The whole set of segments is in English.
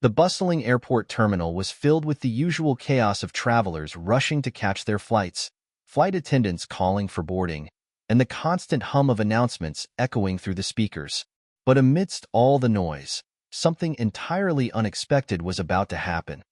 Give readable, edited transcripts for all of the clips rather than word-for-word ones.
The bustling airport terminal was filled with the usual chaos of travelers rushing to catch their flights, flight attendants calling for boarding, and the constant hum of announcements echoing through the speakers. But amidst all the noise, something entirely unexpected was about to happen.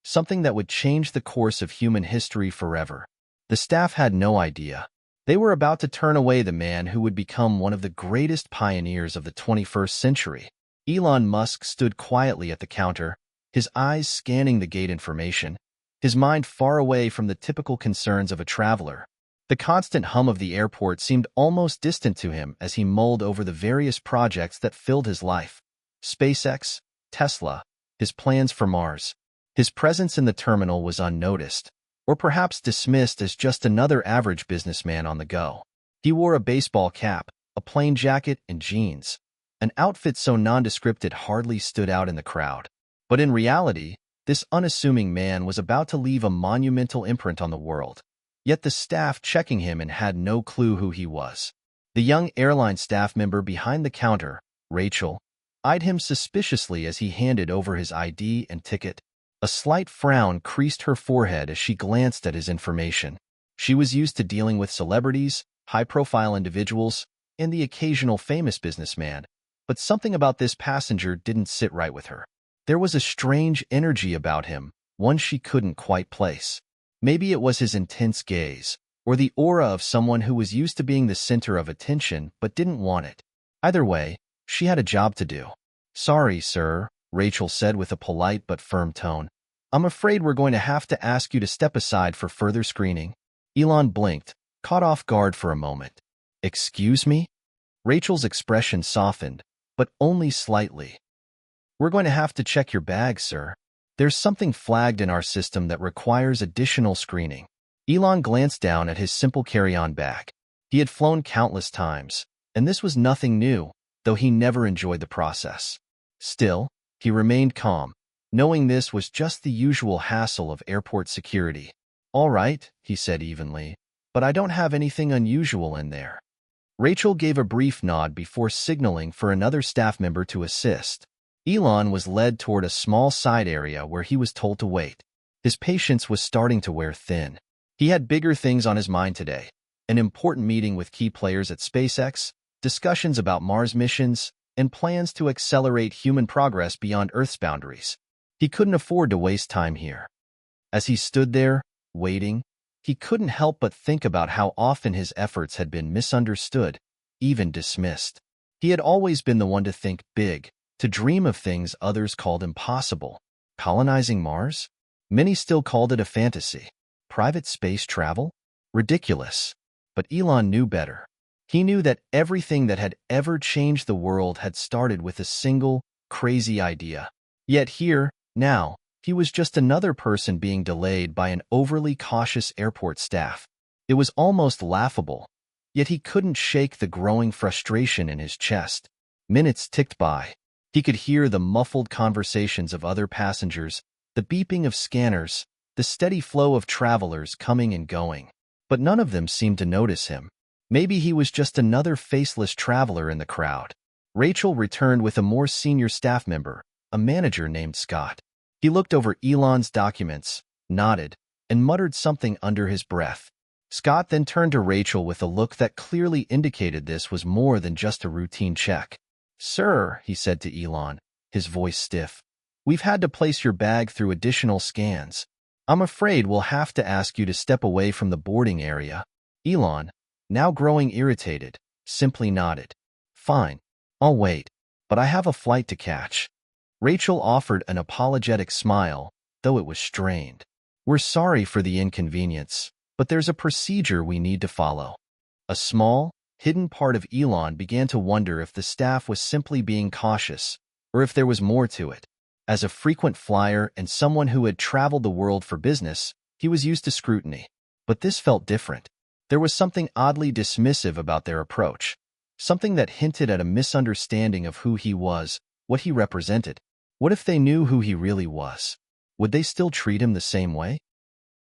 Something that would change the course of human history forever. The staff had no idea. They were about to turn away the man who would become one of the greatest pioneers of the 21st century. Elon Musk stood quietly at the counter, his eyes scanning the gate information, his mind far away from the typical concerns of a traveler. The constant hum of the airport seemed almost distant to him as he mulled over the various projects that filled his life. SpaceX, Tesla, his plans for Mars. His presence in the terminal was unnoticed, or perhaps dismissed as just another average businessman on the go. He wore a baseball cap, a plain jacket, and jeans, an outfit so nondescript it hardly stood out in the crowd. But in reality, this unassuming man was about to leave a monumental imprint on the world. Yet the staff checking him in had no clue who he was. The young airline staff member behind the counter, Rachel, eyed him suspiciously as he handed over his ID and ticket. A slight frown creased her forehead as she glanced at his information. She was used to dealing with celebrities, high-profile individuals, and the occasional famous businessman, but something about this passenger didn't sit right with her. There was a strange energy about him, one she couldn't quite place. Maybe it was his intense gaze, or the aura of someone who was used to being the center of attention but didn't want it. Either way, she had a job to do. "Sorry, sir," Rachel said with a polite but firm tone. "I'm afraid we're going to have to ask you to step aside for further screening." Elon blinked, caught off guard for a moment. "Excuse me?" Rachel's expression softened, but only slightly. "We're going to have to check your bag, sir. There's something flagged in our system that requires additional screening." Elon glanced down at his simple carry-on bag. He had flown countless times, and this was nothing new, though he never enjoyed the process. Still, he remained calm, knowing this was just the usual hassle of airport security. "All right," he said evenly, "but I don't have anything unusual in there." Rachel gave a brief nod before signaling for another staff member to assist. Elon was led toward a small side area where he was told to wait. His patience was starting to wear thin. He had bigger things on his mind today: an important meeting with key players at SpaceX, discussions about Mars missions, and plans to accelerate human progress beyond Earth's boundaries. He couldn't afford to waste time here. As he stood there, waiting, he couldn't help but think about how often his efforts had been misunderstood, even dismissed. He had always been the one to think big, to dream of things others called impossible. Colonizing Mars? Many still called it a fantasy. Private space travel? Ridiculous. But Elon knew better. He knew that everything that had ever changed the world had started with a single, crazy idea. Yet here, now, he was just another person being delayed by an overly cautious airport staff. It was almost laughable, yet he couldn't shake the growing frustration in his chest. Minutes ticked by. He could hear the muffled conversations of other passengers, the beeping of scanners, the steady flow of travelers coming and going. But none of them seemed to notice him. Maybe he was just another faceless traveler in the crowd. Rachel returned with a more senior staff member, a manager named Scott. He looked over Elon's documents, nodded, and muttered something under his breath. Scott then turned to Rachel with a look that clearly indicated this was more than just a routine check. "Sir," he said to Elon, his voice stiff, "we've had to place your bag through additional scans. I'm afraid we'll have to ask you to step away from the boarding area." Elon, now growing irritated, simply nodded. "Fine, I'll wait, but I have a flight to catch." Rachel offered an apologetic smile, though it was strained. "We're sorry for the inconvenience, but there's a procedure we need to follow." A small, hidden part of Elon began to wonder if the staff was simply being cautious, or if there was more to it. As a frequent flyer and someone who had traveled the world for business, he was used to scrutiny. But this felt different. There was something oddly dismissive about their approach, something that hinted at a misunderstanding of who he was, what he represented. What if they knew who he really was? Would they still treat him the same way?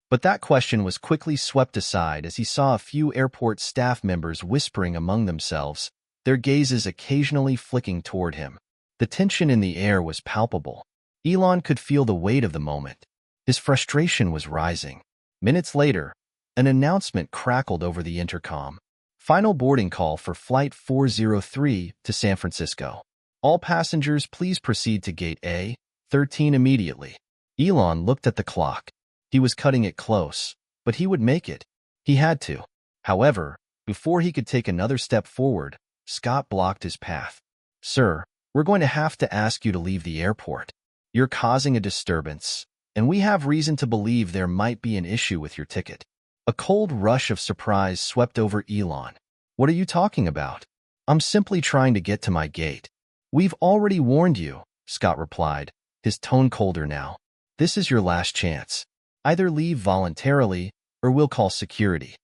But that question was quickly swept aside as he saw a few airport staff members whispering among themselves, their gazes occasionally flicking toward him. The tension in the air was palpable. Elon could feel the weight of the moment. His frustration was rising. Minutes later, an announcement crackled over the intercom. Final boarding call for Flight 403 to San Francisco. All passengers please proceed to Gate A13 immediately. Elon looked at the clock. He was cutting it close, but he would make it. He had to. However, before he could take another step forward, Scott blocked his path. "Sir, we're going to have to ask you to leave the airport. You're causing a disturbance, and we have reason to believe there might be an issue with your ticket." A cold rush of surprise swept over Elon. "What are you talking about? I'm simply trying to get to my gate." "We've already warned you," Scott replied, his tone colder now. "This is your last chance. Either leave voluntarily, or we'll call security."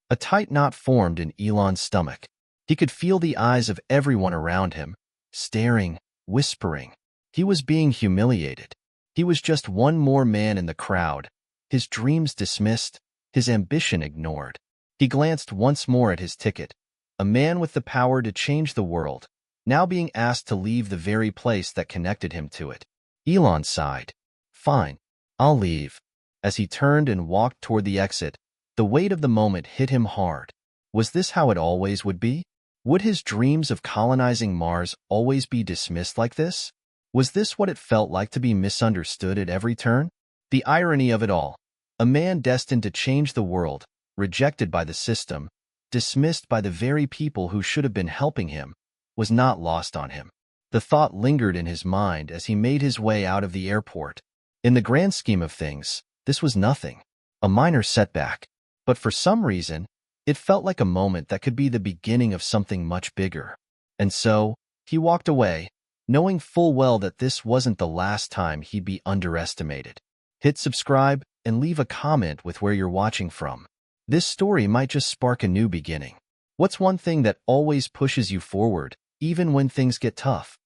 A tight knot formed in Elon's stomach. He could feel the eyes of everyone around him, staring, whispering. He was being humiliated. He was just one more man in the crowd, his dreams dismissed, his ambition ignored. He glanced once more at his ticket, a man with the power to change the world, now being asked to leave the very place that connected him to it. Elon sighed. "Fine, I'll leave." As he turned and walked toward the exit, the weight of the moment hit him hard. Was this how it always would be? Would his dreams of colonizing Mars always be dismissed like this? Was this what it felt like to be misunderstood at every turn? The irony of it all. A man destined to change the world, rejected by the system, dismissed by the very people who should have been helping him, was not lost on him. The thought lingered in his mind as he made his way out of the airport. In the grand scheme of things, this was nothing, a minor setback. But for some reason, it felt like a moment that could be the beginning of something much bigger. And so, he walked away, knowing full well that this wasn't the last time he'd be underestimated. Hit subscribe and leave a comment with where you're watching from. This story might just spark a new beginning. What's one thing that always pushes you forward, even when things get tough?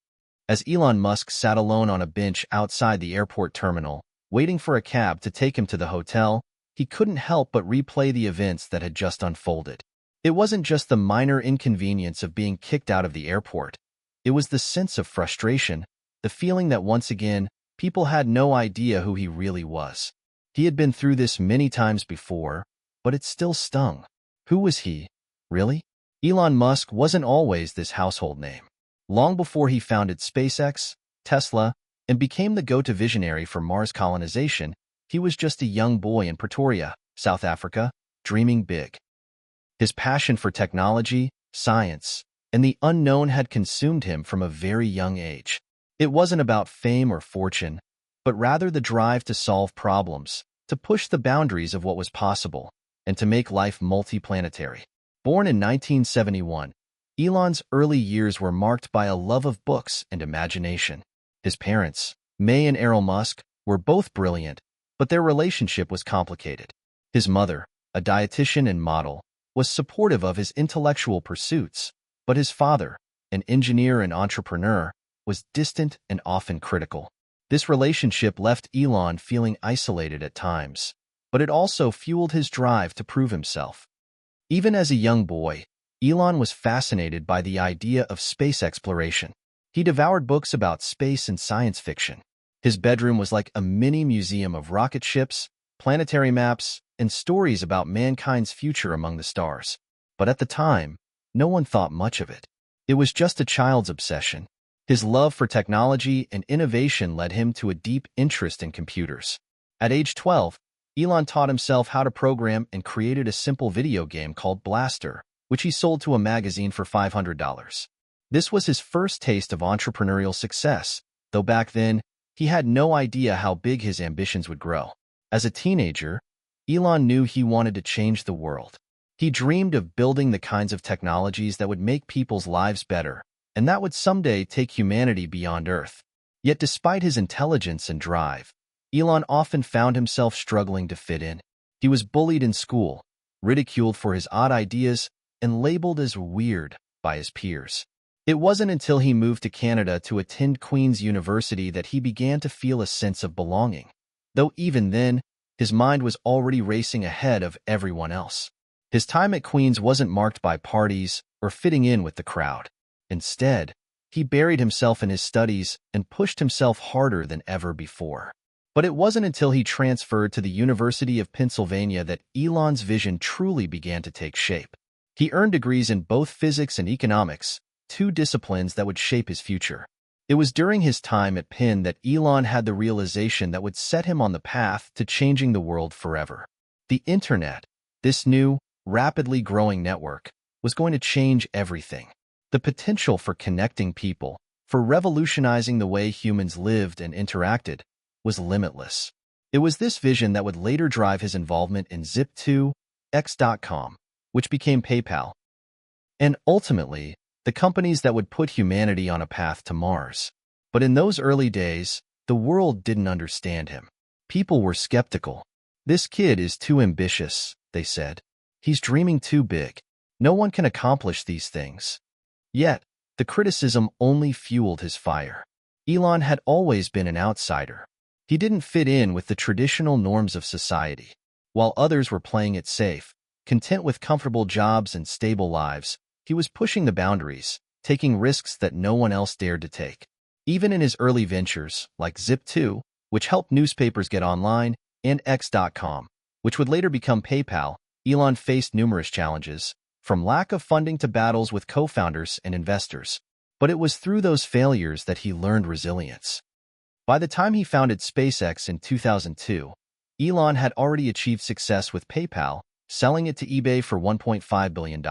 As Elon Musk sat alone on a bench outside the airport terminal, waiting for a cab to take him to the hotel, he couldn't help but replay the events that had just unfolded. It wasn't just the minor inconvenience of being kicked out of the airport. It was the sense of frustration, the feeling that once again, people had no idea who he really was. He had been through this many times before, but it still stung. Who was he, really? Elon Musk wasn't always this household name. Long before he founded SpaceX, Tesla, and became the go-to visionary for Mars colonization, he was just a young boy in Pretoria, South Africa, dreaming big. His passion for technology, science, and the unknown had consumed him from a very young age. It wasn't about fame or fortune, but rather the drive to solve problems, to push the boundaries of what was possible, and to make life multiplanetary. Born in 1971, Elon's early years were marked by a love of books and imagination. His parents, May and Errol Musk, were both brilliant, but their relationship was complicated. His mother, a dietitian and model, was supportive of his intellectual pursuits, but his father, an engineer and entrepreneur, was distant and often critical. This relationship left Elon feeling isolated at times, but it also fueled his drive to prove himself. Even as a young boy, Elon was fascinated by the idea of space exploration. He devoured books about space and science fiction. His bedroom was like a mini museum of rocket ships, planetary maps, and stories about mankind's future among the stars. But at the time, no one thought much of it. It was just a child's obsession. His love for technology and innovation led him to a deep interest in computers. At age 12, Elon taught himself how to program and created a simple video game called Blaster, which he sold to a magazine for $500. This was his first taste of entrepreneurial success, though back then, he had no idea how big his ambitions would grow. As a teenager, Elon knew he wanted to change the world. He dreamed of building the kinds of technologies that would make people's lives better, and that would someday take humanity beyond Earth. Yet despite his intelligence and drive, Elon often found himself struggling to fit in. He was bullied in school, ridiculed for his odd ideas, and labeled as weird by his peers. It wasn't until he moved to Canada to attend Queen's University that he began to feel a sense of belonging. Though even then, his mind was already racing ahead of everyone else. His time at Queen's wasn't marked by parties or fitting in with the crowd. Instead, He buried himself in his studies and pushed himself harder than ever before. But it wasn't until he transferred to the University of Pennsylvania that Elon's vision truly began to take shape. He earned degrees in both physics and economics, two disciplines that would shape his future. It was during his time at Penn that Elon had the realization that would set him on the path to changing the world forever. The internet, this new, rapidly growing network, was going to change everything. The potential for connecting people, for revolutionizing the way humans lived and interacted, was limitless. It was this vision that would later drive his involvement in Zip2, X.com, which became PayPal, and ultimately, the companies that would put humanity on a path to Mars. But in those early days, the world didn't understand him. People were skeptical. "This kid is too ambitious," they said. "He's dreaming too big. No one can accomplish these things." Yet, the criticism only fueled his fire. Elon had always been an outsider. He didn't fit in with the traditional norms of society. While others were playing it safe, content with comfortable jobs and stable lives, he was pushing the boundaries, taking risks that no one else dared to take. Even in his early ventures, like Zip2, which helped newspapers get online, and X.com, which would later become PayPal, Elon faced numerous challenges, from lack of funding to battles with co-founders and investors. But it was through those failures that he learned resilience. By the time he founded SpaceX in 2002, Elon had already achieved success with PayPal, selling it to eBay for $1.5 billion.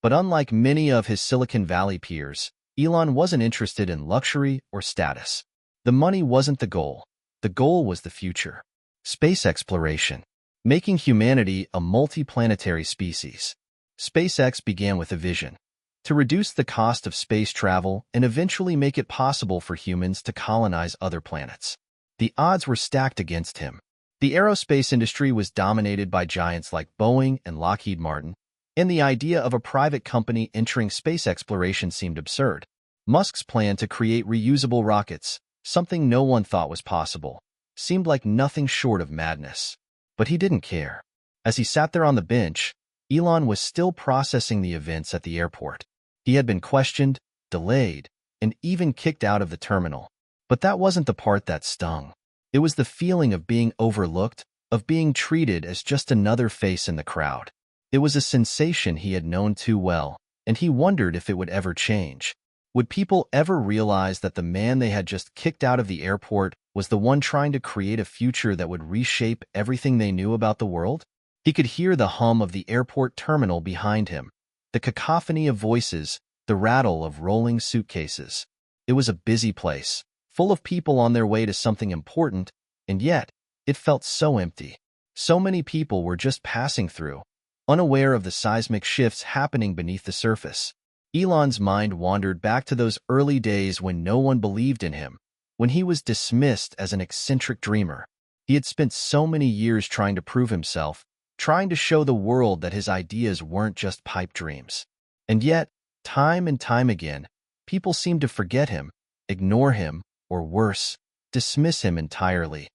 But unlike many of his Silicon Valley peers, Elon wasn't interested in luxury or status. The money wasn't the goal. The goal was the future. Space exploration, making humanity a multi-planetary species. SpaceX began with a vision to reduce the cost of space travel and eventually make it possible for humans to colonize other planets. The odds were stacked against him. The aerospace industry was dominated by giants like Boeing and Lockheed Martin, and the idea of a private company entering space exploration seemed absurd. Musk's plan to create reusable rockets, something no one thought was possible, seemed like nothing short of madness. But he didn't care. As he sat there on the bench, Elon was still processing the events at the airport. He had been questioned, delayed, and even kicked out of the terminal. But that wasn't the part that stung. It was the feeling of being overlooked, of being treated as just another face in the crowd. It was a sensation he had known too well, and he wondered if it would ever change. Would people ever realize that the man they had just kicked out of the airport was the one trying to create a future that would reshape everything they knew about the world? He could hear the hum of the airport terminal behind him, the cacophony of voices, the rattle of rolling suitcases. It was a busy place, full of people on their way to something important, and yet, it felt so empty. So many people were just passing through, unaware of the seismic shifts happening beneath the surface. Elon's mind wandered back to those early days when no one believed in him, when he was dismissed as an eccentric dreamer. He had spent so many years trying to prove himself, trying to show the world that his ideas weren't just pipe dreams. And yet, time and time again, people seemed to forget him, ignore him, or worse, dismiss him entirely.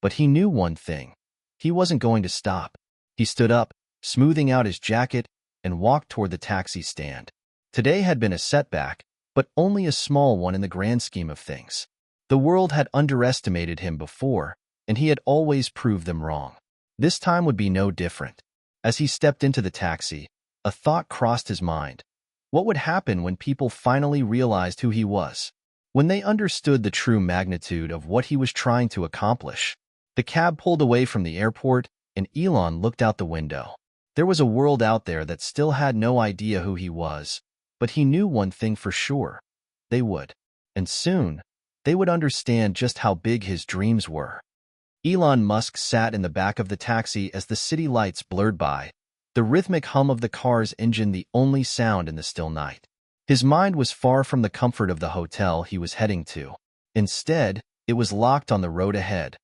But he knew one thing. He wasn't going to stop. He stood up, smoothing out his jacket, and walked toward the taxi stand. Today had been a setback, but only a small one in the grand scheme of things. The world had underestimated him before, and he had always proved them wrong. This time would be no different. As he stepped into the taxi, a thought crossed his mind. What would happen when people finally realized who he was? When they understood the true magnitude of what he was trying to accomplish? The cab pulled away from the airport, and Elon looked out the window. There was a world out there that still had no idea who he was, but he knew one thing for sure. They would. And soon, they would understand just how big his dreams were. Elon Musk sat in the back of the taxi as the city lights blurred by, the rhythmic hum of the car's engine the only sound in the still night. His mind was far from the comfort of the hotel he was heading to. Instead, it was locked on the road ahead,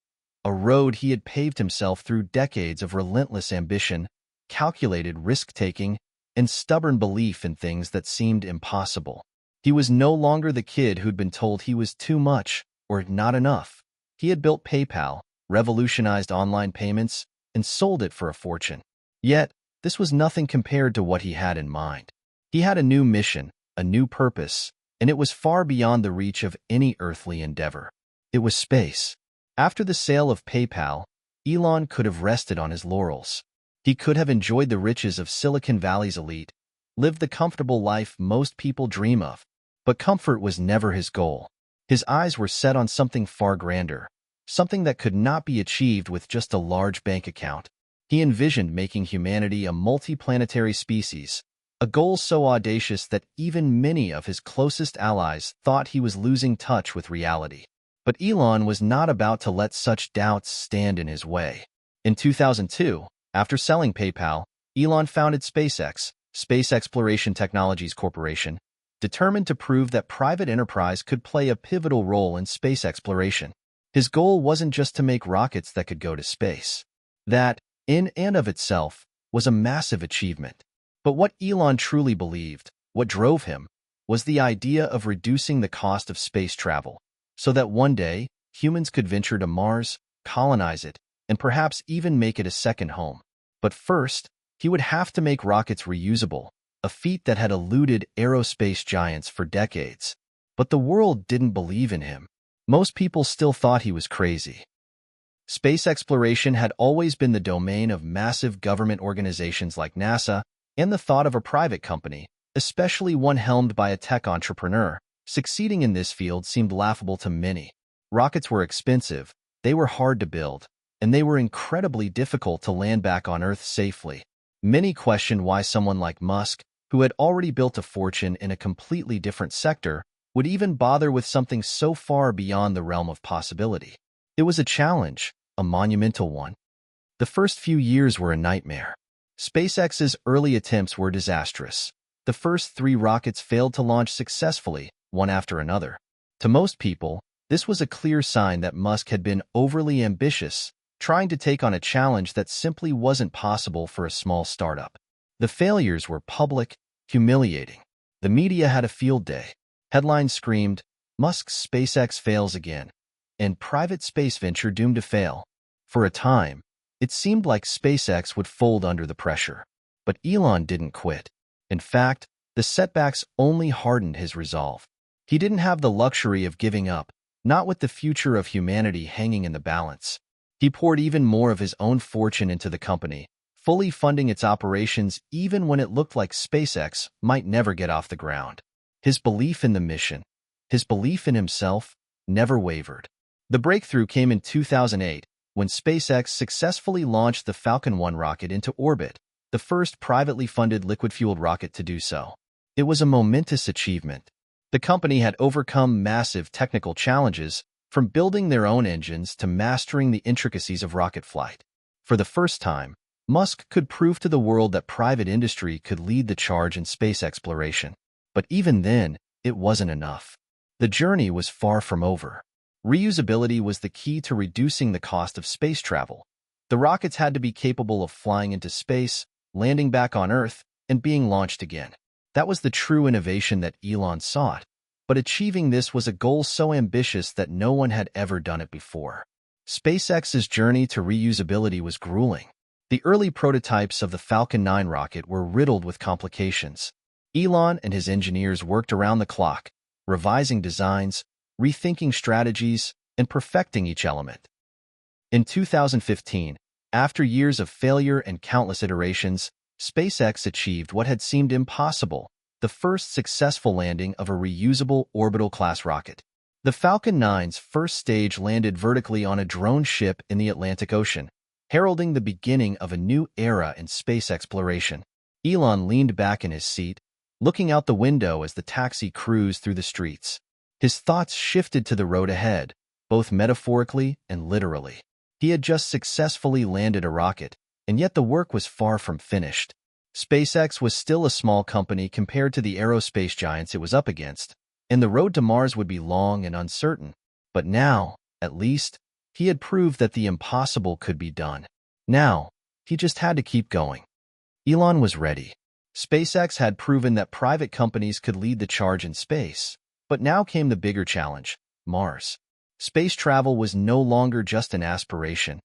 a road he had paved himself through decades of relentless ambition, calculated risk-taking, and stubborn belief in things that seemed impossible. He was no longer the kid who'd been told he was too much or not enough. He had built PayPal, revolutionized online payments, and sold it for a fortune. Yet, this was nothing compared to what he had in mind. He had a new mission, a new purpose, and it was far beyond the reach of any earthly endeavor. It was space. After the sale of PayPal, Elon could have rested on his laurels. He could have enjoyed the riches of Silicon Valley's elite, lived the comfortable life most people dream of. But comfort was never his goal. His eyes were set on something far grander, something that could not be achieved with just a large bank account. He envisioned making humanity a multiplanetary species, a goal so audacious that even many of his closest allies thought he was losing touch with reality. But Elon was not about to let such doubts stand in his way. In 2002, after selling PayPal, Elon founded SpaceX, Space Exploration Technologies Corporation, determined to prove that private enterprise could play a pivotal role in space exploration. His goal wasn't just to make rockets that could go to space. That, in and of itself, was a massive achievement. But what Elon truly believed, what drove him, was the idea of reducing the cost of space travel, so that one day, humans could venture to Mars, colonize it, and perhaps even make it a second home. But first, he would have to make rockets reusable, a feat that had eluded aerospace giants for decades. But the world didn't believe in him. Most people still thought he was crazy. Space exploration had always been the domain of massive government organizations like NASA, and the thought of a private company, especially one helmed by a tech entrepreneur, succeeding in this field seemed laughable to many. Rockets were expensive, they were hard to build, and they were incredibly difficult to land back on Earth safely. Many questioned why someone like Musk, who had already built a fortune in a completely different sector, would even bother with something so far beyond the realm of possibility. It was a challenge, a monumental one. The first few years were a nightmare. SpaceX's early attempts were disastrous. The first 3 rockets failed to launch successfully, one after another. To most people, this was a clear sign that Musk had been overly ambitious, trying to take on a challenge that simply wasn't possible for a small startup. The failures were public, humiliating. The media had a field day. Headlines screamed, "Musk's SpaceX fails again," and "Private space venture doomed to fail." For a time, it seemed like SpaceX would fold under the pressure. But Elon didn't quit. In fact, the setbacks only hardened his resolve. He didn't have the luxury of giving up, not with the future of humanity hanging in the balance. He poured even more of his own fortune into the company, fully funding its operations even when it looked like SpaceX might never get off the ground. His belief in the mission, his belief in himself, never wavered. The breakthrough came in 2008, when SpaceX successfully launched the Falcon 1 rocket into orbit, the first privately funded liquid-fueled rocket to do so. It was a momentous achievement. The company had overcome massive technical challenges, from building their own engines to mastering the intricacies of rocket flight. For the first time, Musk could prove to the world that private industry could lead the charge in space exploration. But even then, it wasn't enough. The journey was far from over. Reusability was the key to reducing the cost of space travel. The rockets had to be capable of flying into space, landing back on Earth, and being launched again. That was the true innovation that Elon sought. But achieving this was a goal so ambitious that no one had ever done it before. SpaceX's journey to reusability was grueling. The early prototypes of the Falcon 9 rocket were riddled with complications. Elon and his engineers worked around the clock, revising designs, rethinking strategies, and perfecting each element. In 2015, after years of failure and countless iterations, SpaceX achieved what had seemed impossible: the first successful landing of a reusable orbital-class rocket. The Falcon 9's first stage landed vertically on a drone ship in the Atlantic Ocean, heralding the beginning of a new era in space exploration. Elon leaned back in his seat, looking out the window as the taxi cruised through the streets. His thoughts shifted to the road ahead, both metaphorically and literally. He had just successfully landed a rocket, and yet the work was far from finished. SpaceX was still a small company compared to the aerospace giants it was up against, and the road to Mars would be long and uncertain. But now, at least, he had proved that the impossible could be done. Now, he just had to keep going. Elon was ready. SpaceX had proven that private companies could lead the charge in space. But now came the bigger challenge: Mars. Space travel was no longer just an aspiration.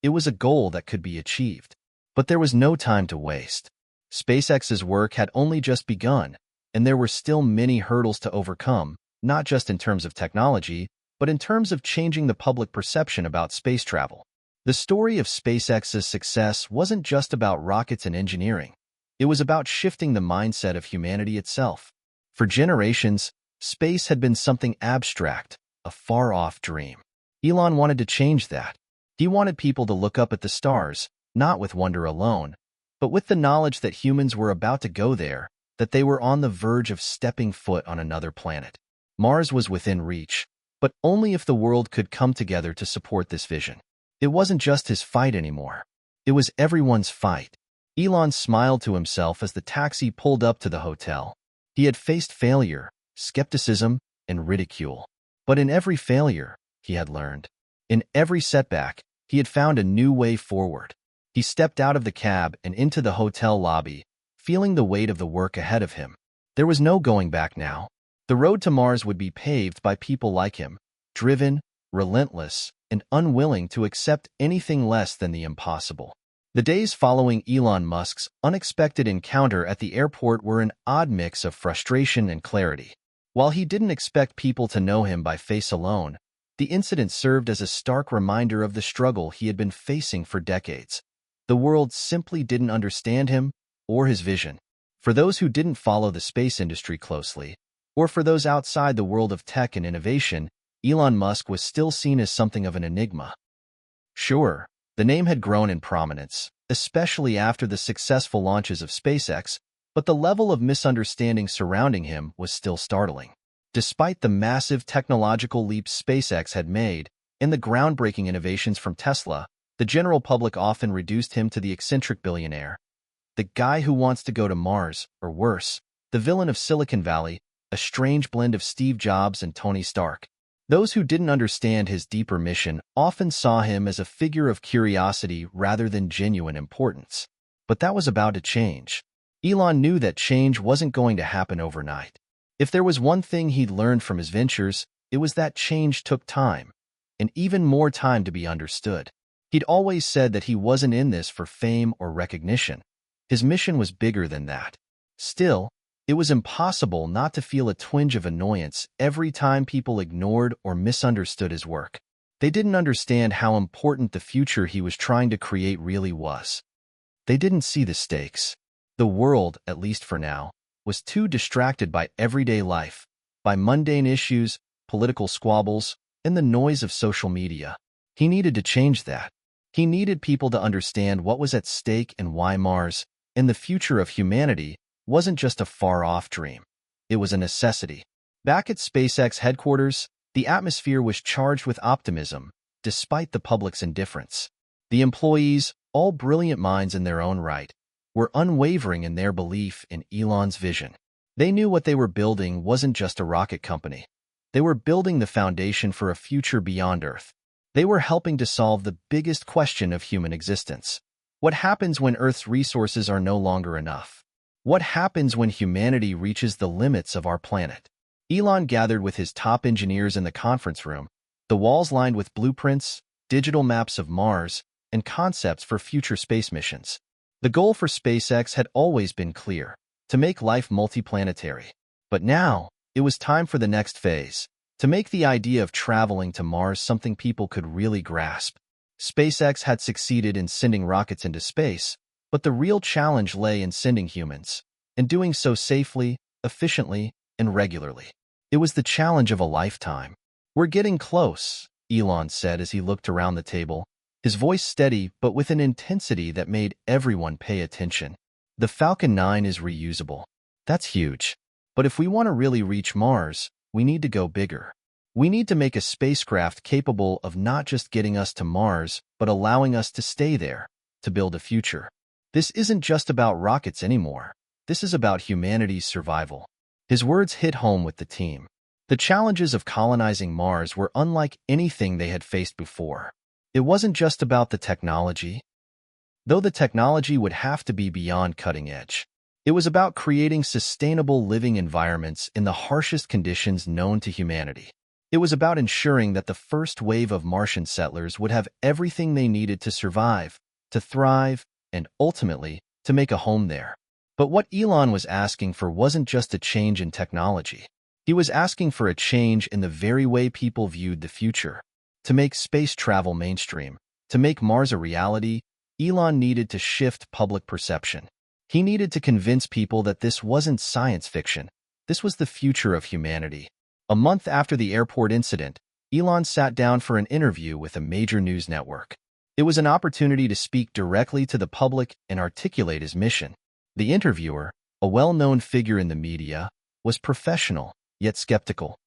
It was a goal that could be achieved. But there was no time to waste. SpaceX's work had only just begun, and there were still many hurdles to overcome, not just in terms of technology, but in terms of changing the public perception about space travel. The story of SpaceX's success wasn't just about rockets and engineering. It was about shifting the mindset of humanity itself. For generations, space had been something abstract, a far-off dream. Elon wanted to change that. He wanted people to look up at the stars, not with wonder alone, but with the knowledge that humans were about to go there, that they were on the verge of stepping foot on another planet. Mars was within reach, but only if the world could come together to support this vision. It wasn't just his fight anymore. It was everyone's fight. Elon smiled to himself as the taxi pulled up to the hotel. He had faced failure, skepticism, and ridicule. But in every failure, he had learned. In every setback, he had found a new way forward. He stepped out of the cab and into the hotel lobby, feeling the weight of the work ahead of him. There was no going back now. The road to Mars would be paved by people like him, driven, relentless, and unwilling to accept anything less than the impossible. The days following Elon Musk's unexpected encounter at the airport were an odd mix of frustration and clarity. While he didn't expect people to know him by face alone, the incident served as a stark reminder of the struggle he had been facing for decades. The world simply didn't understand him or his vision. For those who didn't follow the space industry closely, or for those outside the world of tech and innovation, Elon Musk was still seen as something of an enigma. Sure, the name had grown in prominence, especially after the successful launches of SpaceX, but the level of misunderstanding surrounding him was still startling. Despite the massive technological leaps SpaceX had made and the groundbreaking innovations from Tesla, the general public often reduced him to the eccentric billionaire, the guy who wants to go to Mars, or worse, the villain of Silicon Valley, a strange blend of Steve Jobs and Tony Stark. Those who didn't understand his deeper mission often saw him as a figure of curiosity rather than genuine importance. But that was about to change. Elon knew that change wasn't going to happen overnight. If there was one thing he'd learned from his ventures, it was that change took time, and even more time to be understood. He'd always said that he wasn't in this for fame or recognition. His mission was bigger than that. Still, it was impossible not to feel a twinge of annoyance every time people ignored or misunderstood his work. They didn't understand how important the future he was trying to create really was. They didn't see the stakes. The world, at least for now, was too distracted by everyday life, by mundane issues, political squabbles, and the noise of social media. He needed to change that. He needed people to understand what was at stake and why Mars, and the future of humanity, wasn't just a far-off dream. It was a necessity. Back at SpaceX headquarters, the atmosphere was charged with optimism, despite the public's indifference. The employees, all brilliant minds in their own right, were unwavering in their belief in Elon's vision. They knew what they were building wasn't just a rocket company. They were building the foundation for a future beyond Earth. They were helping to solve the biggest question of human existence. What happens when Earth's resources are no longer enough? What happens when humanity reaches the limits of our planet? Elon gathered with his top engineers in the conference room, the walls lined with blueprints, digital maps of Mars, and concepts for future space missions. The goal for SpaceX had always been clear, to make life multiplanetary. But now, it was time for the next phase, to make the idea of traveling to Mars something people could really grasp. SpaceX had succeeded in sending rockets into space, but the real challenge lay in sending humans, and doing so safely, efficiently, and regularly. It was the challenge of a lifetime. "We're getting close," Elon said as he looked around the table, his voice steady but with an intensity that made everyone pay attention. "The Falcon 9 is reusable. That's huge. But if we want to really reach Mars, we need to go bigger. We need to make a spacecraft capable of not just getting us to Mars, but allowing us to stay there, to build a future. This isn't just about rockets anymore. This is about humanity's survival." His words hit home with the team. The challenges of colonizing Mars were unlike anything they had faced before. It wasn't just about the technology, though the technology would have to be beyond cutting edge. It was about creating sustainable living environments in the harshest conditions known to humanity. It was about ensuring that the first wave of Martian settlers would have everything they needed to survive, to thrive, and ultimately, to make a home there. But what Elon was asking for wasn't just a change in technology. He was asking for a change in the very way people viewed the future. To make space travel mainstream, to make Mars a reality, Elon needed to shift public perception. He needed to convince people that this wasn't science fiction. This was the future of humanity. A month after the airport incident, Elon sat down for an interview with a major news network. It was an opportunity to speak directly to the public and articulate his mission. The interviewer, a well-known figure in the media, was professional, yet skeptical.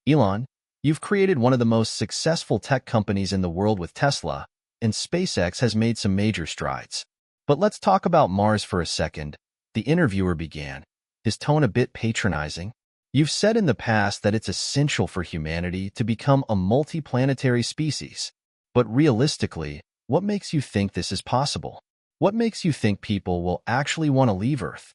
Elon, you've created one of the most successful tech companies in the world with Tesla, and SpaceX has made some major strides. But let's talk about Mars for a second, the interviewer began, his tone a bit patronizing. You've said in the past that it's essential for humanity to become a multi-planetary species. But realistically, what makes you think this is possible? What makes you think people will actually want to leave Earth?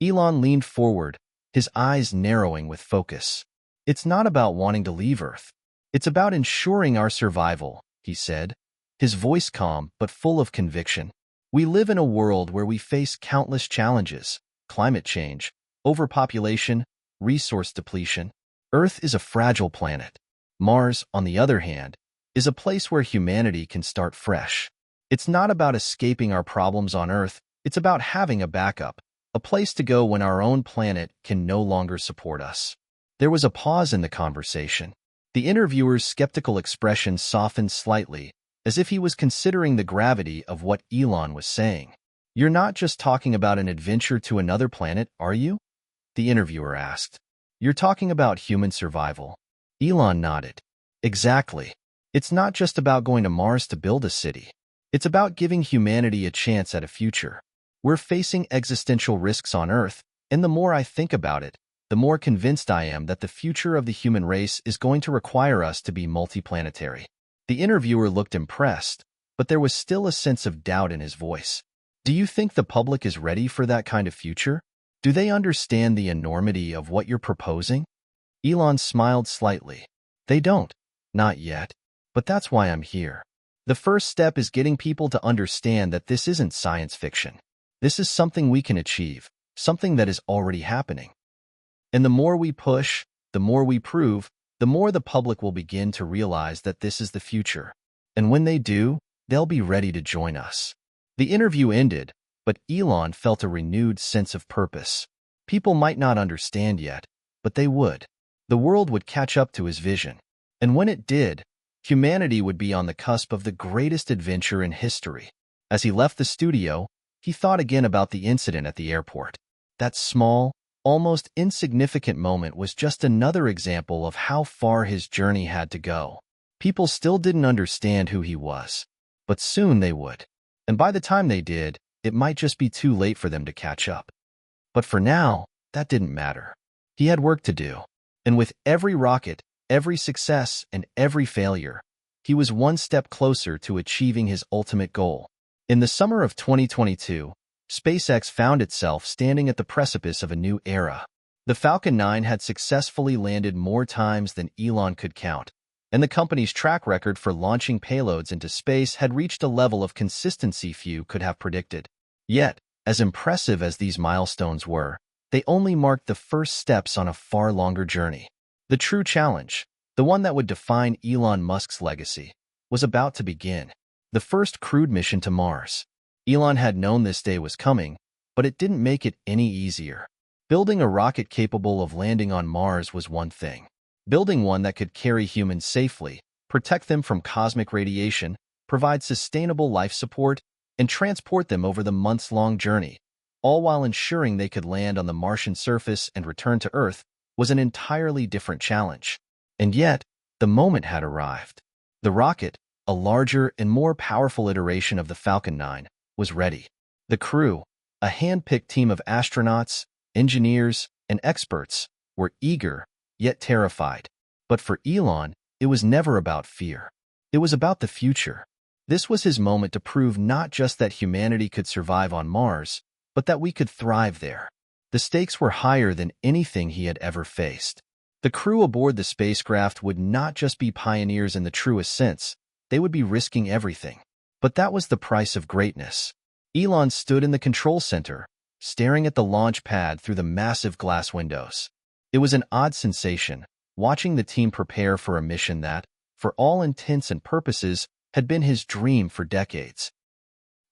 Elon leaned forward, his eyes narrowing with focus. It's not about wanting to leave Earth. It's about ensuring our survival, he said, his voice calm but full of conviction. We live in a world where we face countless challenges: climate change, overpopulation, resource depletion. Earth is a fragile planet. Mars, on the other hand, is a place where humanity can start fresh. It's not about escaping our problems on Earth, it's about having a backup, a place to go when our own planet can no longer support us. There was a pause in the conversation. The interviewer's skeptical expression softened slightly, as if he was considering the gravity of what Elon was saying. You're not just talking about an adventure to another planet, are you? The interviewer asked. You're talking about human survival. Elon nodded. Exactly. It's not just about going to Mars to build a city. It's about giving humanity a chance at a future. We're facing existential risks on Earth, and the more I think about it, the more convinced I am that the future of the human race is going to require us to be multiplanetary. The interviewer looked impressed, but there was still a sense of doubt in his voice. Do you think the public is ready for that kind of future? Do they understand the enormity of what you're proposing? Elon smiled slightly. They don't. Not yet. But that's why I'm here. The first step is getting people to understand that this isn't science fiction. This is something we can achieve, something that is already happening. And the more we push, the more we prove, the more the public will begin to realize that this is the future. And when they do, they'll be ready to join us. The interview ended, but Elon felt a renewed sense of purpose. People might not understand yet, but they would. The world would catch up to his vision. And when it did, humanity would be on the cusp of the greatest adventure in history. As he left the studio, he thought again about the incident at the airport. That small, almost insignificant moment was just another example of how far his journey had to go. People still didn't understand who he was, but soon they would. And by the time they did, it might just be too late for them to catch up. But for now, that didn't matter. He had work to do. And with every rocket, every success, and every failure, he was one step closer to achieving his ultimate goal. In the summer of 2022, SpaceX found itself standing at the precipice of a new era. The Falcon 9 had successfully landed more times than Elon could count, and the company's track record for launching payloads into space had reached a level of consistency few could have predicted. Yet, as impressive as these milestones were, they only marked the first steps on a far longer journey. The true challenge, the one that would define Elon Musk's legacy, was about to begin. The first crewed mission to Mars. Elon had known this day was coming, but it didn't make it any easier. Building a rocket capable of landing on Mars was one thing. Building one that could carry humans safely, protect them from cosmic radiation, provide sustainable life support, and transport them over the months-long journey, all while ensuring they could land on the Martian surface and return to Earth, was an entirely different challenge. And yet, the moment had arrived. The rocket, a larger and more powerful iteration of the Falcon 9, was ready. The crew, a hand-picked team of astronauts, engineers, and experts, were eager, yet terrified. But for Elon, it was never about fear. It was about the future. This was his moment to prove not just that humanity could survive on Mars, but that we could thrive there. The stakes were higher than anything he had ever faced. The crew aboard the spacecraft would not just be pioneers in the truest sense, they would be risking everything. But that was the price of greatness. Elon stood in the control center, staring at the launch pad through the massive glass windows. It was an odd sensation, watching the team prepare for a mission that, for all intents and purposes, had been his dream for decades.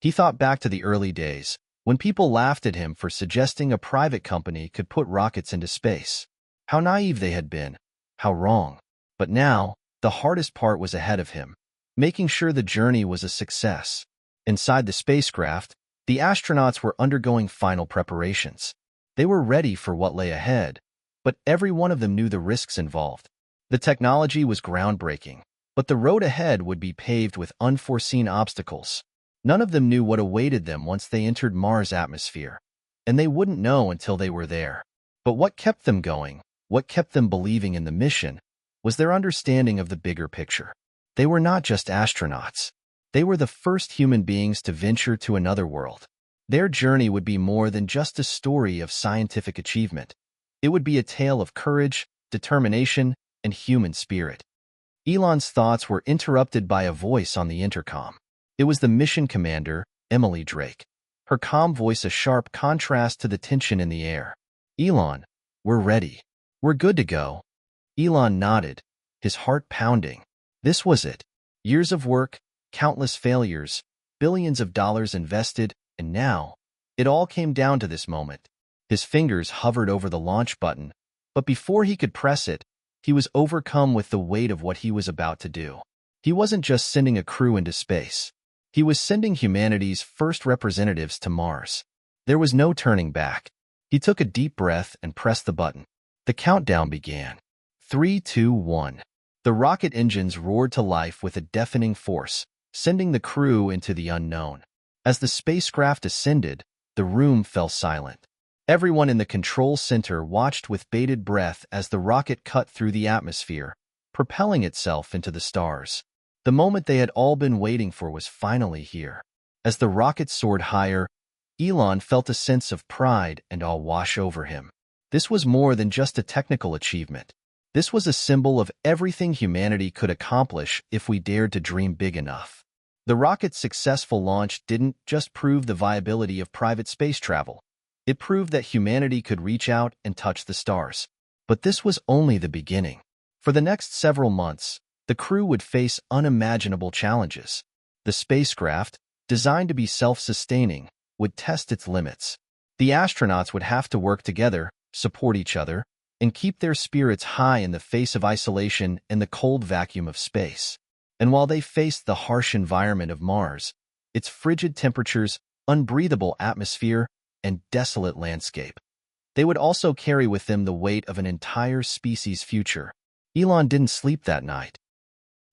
He thought back to the early days, when people laughed at him for suggesting a private company could put rockets into space. How naive they had been, how wrong. But now, the hardest part was ahead of him, making sure the journey was a success. Inside the spacecraft, the astronauts were undergoing final preparations. They were ready for what lay ahead, but every one of them knew the risks involved. The technology was groundbreaking, but the road ahead would be paved with unforeseen obstacles. None of them knew what awaited them once they entered Mars' atmosphere, and they wouldn't know until they were there. But what kept them going, what kept them believing in the mission, was their understanding of the bigger picture. They were not just astronauts. They were the first human beings to venture to another world. Their journey would be more than just a story of scientific achievement. It would be a tale of courage, determination, and human spirit. Elon's thoughts were interrupted by a voice on the intercom. It was the mission commander, Emily Drake. Her calm voice a sharp contrast to the tension in the air. "Elon, we're ready. We're good to go." Elon nodded, his heart pounding. This was it. Years of work, countless failures, billions of dollars invested, and now, it all came down to this moment. His fingers hovered over the launch button, but before he could press it, he was overcome with the weight of what he was about to do. He wasn't just sending a crew into space. He was sending humanity's first representatives to Mars. There was no turning back. He took a deep breath and pressed the button. The countdown began. 3, 2, 1. The rocket engines roared to life with a deafening force, sending the crew into the unknown. As the spacecraft ascended, the room fell silent. Everyone in the control center watched with bated breath as the rocket cut through the atmosphere, propelling itself into the stars. The moment they had all been waiting for was finally here. As the rocket soared higher, Elon felt a sense of pride and awe wash over him. This was more than just a technical achievement. This was a symbol of everything humanity could accomplish if we dared to dream big enough. The rocket's successful launch didn't just prove the viability of private space travel. It proved that humanity could reach out and touch the stars. But this was only the beginning. For the next several months, the crew would face unimaginable challenges. The spacecraft, designed to be self-sustaining, would test its limits. The astronauts would have to work together, support each other, and keep their spirits high in the face of isolation and the cold vacuum of space. And while they faced the harsh environment of Mars, its frigid temperatures, unbreathable atmosphere, and desolate landscape, they would also carry with them the weight of an entire species' future. Elon didn't sleep that night.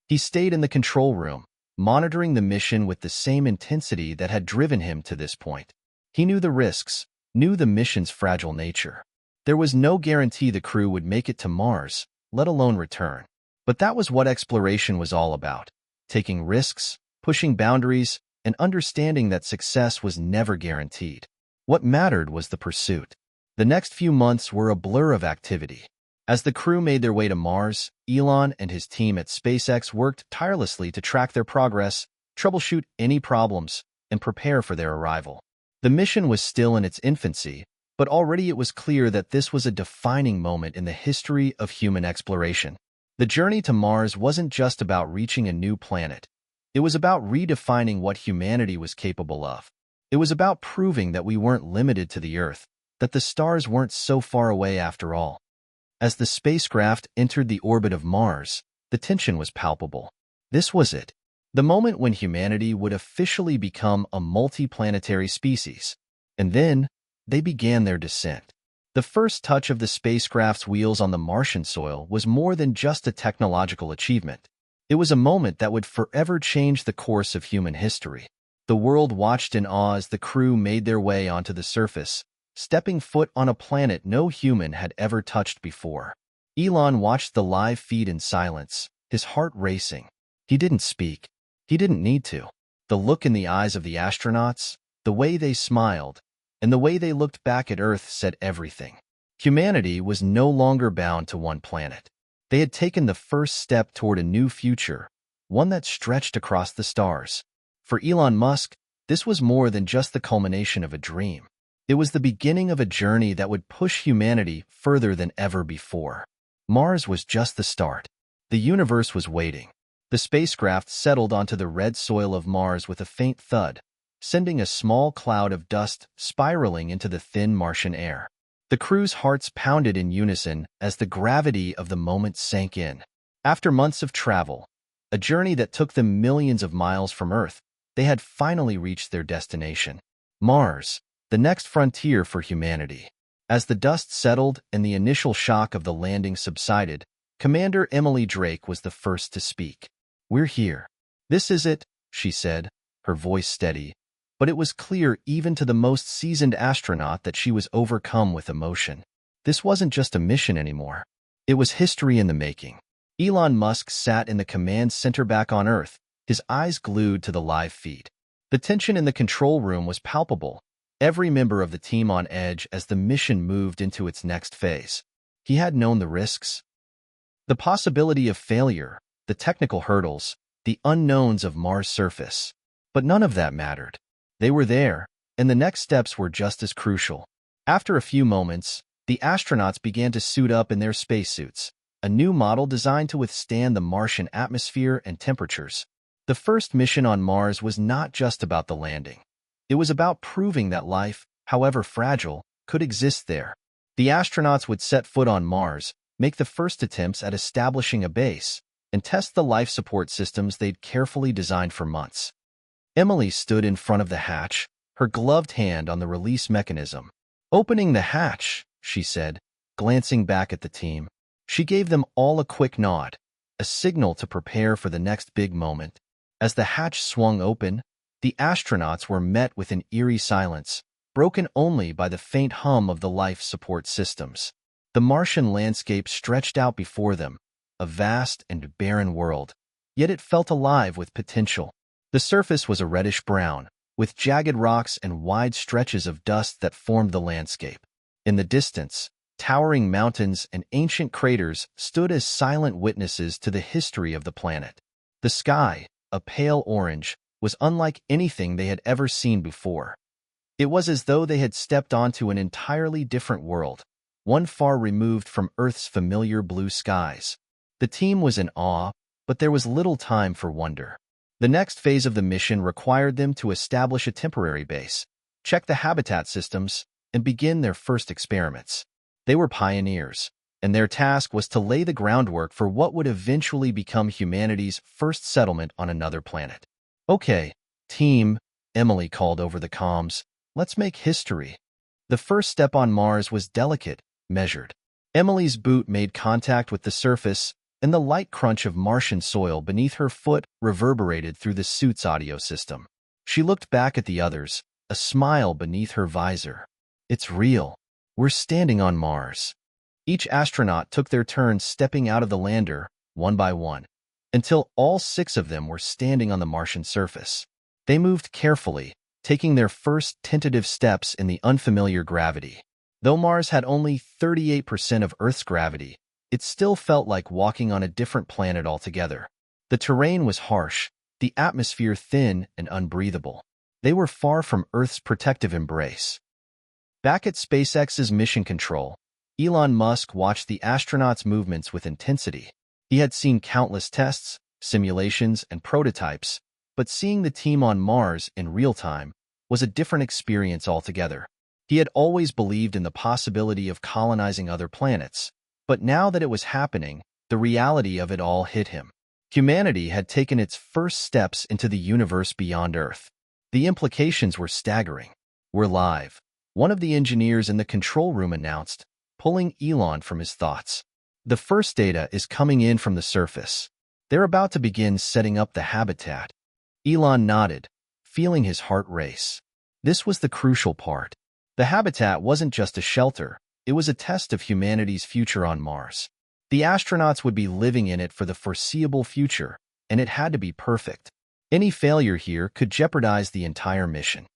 He stayed in the control room, monitoring the mission with the same intensity that had driven him to this point. He knew the risks, knew the mission's fragile nature. There was no guarantee the crew would make it to Mars, let alone return. But that was what exploration was all about, taking risks, pushing boundaries, and understanding that success was never guaranteed. What mattered was the pursuit. The next few months were a blur of activity. As the crew made their way to Mars, Elon and his team at SpaceX worked tirelessly to track their progress, troubleshoot any problems, and prepare for their arrival. The mission was still in its infancy, but already it was clear that this was a defining moment in the history of human exploration. The journey to Mars wasn't just about reaching a new planet. It was about redefining what humanity was capable of. It was about proving that we weren't limited to the Earth, that the stars weren't so far away after all. As the spacecraft entered the orbit of Mars, the tension was palpable. This was it, the moment when humanity would officially become a multi-planetary species. And then, they began their descent. The first touch of the spacecraft's wheels on the Martian soil was more than just a technological achievement. It was a moment that would forever change the course of human history. The world watched in awe as the crew made their way onto the surface, stepping foot on a planet no human had ever touched before. Elon watched the live feed in silence, his heart racing. He didn't speak. He didn't need to. The look in the eyes of the astronauts, the way they smiled, and the way they looked back at Earth said everything. Humanity was no longer bound to one planet. They had taken the first step toward a new future, one that stretched across the stars. For Elon Musk, this was more than just the culmination of a dream. It was the beginning of a journey that would push humanity further than ever before. Mars was just the start. The universe was waiting. The spacecraft settled onto the red soil of Mars with a faint thud, sending a small cloud of dust spiraling into the thin Martian air. The crew's hearts pounded in unison as the gravity of the moment sank in. After months of travel, a journey that took them millions of miles from Earth, they had finally reached their destination. Mars, the next frontier for humanity. As the dust settled and the initial shock of the landing subsided, Commander Emily Drake was the first to speak. "We're here. This is it," she said, her voice steady, but it was clear even to the most seasoned astronaut that she was overcome with emotion. This wasn't just a mission anymore. It was history in the making. Elon Musk sat in the command center back on Earth, his eyes glued to the live feed. The tension in the control room was palpable, every member of the team on edge as the mission moved into its next phase. He had known the risks, the possibility of failure, the technical hurdles, the unknowns of Mars' surface. But none of that mattered. They were there, and the next steps were just as crucial. After a few moments, the astronauts began to suit up in their spacesuits, a new model designed to withstand the Martian atmosphere and temperatures. The first mission on Mars was not just about the landing. It was about proving that life, however fragile, could exist there. The astronauts would set foot on Mars, make the first attempts at establishing a base, and test the life support systems they'd carefully designed for months. Emily stood in front of the hatch, her gloved hand on the release mechanism. "Opening the hatch," she said, glancing back at the team. She gave them all a quick nod, a signal to prepare for the next big moment. As the hatch swung open, the astronauts were met with an eerie silence, broken only by the faint hum of the life support systems. The Martian landscape stretched out before them, a vast and barren world, yet it felt alive with potential. The surface was a reddish-brown, with jagged rocks and wide stretches of dust that formed the landscape. In the distance, towering mountains and ancient craters stood as silent witnesses to the history of the planet. The sky, a pale orange, was unlike anything they had ever seen before. It was as though they had stepped onto an entirely different world, one far removed from Earth's familiar blue skies. The team was in awe, but there was little time for wonder. The next phase of the mission required them to establish a temporary base, check the habitat systems, and begin their first experiments. They were pioneers, and their task was to lay the groundwork for what would eventually become humanity's first settlement on another planet. "Okay, team," Emily called over the comms, "let's make history." The first step on Mars was delicate, measured. Emily's boot made contact with the surface, and the light crunch of Martian soil beneath her foot reverberated through the suit's audio system. She looked back at the others, a smile beneath her visor. "It's real. We're standing on Mars." Each astronaut took their turn stepping out of the lander, one by one, until all 6 of them were standing on the Martian surface. They moved carefully, taking their first tentative steps in the unfamiliar gravity. Though Mars had only 38% of Earth's gravity, it still felt like walking on a different planet altogether. The terrain was harsh, the atmosphere thin and unbreathable. They were far from Earth's protective embrace. Back at SpaceX's mission control, Elon Musk watched the astronauts' movements with intensity. He had seen countless tests, simulations, and prototypes, but seeing the team on Mars in real time was a different experience altogether. He had always believed in the possibility of colonizing other planets, but now that it was happening, the reality of it all hit him. Humanity had taken its first steps into the universe beyond Earth. The implications were staggering. "We're live," one of the engineers in the control room announced, pulling Elon from his thoughts. "The first data is coming in from the surface. They're about to begin setting up the habitat." Elon nodded, feeling his heart race. This was the crucial part. The habitat wasn't just a shelter, it was a test of humanity's future on Mars. The astronauts would be living in it for the foreseeable future, and it had to be perfect. Any failure here could jeopardize the entire mission.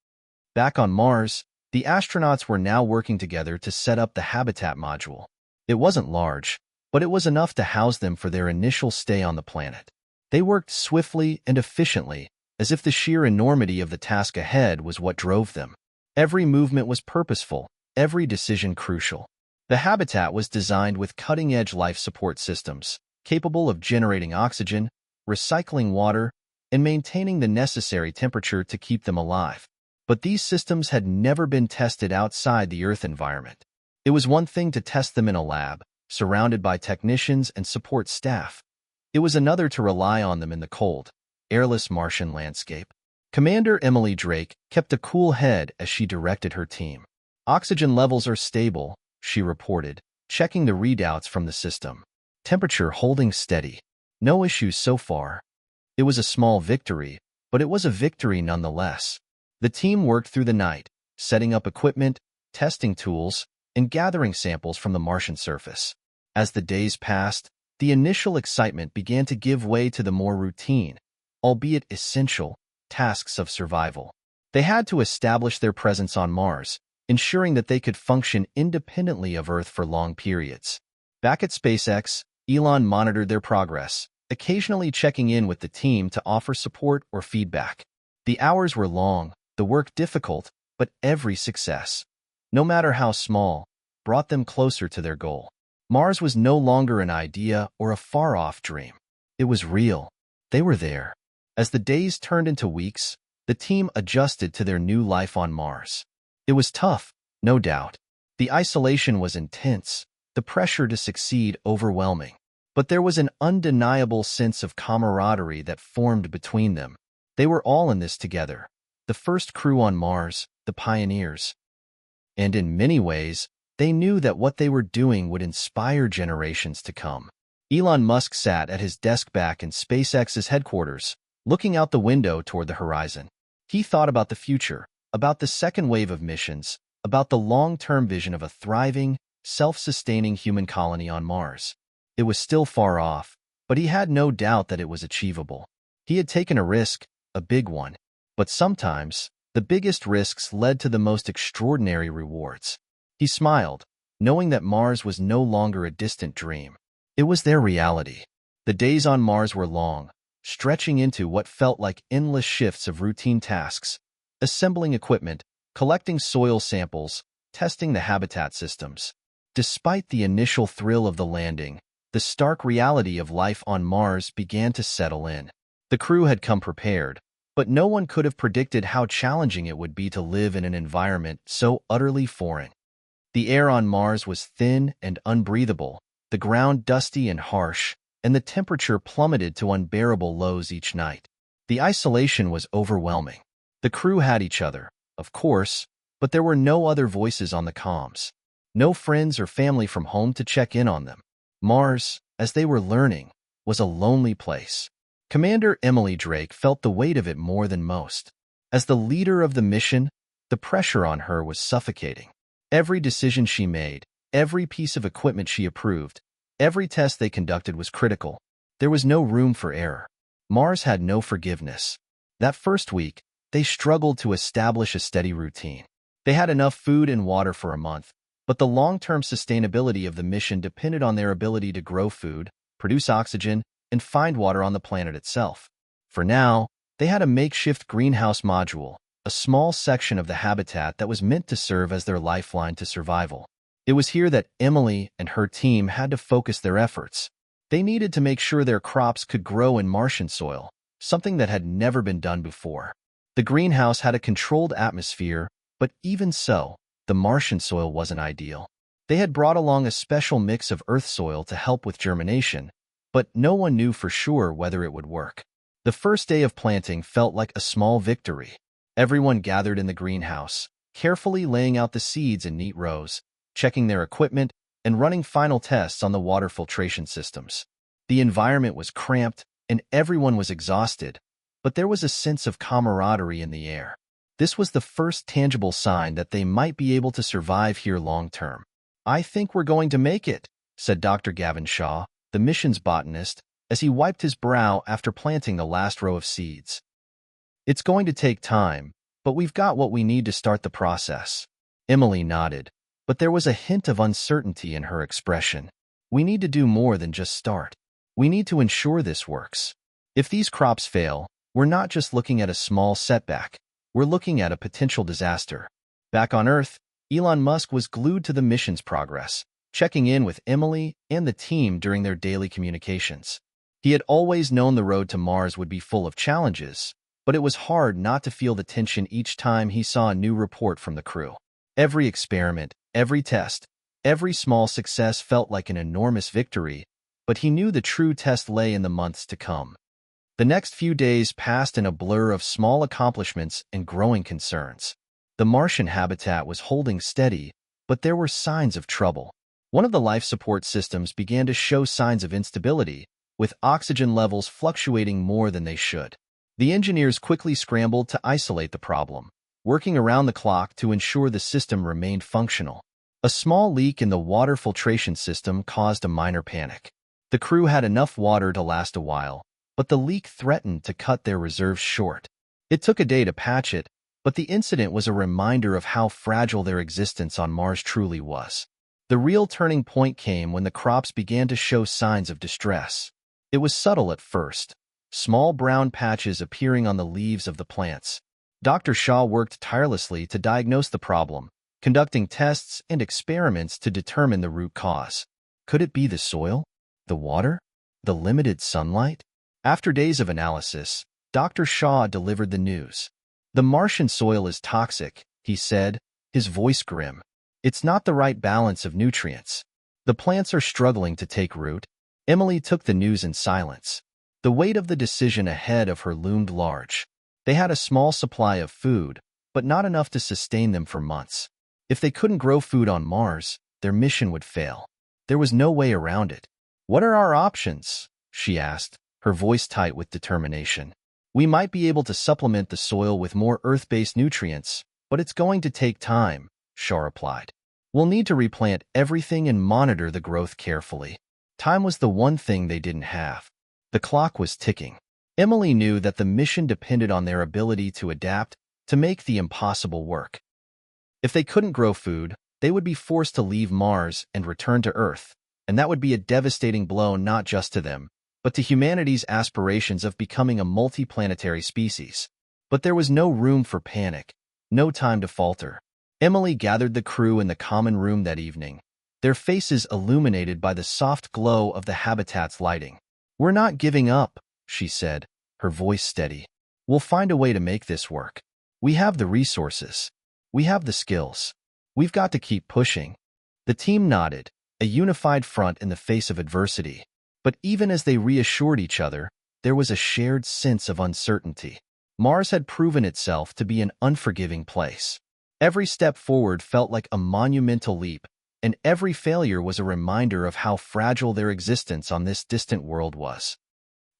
Back on Mars, the astronauts were now working together to set up the habitat module. It wasn't large, but it was enough to house them for their initial stay on the planet. They worked swiftly and efficiently, as if the sheer enormity of the task ahead was what drove them. Every movement was purposeful, every decision crucial. The habitat was designed with cutting-edge life support systems, capable of generating oxygen, recycling water, and maintaining the necessary temperature to keep them alive. But these systems had never been tested outside the Earth environment. It was one thing to test them in a lab, surrounded by technicians and support staff. It was another to rely on them in the cold, airless Martian landscape. Commander Emily Drake kept a cool head as she directed her team. "Oxygen levels are stable," she reported, checking the readouts from the system. "Temperature holding steady. No issues so far." It was a small victory, but it was a victory nonetheless. The team worked through the night, setting up equipment, testing tools, and gathering samples from the Martian surface. As the days passed, the initial excitement began to give way to the more routine, albeit essential, tasks of survival. They had to establish their presence on Mars, ensuring that they could function independently of Earth for long periods. Back at SpaceX, Elon monitored their progress, occasionally checking in with the team to offer support or feedback. The hours were long, the work difficult, but every success, no matter how small, brought them closer to their goal. Mars was no longer an idea or a far-off dream. It was real. They were there. As the days turned into weeks, the team adjusted to their new life on Mars. It was tough, no doubt. The isolation was intense, the pressure to succeed overwhelming. But there was an undeniable sense of camaraderie that formed between them. They were all in this together. The first crew on Mars, the pioneers. And in many ways, they knew that what they were doing would inspire generations to come. Elon Musk sat at his desk back in SpaceX's headquarters, looking out the window toward the horizon. He thought about the future, about the second wave of missions, about the long-term vision of a thriving, self-sustaining human colony on Mars. It was still far off, but he had no doubt that it was achievable. He had taken a risk, a big one. But sometimes, the biggest risks led to the most extraordinary rewards. He smiled, knowing that Mars was no longer a distant dream. It was their reality. The days on Mars were long, stretching into what felt like endless shifts of routine tasks, assembling equipment, collecting soil samples, testing the habitat systems. Despite the initial thrill of the landing, the stark reality of life on Mars began to settle in. The crew had come prepared, but no one could have predicted how challenging it would be to live in an environment so utterly foreign. The air on Mars was thin and unbreathable, the ground dusty and harsh, and the temperature plummeted to unbearable lows each night. The isolation was overwhelming. The crew had each other, of course, but there were no other voices on the comms. No friends or family from home to check in on them. Mars, as they were learning, was a lonely place. Commander Emily Drake felt the weight of it more than most. As the leader of the mission, the pressure on her was suffocating. Every decision she made, every piece of equipment she approved, every test they conducted was critical. There was no room for error. Mars had no forgiveness. That first week, they struggled to establish a steady routine. They had enough food and water for a month, but the long-term sustainability of the mission depended on their ability to grow food, produce oxygen, and find water on the planet itself. For now, they had a makeshift greenhouse module, a small section of the habitat that was meant to serve as their lifeline to survival. It was here that Emily and her team had to focus their efforts. They needed to make sure their crops could grow in Martian soil, something that had never been done before. The greenhouse had a controlled atmosphere, but even so, the Martian soil wasn't ideal. They had brought along a special mix of earth soil to help with germination, but no one knew for sure whether it would work. The first day of planting felt like a small victory. Everyone gathered in the greenhouse, carefully laying out the seeds in neat rows, checking their equipment, and running final tests on the water filtration systems. The environment was cramped, and everyone was exhausted, but there was a sense of camaraderie in the air. This was the first tangible sign that they might be able to survive here long-term. "I think we're going to make it," said Dr. Gavin Shaw, the mission's botanist, as he wiped his brow after planting the last row of seeds. "It's going to take time, but we've got what we need to start the process." Emily nodded, but there was a hint of uncertainty in her expression. "We need to do more than just start. We need to ensure this works. If these crops fail, we're not just looking at a small setback. We're looking at a potential disaster." Back on Earth, Elon Musk was glued to the mission's progress, checking in with Emily and the team during their daily communications. He had always known the road to Mars would be full of challenges, but it was hard not to feel the tension each time he saw a new report from the crew. Every experiment, every test, every small success felt like an enormous victory, but he knew the true test lay in the months to come. The next few days passed in a blur of small accomplishments and growing concerns. The Martian habitat was holding steady, but there were signs of trouble. One of the life support systems began to show signs of instability, with oxygen levels fluctuating more than they should. The engineers quickly scrambled to isolate the problem, working around the clock to ensure the system remained functional. A small leak in the water filtration system caused a minor panic. The crew had enough water to last a while, but the leak threatened to cut their reserves short. It took a day to patch it, but the incident was a reminder of how fragile their existence on Mars truly was. The real turning point came when the crops began to show signs of distress. It was subtle at first, small brown patches appearing on the leaves of the plants. Dr. Shaw worked tirelessly to diagnose the problem, conducting tests and experiments to determine the root cause. Could it be the soil? The water? The limited sunlight? After days of analysis, Dr. Shaw delivered the news. The Martian soil is toxic, he said, his voice grim. It's not the right balance of nutrients. The plants are struggling to take root. Emily took the news in silence. The weight of the decision ahead of her loomed large. They had a small supply of food, but not enough to sustain them for months. If they couldn't grow food on Mars, their mission would fail. There was no way around it. "What are our options?" she asked, her voice tight with determination. "We might be able to supplement the soil with more Earth-based nutrients, but it's going to take time," Shaw replied. "We'll need to replant everything and monitor the growth carefully." Time was the one thing they didn't have. The clock was ticking. Emily knew that the mission depended on their ability to adapt, to make the impossible work. If they couldn't grow food, they would be forced to leave Mars and return to Earth, and that would be a devastating blow not just to them, but to humanity's aspirations of becoming a multiplanetary species. But there was no room for panic, no time to falter. Emily gathered the crew in the common room that evening, their faces illuminated by the soft glow of the habitat's lighting. "We're not giving up," she said, her voice steady. "We'll find a way to make this work. We have the resources. We have the skills. We've got to keep pushing." The team nodded, a unified front in the face of adversity. But even as they reassured each other, there was a shared sense of uncertainty. Mars had proven itself to be an unforgiving place. Every step forward felt like a monumental leap, and every failure was a reminder of how fragile their existence on this distant world was.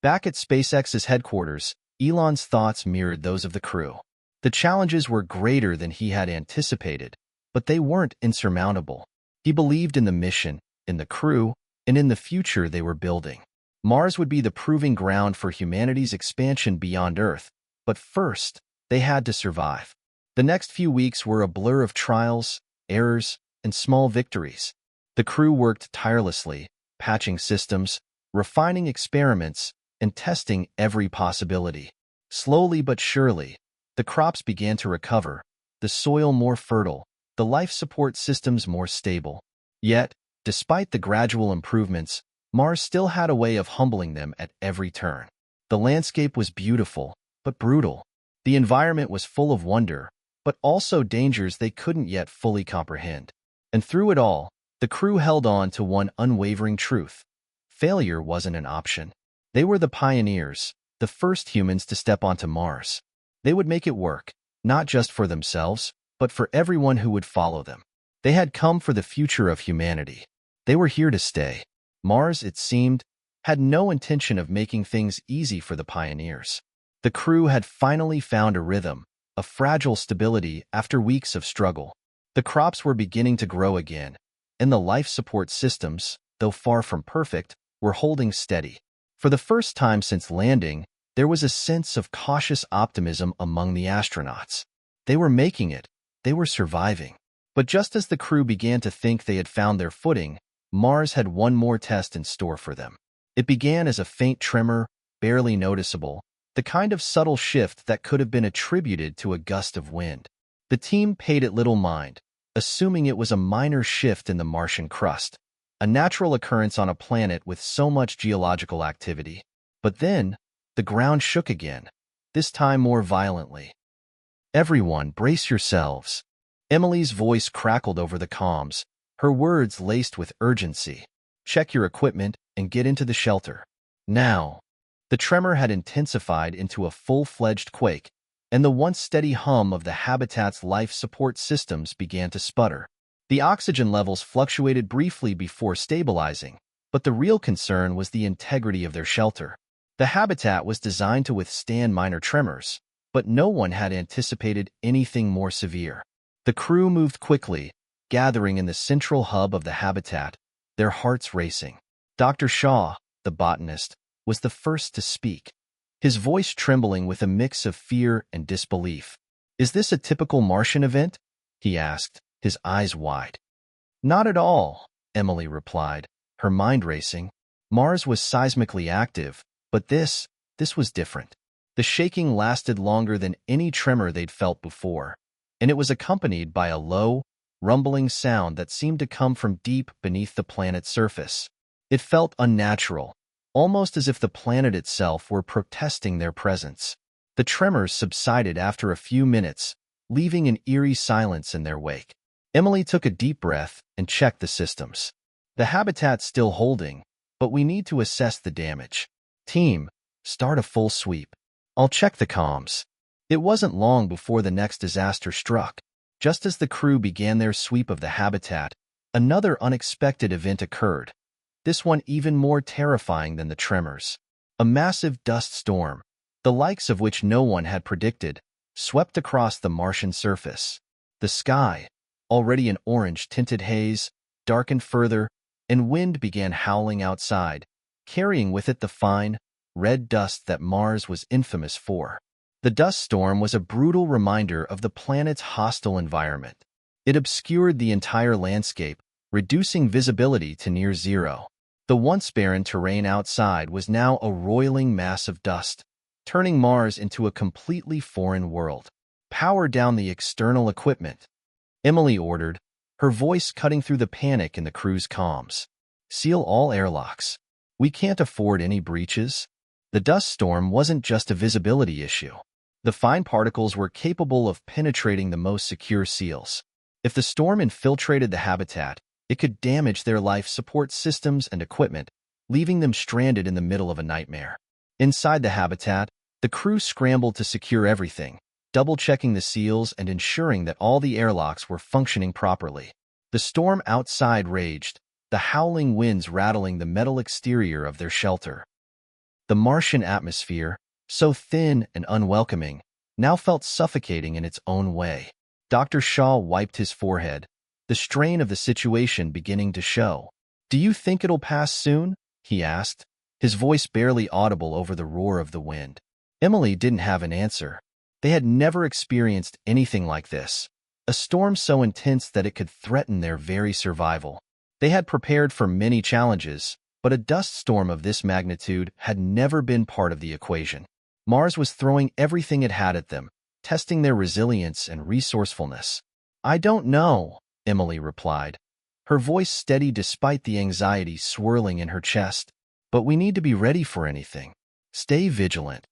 Back at SpaceX's headquarters, Elon's thoughts mirrored those of the crew. The challenges were greater than he had anticipated, but they weren't insurmountable. He believed in the mission, in the crew, and in the future they were building. Mars would be the proving ground for humanity's expansion beyond Earth, but first, they had to survive. The next few weeks were a blur of trials, errors, and small victories. The crew worked tirelessly, patching systems, refining experiments, and testing every possibility. Slowly but surely, the crops began to recover, the soil more fertile, the life support systems more stable. Yet, despite the gradual improvements, Mars still had a way of humbling them at every turn. The landscape was beautiful, but brutal. The environment was full of wonder, but also dangers they couldn't yet fully comprehend. And through it all, the crew held on to one unwavering truth: failure wasn't an option. They were the pioneers, the first humans to step onto Mars. They would make it work, not just for themselves, but for everyone who would follow them. They had come for the future of humanity. They were here to stay. Mars, it seemed, had no intention of making things easy for the pioneers. The crew had finally found a rhythm, a fragile stability after weeks of struggle. The crops were beginning to grow again, and the life support systems, though far from perfect, were holding steady. For the first time since landing, there was a sense of cautious optimism among the astronauts. They were making it. They were surviving. But just as the crew began to think they had found their footing, Mars had one more test in store for them. It began as a faint tremor, barely noticeable, the kind of subtle shift that could have been attributed to a gust of wind. The team paid it little mind, assuming it was a minor shift in the Martian crust, a natural occurrence on a planet with so much geological activity. But then, the ground shook again, this time more violently. "Everyone, brace yourselves." Emily's voice crackled over the comms, her words laced with urgency. "Check your equipment and get into the shelter. Now." The tremor had intensified into a full-fledged quake, and the once steady hum of the habitat's life support systems began to sputter. The oxygen levels fluctuated briefly before stabilizing, but the real concern was the integrity of their shelter. The habitat was designed to withstand minor tremors, but no one had anticipated anything more severe. The crew moved quickly, gathering in the central hub of the habitat, their hearts racing. Dr. Shaw, the botanist, was the first to speak, his voice trembling with a mix of fear and disbelief. "Is this a typical Martian event?" he asked, his eyes wide. "Not at all," Emily replied, her mind racing. Mars was seismically active, but this was different. The shaking lasted longer than any tremor they'd felt before, and it was accompanied by a low, rumbling sound that seemed to come from deep beneath the planet's surface. It felt unnatural, almost as if the planet itself were protesting their presence. The tremors subsided after a few minutes, leaving an eerie silence in their wake. Emily took a deep breath and checked the systems. "The habitat's still holding, but we need to assess the damage. Team, start a full sweep. I'll check the comms." It wasn't long before the next disaster struck. Just as the crew began their sweep of the habitat, another unexpected event occurred, this one even more terrifying than the tremors. A massive dust storm, the likes of which no one had predicted, swept across the Martian surface. The sky, already an orange-tinted haze, darkened further, and wind began howling outside, carrying with it the fine, red dust that Mars was infamous for. The dust storm was a brutal reminder of the planet's hostile environment. It obscured the entire landscape, reducing visibility to near zero. The once barren terrain outside was now a roiling mass of dust, turning Mars into a completely foreign world. "Power down the external equipment," Emily ordered, her voice cutting through the panic in the crew's comms. "Seal all airlocks. We can't afford any breaches." The dust storm wasn't just a visibility issue. The fine particles were capable of penetrating the most secure seals. If the storm infiltrated the habitat, it could damage their life support systems and equipment, leaving them stranded in the middle of a nightmare. Inside the habitat, the crew scrambled to secure everything, double-checking the seals and ensuring that all the airlocks were functioning properly. The storm outside raged, the howling winds rattling the metal exterior of their shelter. The Martian atmosphere, so thin and unwelcoming, now felt suffocating in its own way. Dr. Shaw wiped his forehead, the strain of the situation beginning to show. "Do you think it'll pass soon?" he asked, his voice barely audible over the roar of the wind. Emily didn't have an answer. They had never experienced anything like this, a storm so intense that it could threaten their very survival. They had prepared for many challenges, but a dust storm of this magnitude had never been part of the equation. Mars was throwing everything it had at them, testing their resilience and resourcefulness. "I don't know," Emily replied, her voice steady despite the anxiety swirling in her chest. "But we need to be ready for anything. Stay vigilant."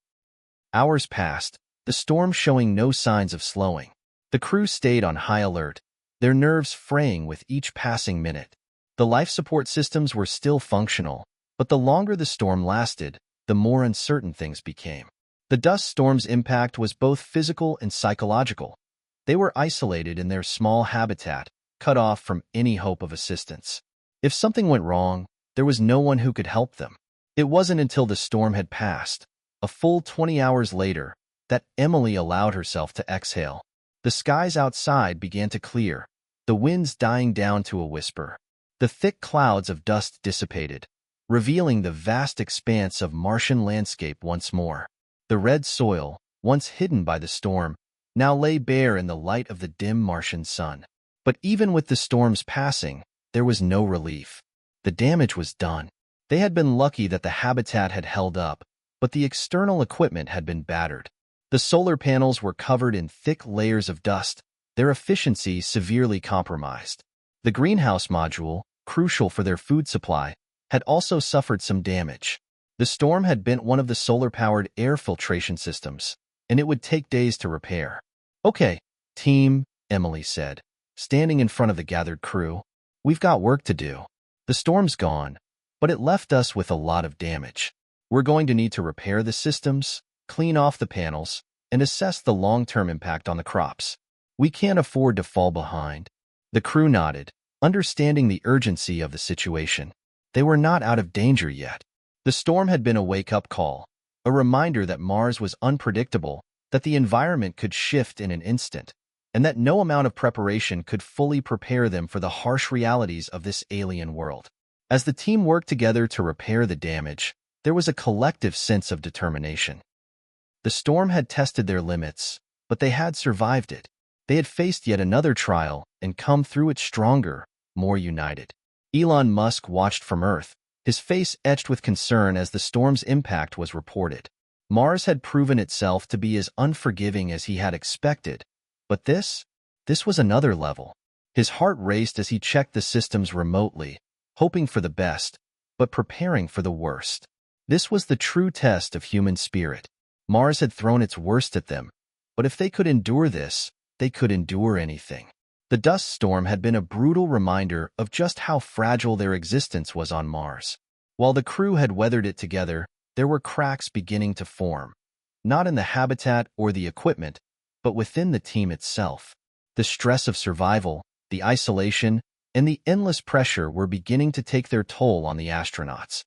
Hours passed, the storm showing no signs of slowing. The crew stayed on high alert, their nerves fraying with each passing minute. The life support systems were still functional, but the longer the storm lasted, the more uncertain things became. The dust storm's impact was both physical and psychological. They were isolated in their small habitat, cut off from any hope of assistance. If something went wrong, there was no one who could help them. It wasn't until the storm had passed, a full 20 hours later, that Emily allowed herself to exhale. The skies outside began to clear, the winds dying down to a whisper. The thick clouds of dust dissipated, revealing the vast expanse of Martian landscape once more. The red soil, once hidden by the storm, now lay bare in the light of the dim Martian sun. But even with the storm's passing, there was no relief. The damage was done. They had been lucky that the habitat had held up, but the external equipment had been battered. The solar panels were covered in thick layers of dust, their efficiency severely compromised. The greenhouse module, crucial for their food supply, had also suffered some damage. The storm had bent one of the solar-powered air filtration systems, and it would take days to repair. "Okay, team," Emily said, standing in front of the gathered crew. "We've got work to do. The storm's gone, but it left us with a lot of damage. We're going to need to repair the systems, clean off the panels, and assess the long-term impact on the crops. We can't afford to fall behind." The crew nodded, understanding the urgency of the situation. They were not out of danger yet. The storm had been a wake-up call, a reminder that Mars was unpredictable, that the environment could shift in an instant, and that no amount of preparation could fully prepare them for the harsh realities of this alien world. As the team worked together to repair the damage, there was a collective sense of determination. The storm had tested their limits, but they had survived it. They had faced yet another trial and come through it stronger, more united. Elon Musk watched from Earth, his face etched with concern as the storm's impact was reported. Mars had proven itself to be as unforgiving as he had expected, but this was another level. His heart raced as he checked the systems remotely, hoping for the best, but preparing for the worst. This was the true test of human spirit. Mars had thrown its worst at them, but if they could endure this, they could endure anything. The dust storm had been a brutal reminder of just how fragile their existence was on Mars. While the crew had weathered it together, there were cracks beginning to form, not in the habitat or the equipment, but within the team itself. The stress of survival, the isolation, and the endless pressure were beginning to take their toll on the astronauts.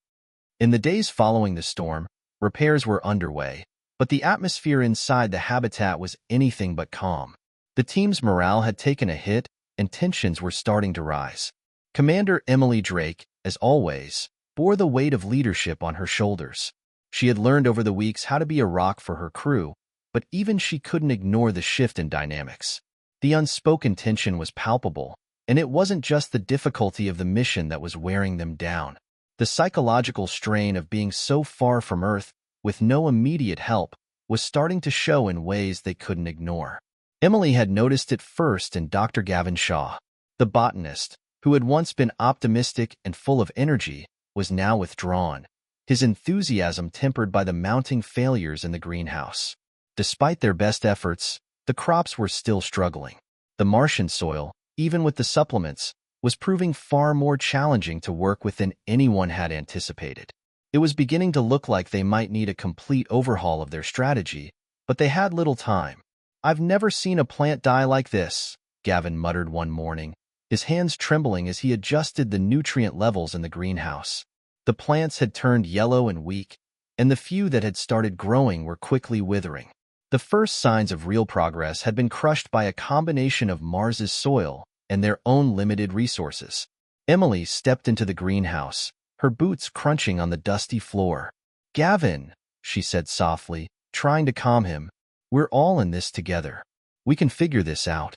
In the days following the storm, repairs were underway, but the atmosphere inside the habitat was anything but calm. The team's morale had taken a hit, and tensions were starting to rise. Commander Emily Drake, as always, bore the weight of leadership on her shoulders. She had learned over the weeks how to be a rock for her crew, but even she couldn't ignore the shift in dynamics. The unspoken tension was palpable, and it wasn't just the difficulty of the mission that was wearing them down. The psychological strain of being so far from Earth, with no immediate help, was starting to show in ways they couldn't ignore. Emily had noticed it first in Dr. Gavin Shaw. The botanist, who had once been optimistic and full of energy, was now withdrawn, his enthusiasm tempered by the mounting failures in the greenhouse. Despite their best efforts, the crops were still struggling. The Martian soil, even with the supplements, was proving far more challenging to work with than anyone had anticipated. It was beginning to look like they might need a complete overhaul of their strategy, but they had little time. "I've never seen a plant die like this," Gavin muttered one morning, his hands trembling as he adjusted the nutrient levels in the greenhouse. The plants had turned yellow and weak, and the few that had started growing were quickly withering. The first signs of real progress had been crushed by a combination of Mars's soil and their own limited resources. Emily stepped into the greenhouse, her boots crunching on the dusty floor. "Gavin," she said softly, trying to calm him, "we're all in this together. We can figure this out."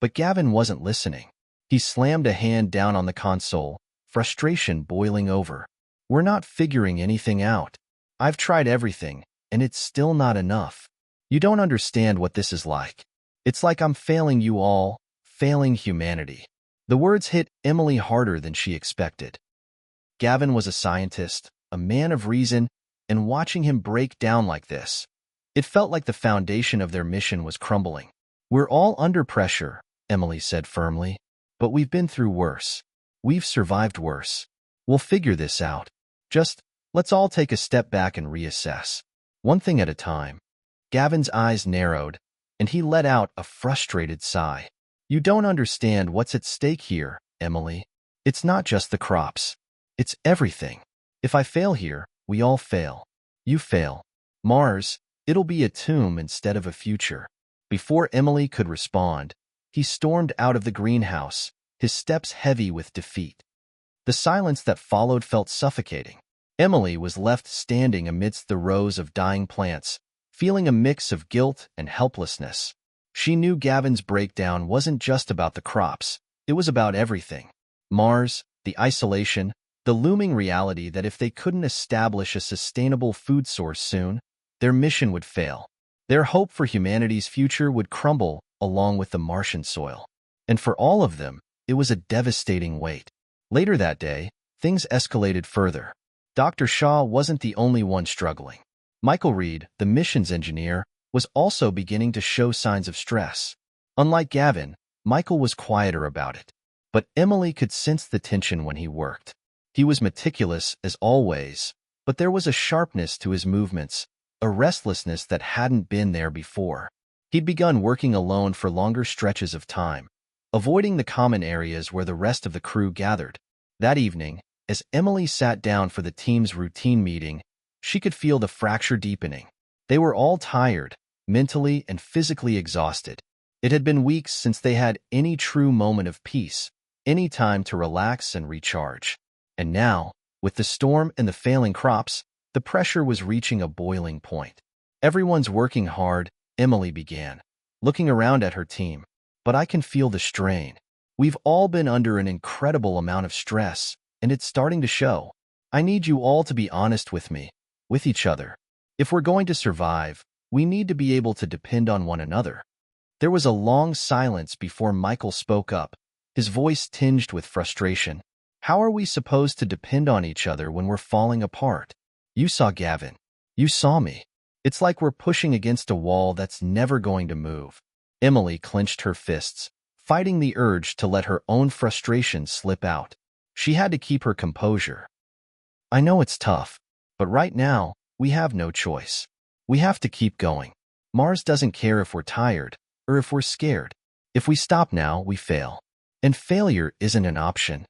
But Gavin wasn't listening. He slammed a hand down on the console, frustration boiling over. "We're not figuring anything out. I've tried everything, and it's still not enough. You don't understand what this is like. It's like I'm failing you all, failing humanity." The words hit Emily harder than she expected. Gavin was a scientist, a man of reason, and watching him break down like this, it felt like the foundation of their mission was crumbling. "We're all under pressure," Emily said firmly, "but we've been through worse. We've survived worse. We'll figure this out. Just, let's all take a step back and reassess. One thing at a time." Gavin's eyes narrowed, and he let out a frustrated sigh. "You don't understand what's at stake here, Emily. It's not just the crops. It's everything. If I fail here, we all fail. You fail. Mars, it'll be a tomb instead of a future." Before Emily could respond, he stormed out of the greenhouse, his steps heavy with defeat. The silence that followed felt suffocating. Emily was left standing amidst the rows of dying plants, feeling a mix of guilt and helplessness. She knew Gavin's breakdown wasn't just about the crops, it was about everything. Mars, the isolation, the looming reality that if they couldn't establish a sustainable food source soon, their mission would fail. Their hope for humanity's future would crumble along with the Martian soil. And for all of them, it was a devastating weight. Later that day, things escalated further. Dr. Shaw wasn't the only one struggling. Michael Reed, the missions engineer, was also beginning to show signs of stress. Unlike Gavin, Michael was quieter about it. But Emily could sense the tension when he worked. He was meticulous, as always, but there was a sharpness to his movements, a restlessness that hadn't been there before. He'd begun working alone for longer stretches of time, avoiding the common areas where the rest of the crew gathered. That evening, as Emily sat down for the team's routine meeting, she could feel the fracture deepening. They were all tired, mentally and physically exhausted. It had been weeks since they had any true moment of peace, any time to relax and recharge. And now, with the storm and the failing crops, the pressure was reaching a boiling point. Everyone's working hard, Emily began, looking around at her team. But I can feel the strain. We've all been under an incredible amount of stress, and it's starting to show. I need you all to be honest with me, with each other. If we're going to survive, we need to be able to depend on one another. There was a long silence before Michael spoke up, his voice tinged with frustration. How are we supposed to depend on each other when we're falling apart? You saw Gavin. You saw me. It's like we're pushing against a wall that's never going to move. Emily clenched her fists, fighting the urge to let her own frustration slip out. She had to keep her composure. I know it's tough, but right now, we have no choice. We have to keep going. Mars doesn't care if we're tired or if we're scared. If we stop now, we fail. And failure isn't an option.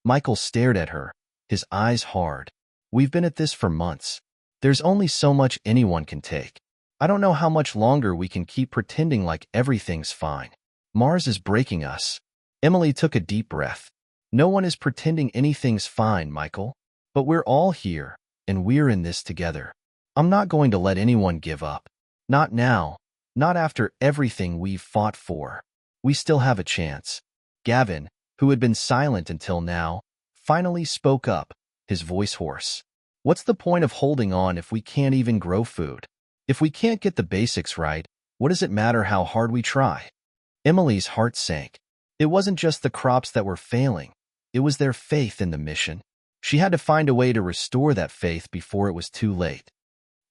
Michael stared at her, his eyes hard. We've been at this for months. There's only so much anyone can take. I don't know how much longer we can keep pretending like everything's fine. Mars is breaking us. Emily took a deep breath. No one is pretending anything's fine, Michael. But we're all here, and we're in this together. I'm not going to let anyone give up. Not now. Not after everything we've fought for. We still have a chance. Gavin, who had been silent until now, finally spoke up, his voice hoarse. What's the point of holding on if we can't even grow food? If we can't get the basics right, what does it matter how hard we try? Emily's heart sank. It wasn't just the crops that were failing. It was their faith in the mission. She had to find a way to restore that faith before it was too late.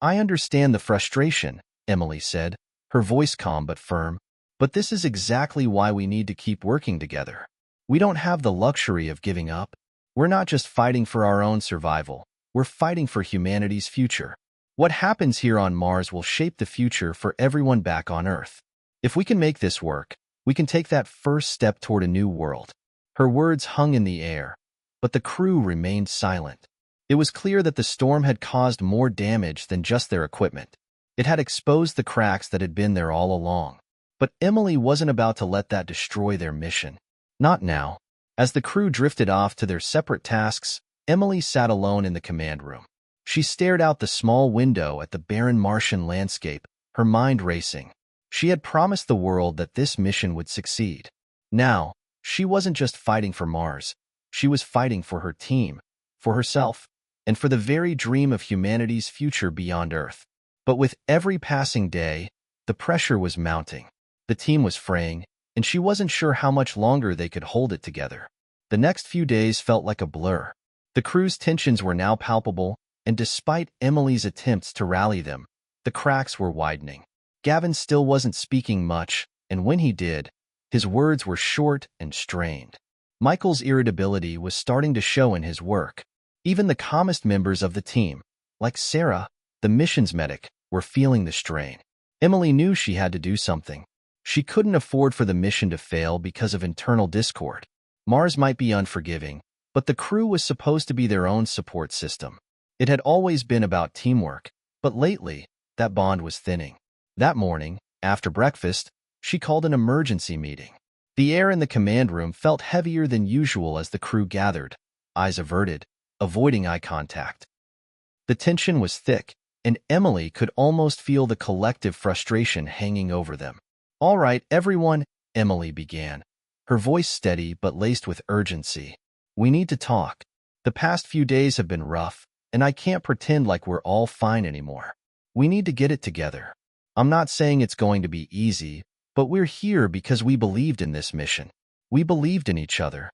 I understand the frustration, Emily said, her voice calm but firm. But this is exactly why we need to keep working together. We don't have the luxury of giving up. We're not just fighting for our own survival. We're fighting for humanity's future. What happens here on Mars will shape the future for everyone back on Earth. If we can make this work, we can take that first step toward a new world. Her words hung in the air, but the crew remained silent. It was clear that the storm had caused more damage than just their equipment. It had exposed the cracks that had been there all along. But Emily wasn't about to let that destroy their mission. Not now. As the crew drifted off to their separate tasks, Emily sat alone in the command room. She stared out the small window at the barren Martian landscape, her mind racing. She had promised the world that this mission would succeed. Now, she wasn't just fighting for Mars. She was fighting for her team, for herself, and for the very dream of humanity's future beyond Earth. But with every passing day, the pressure was mounting. The team was fraying, and she wasn't sure how much longer they could hold it together. The next few days felt like a blur. The crew's tensions were now palpable, and despite Emily's attempts to rally them, the cracks were widening. Gavin still wasn't speaking much, and when he did, his words were short and strained. Michael's irritability was starting to show in his work. Even the calmest members of the team, like Sarah, the missions medic, were feeling the strain. Emily knew she had to do something. She couldn't afford for the mission to fail because of internal discord. Mars might be unforgiving, but the crew was supposed to be their own support system. It had always been about teamwork, but lately, that bond was thinning. That morning, after breakfast, she called an emergency meeting. The air in the command room felt heavier than usual as the crew gathered, eyes averted, avoiding eye contact. The tension was thick, and Emily could almost feel the collective frustration hanging over them. All right, everyone, Emily began, her voice steady but laced with urgency. We need to talk. The past few days have been rough, and I can't pretend like we're all fine anymore. We need to get it together. I'm not saying it's going to be easy, But we're here because we believed in this mission. We believed in each other.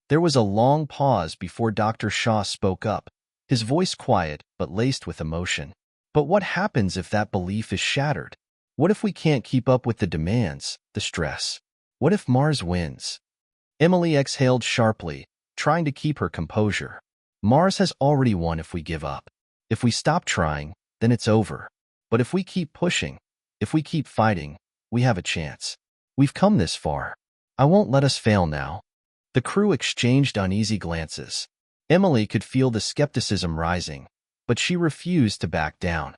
There was a long pause before Dr. Shaw spoke up, his voice quiet but laced with emotion. But what happens if that belief is shattered? What if we can't keep up with the demands, the stress? What if Mars wins? Emily exhaled sharply, trying to keep her composure. Mars has already won if we give up. If we stop trying, then it's over. But if we keep pushing, if we keep fighting, we have a chance. We've come this far. I won't let us fail now. The crew exchanged uneasy glances. Emily could feel the skepticism rising, but she refused to back down.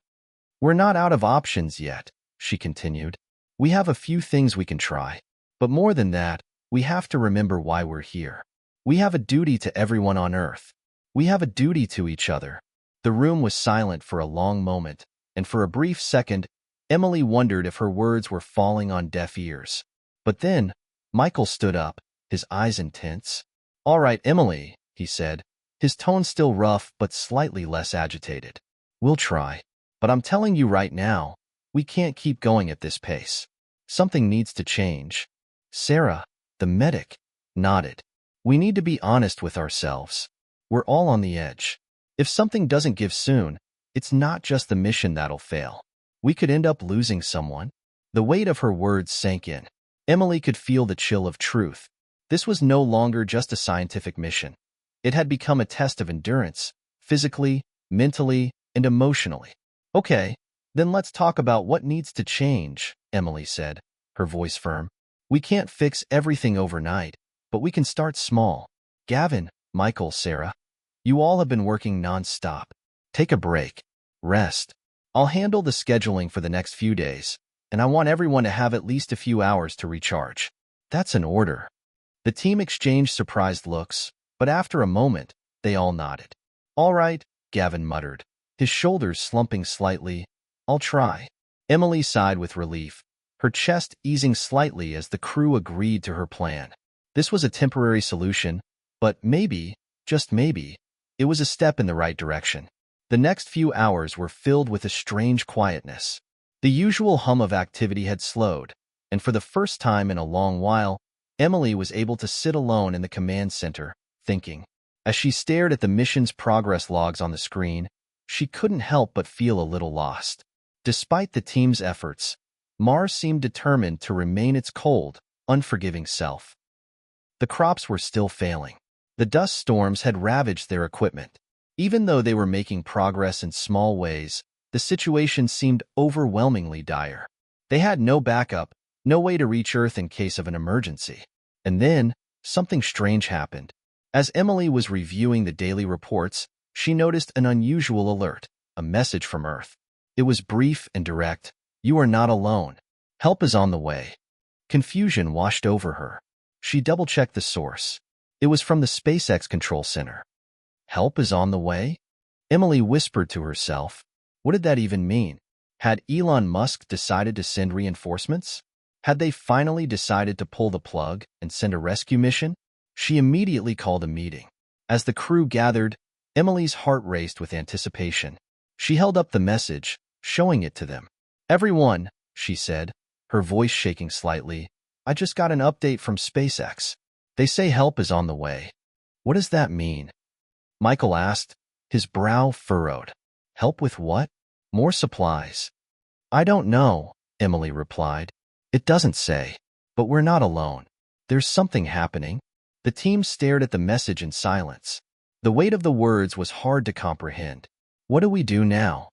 We're not out of options yet, she continued. We have a few things we can try. But more than that, we have to remember why we're here. We have a duty to everyone on Earth. We have a duty to each other. The room was silent for a long moment, and for a brief second, Emily wondered if her words were falling on deaf ears. But then, Michael stood up, his eyes intense. "All right, Emily," he said, his tone still rough but slightly less agitated. "We'll try. But I'm telling you right now, we can't keep going at this pace. Something needs to change." Sarah, the medic, nodded. "We need to be honest with ourselves. We're all on the edge. If something doesn't give soon, it's not just the mission that'll fail. We could end up losing someone." The weight of her words sank in. Emily could feel the chill of truth. This was no longer just a scientific mission. It had become a test of endurance, physically, mentally, and emotionally. "Okay, then let's talk about what needs to change," Emily said, her voice firm. "We can't fix everything overnight, but we can start small. Gavin, Michael, Sarah, you all have been working non-stop. Take a break. Rest. I'll handle the scheduling for the next few days, and I want everyone to have at least a few hours to recharge." "That's an order." The team exchanged surprised looks, but after a moment, they all nodded. "All right," Gavin muttered, his shoulders slumping slightly. "I'll try." Emily sighed with relief, her chest easing slightly as the crew agreed to her plan. This was a temporary solution, but maybe, just maybe, it was a step in the right direction. The next few hours were filled with a strange quietness. The usual hum of activity had slowed, and for the first time in a long while, Emily was able to sit alone in the command center, thinking. As she stared at the mission's progress logs on the screen, she couldn't help but feel a little lost. Despite the team's efforts, Mars seemed determined to remain its cold, unforgiving self. The crops were still failing. The dust storms had ravaged their equipment. Even though they were making progress in small ways, the situation seemed overwhelmingly dire. They had no backup, no way to reach Earth in case of an emergency. And then, something strange happened. As Emily was reviewing the daily reports, she noticed an unusual alert, a message from Earth. It was brief and direct. "You are not alone. Help is on the way." Confusion washed over her. She double-checked the source. It was from the SpaceX Control Center. "Help is on the way?" Emily whispered to herself. What did that even mean? Had Elon Musk decided to send reinforcements? Had they finally decided to pull the plug and send a rescue mission? She immediately called a meeting. As the crew gathered, Emily's heart raced with anticipation. She held up the message, showing it to them. "Everyone," she said, her voice shaking slightly, "I just got an update from SpaceX. They say help is on the way." "What does that mean?" Michael asked, his brow furrowed. "Help with what?" "More supplies." "I don't know," Emily replied. "It doesn't say. But we're not alone. There's something happening." The team stared at the message in silence. The weight of the words was hard to comprehend. "What do we do now?"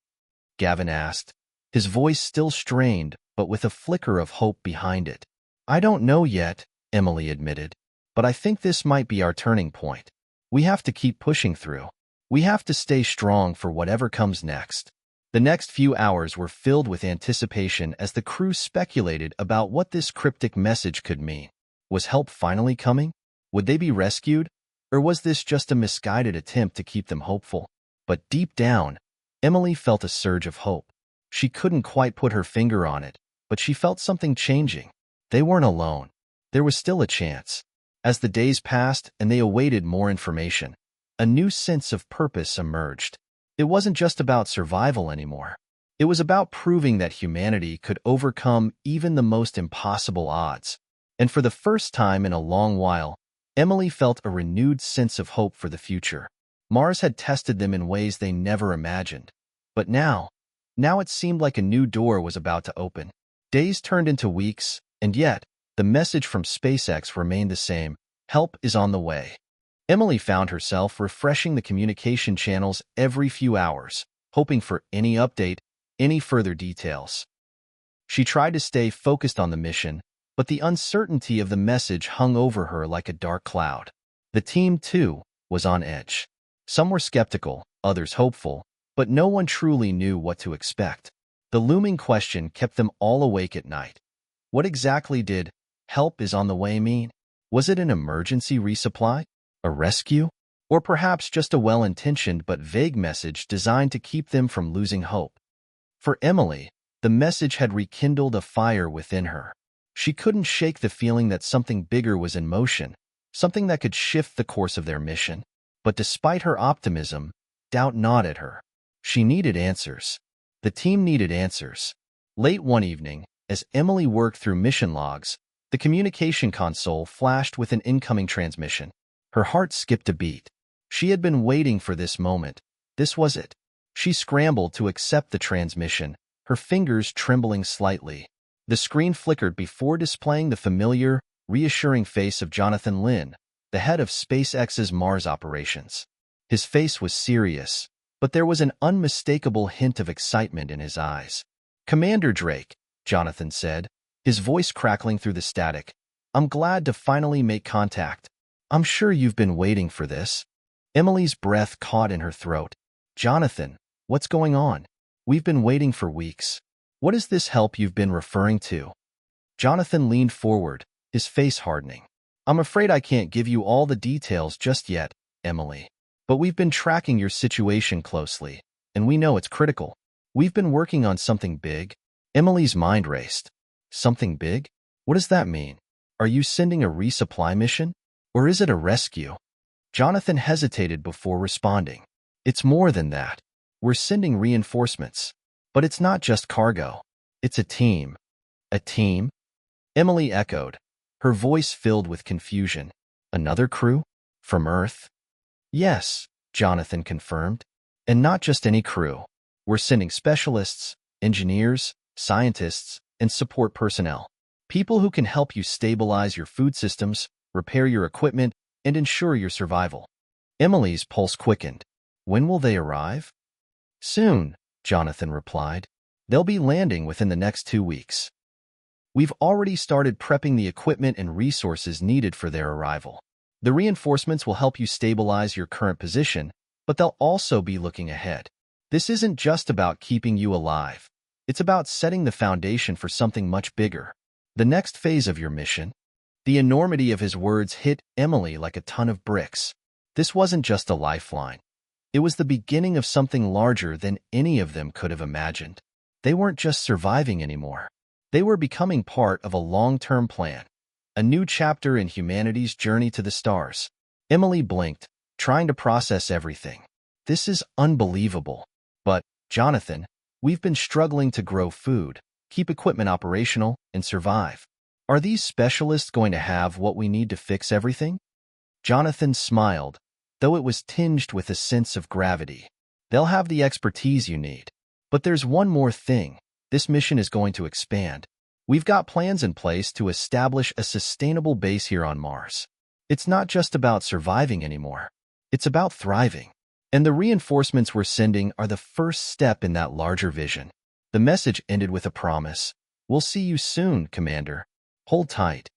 Gavin asked, his voice still strained, but with a flicker of hope behind it. "I don't know yet," Emily admitted, "but I think this might be our turning point. We have to keep pushing through. We have to stay strong for whatever comes next." The next few hours were filled with anticipation as the crew speculated about what this cryptic message could mean. Was help finally coming? Would they be rescued? Or was this just a misguided attempt to keep them hopeful? But deep down, Emily felt a surge of hope. She couldn't quite put her finger on it, but she felt something changing. They weren't alone. There was still a chance. As the days passed and they awaited more information, a new sense of purpose emerged. It wasn't just about survival anymore. It was about proving that humanity could overcome even the most impossible odds. And for the first time in a long while, Emily felt a renewed sense of hope for the future. Mars had tested them in ways they never imagined. But now it seemed like a new door was about to open. Days turned into weeks, and yet, the message from SpaceX remained the same: help is on the way. Emily found herself refreshing the communication channels every few hours, hoping for any update, any further details. She tried to stay focused on the mission, but the uncertainty of the message hung over her like a dark cloud. The team, too, was on edge. Some were skeptical, others hopeful, but no one truly knew what to expect. The looming question kept them all awake at night. What exactly did "help is on the way" mean? Was it an emergency resupply? A rescue? Or perhaps just a well-intentioned but vague message designed to keep them from losing hope? For Emily, the message had rekindled a fire within her. She couldn't shake the feeling that something bigger was in motion, something that could shift the course of their mission. But despite her optimism, doubt gnawed at her. She needed answers. The team needed answers. Late one evening, as Emily worked through mission logs, the communication console flashed with an incoming transmission. Her heart skipped a beat. She had been waiting for this moment. This was it. She scrambled to accept the transmission, her fingers trembling slightly. The screen flickered before displaying the familiar, reassuring face of Jonathan Lin, the head of SpaceX's Mars operations. His face was serious, but there was an unmistakable hint of excitement in his eyes. "Commander Drake," Jonathan said, his voice crackling through the static, "I'm glad to finally make contact. I'm sure you've been waiting for this." Emily's breath caught in her throat. "Jonathan, what's going on? We've been waiting for weeks. What is this help you've been referring to?" Jonathan leaned forward, his face hardening. "I'm afraid I can't give you all the details just yet, Emily. But we've been tracking your situation closely, and we know it's critical. We've been working on something big." Emily's mind raced. "Something big? What does that mean? Are you sending a resupply mission? Or is it a rescue?" Jonathan hesitated before responding. "It's more than that. We're sending reinforcements. But it's not just cargo. It's a team." "A team?" Emily echoed, her voice filled with confusion. "Another crew? From Earth?" "Yes," Jonathan confirmed. "And not just any crew. We're sending specialists, engineers, scientists, and support personnel. People who can help you stabilize your food systems, repair your equipment, and ensure your survival." Emily's pulse quickened. "When will they arrive?" "Soon," Jonathan replied. "They'll be landing within the next 2 weeks. We've already started prepping the equipment and resources needed for their arrival. The reinforcements will help you stabilize your current position, but they'll also be looking ahead. This isn't just about keeping you alive. It's about setting the foundation for something much bigger. The next phase of your mission." The enormity of his words hit Emily like a ton of bricks. This wasn't just a lifeline. It was the beginning of something larger than any of them could have imagined. They weren't just surviving anymore. They were becoming part of a long-term plan, a new chapter in humanity's journey to the stars. Emily blinked, trying to process everything. "This is unbelievable. But, Jonathan, we've been struggling to grow food, keep equipment operational, and survive. Are these specialists going to have what we need to fix everything?" Jonathan smiled, though it was tinged with a sense of gravity. "They'll have the expertise you need. But there's one more thing. This mission is going to expand. We've got plans in place to establish a sustainable base here on Mars. It's not just about surviving anymore. It's about thriving. And the reinforcements we're sending are the first step in that larger vision." The message ended with a promise. "We'll see you soon, Commander. Hold tight."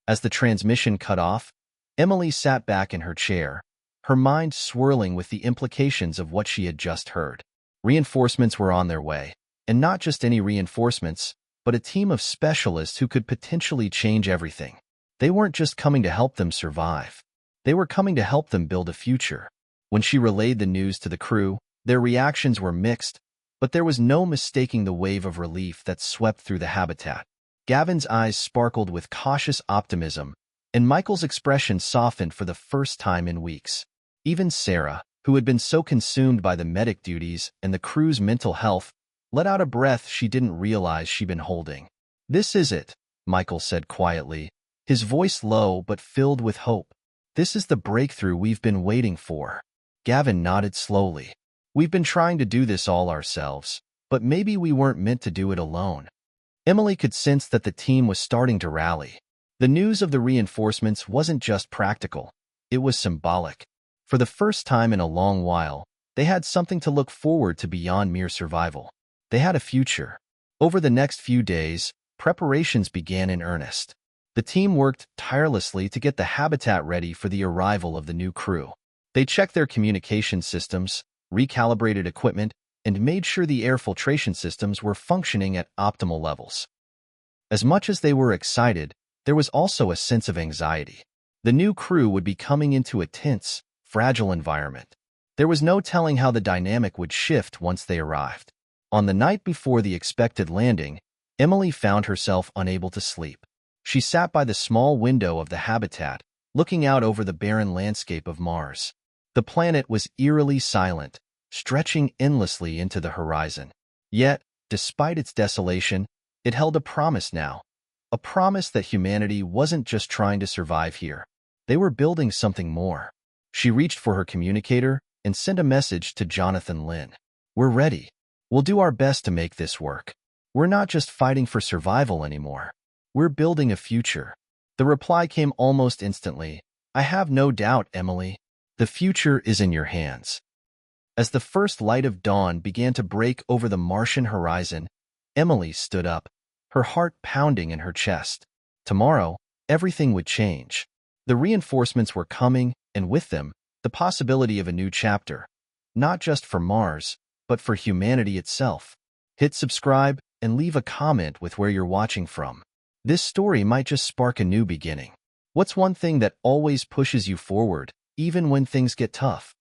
As the transmission cut off, Emily sat back in her chair, her mind swirling with the implications of what she had just heard. Reinforcements were on their way, and not just any reinforcements, but a team of specialists who could potentially change everything. They weren't just coming to help them survive. They were coming to help them build a future. When she relayed the news to the crew, their reactions were mixed, but there was no mistaking the wave of relief that swept through the habitat. Gavin's eyes sparkled with cautious optimism, and Michael's expression softened for the first time in weeks. Even Sarah, who had been so consumed by the medic duties and the crew's mental health, let out a breath she didn't realize she'd been holding. "This is it," Michael said quietly, his voice low but filled with hope. "This is the breakthrough we've been waiting for." Gavin nodded slowly. "We've been trying to do this all ourselves, but maybe we weren't meant to do it alone." Emily could sense that the team was starting to rally. The news of the reinforcements wasn't just practical, it was symbolic. For the first time in a long while, they had something to look forward to beyond mere survival. They had a future. Over the next few days, preparations began in earnest. The team worked tirelessly to get the habitat ready for the arrival of the new crew. They checked their communication systems, recalibrated equipment, and made sure the air filtration systems were functioning at optimal levels. As much as they were excited, there was also a sense of anxiety. The new crew would be coming into a tense, fragile environment. There was no telling how the dynamic would shift once they arrived. On the night before the expected landing, Emily found herself unable to sleep. She sat by the small window of the habitat, looking out over the barren landscape of Mars. The planet was eerily silent, stretching endlessly into the horizon. Yet, despite its desolation, it held a promise now. A promise that humanity wasn't just trying to survive here. They were building something more. She reached for her communicator and sent a message to Jonathan Lynn. "We're ready. We'll do our best to make this work. We're not just fighting for survival anymore. We're building a future." The reply came almost instantly. "I have no doubt, Emily. The future is in your hands." As the first light of dawn began to break over the Martian horizon, Emily stood up, her heart pounding in her chest. Tomorrow, everything would change. The reinforcements were coming, and with them, the possibility of a new chapter. Not just for Mars, but for humanity itself. Hit subscribe and leave a comment with where you're watching from. This story might just spark a new beginning. What's one thing that always pushes you forward, even when things get tough?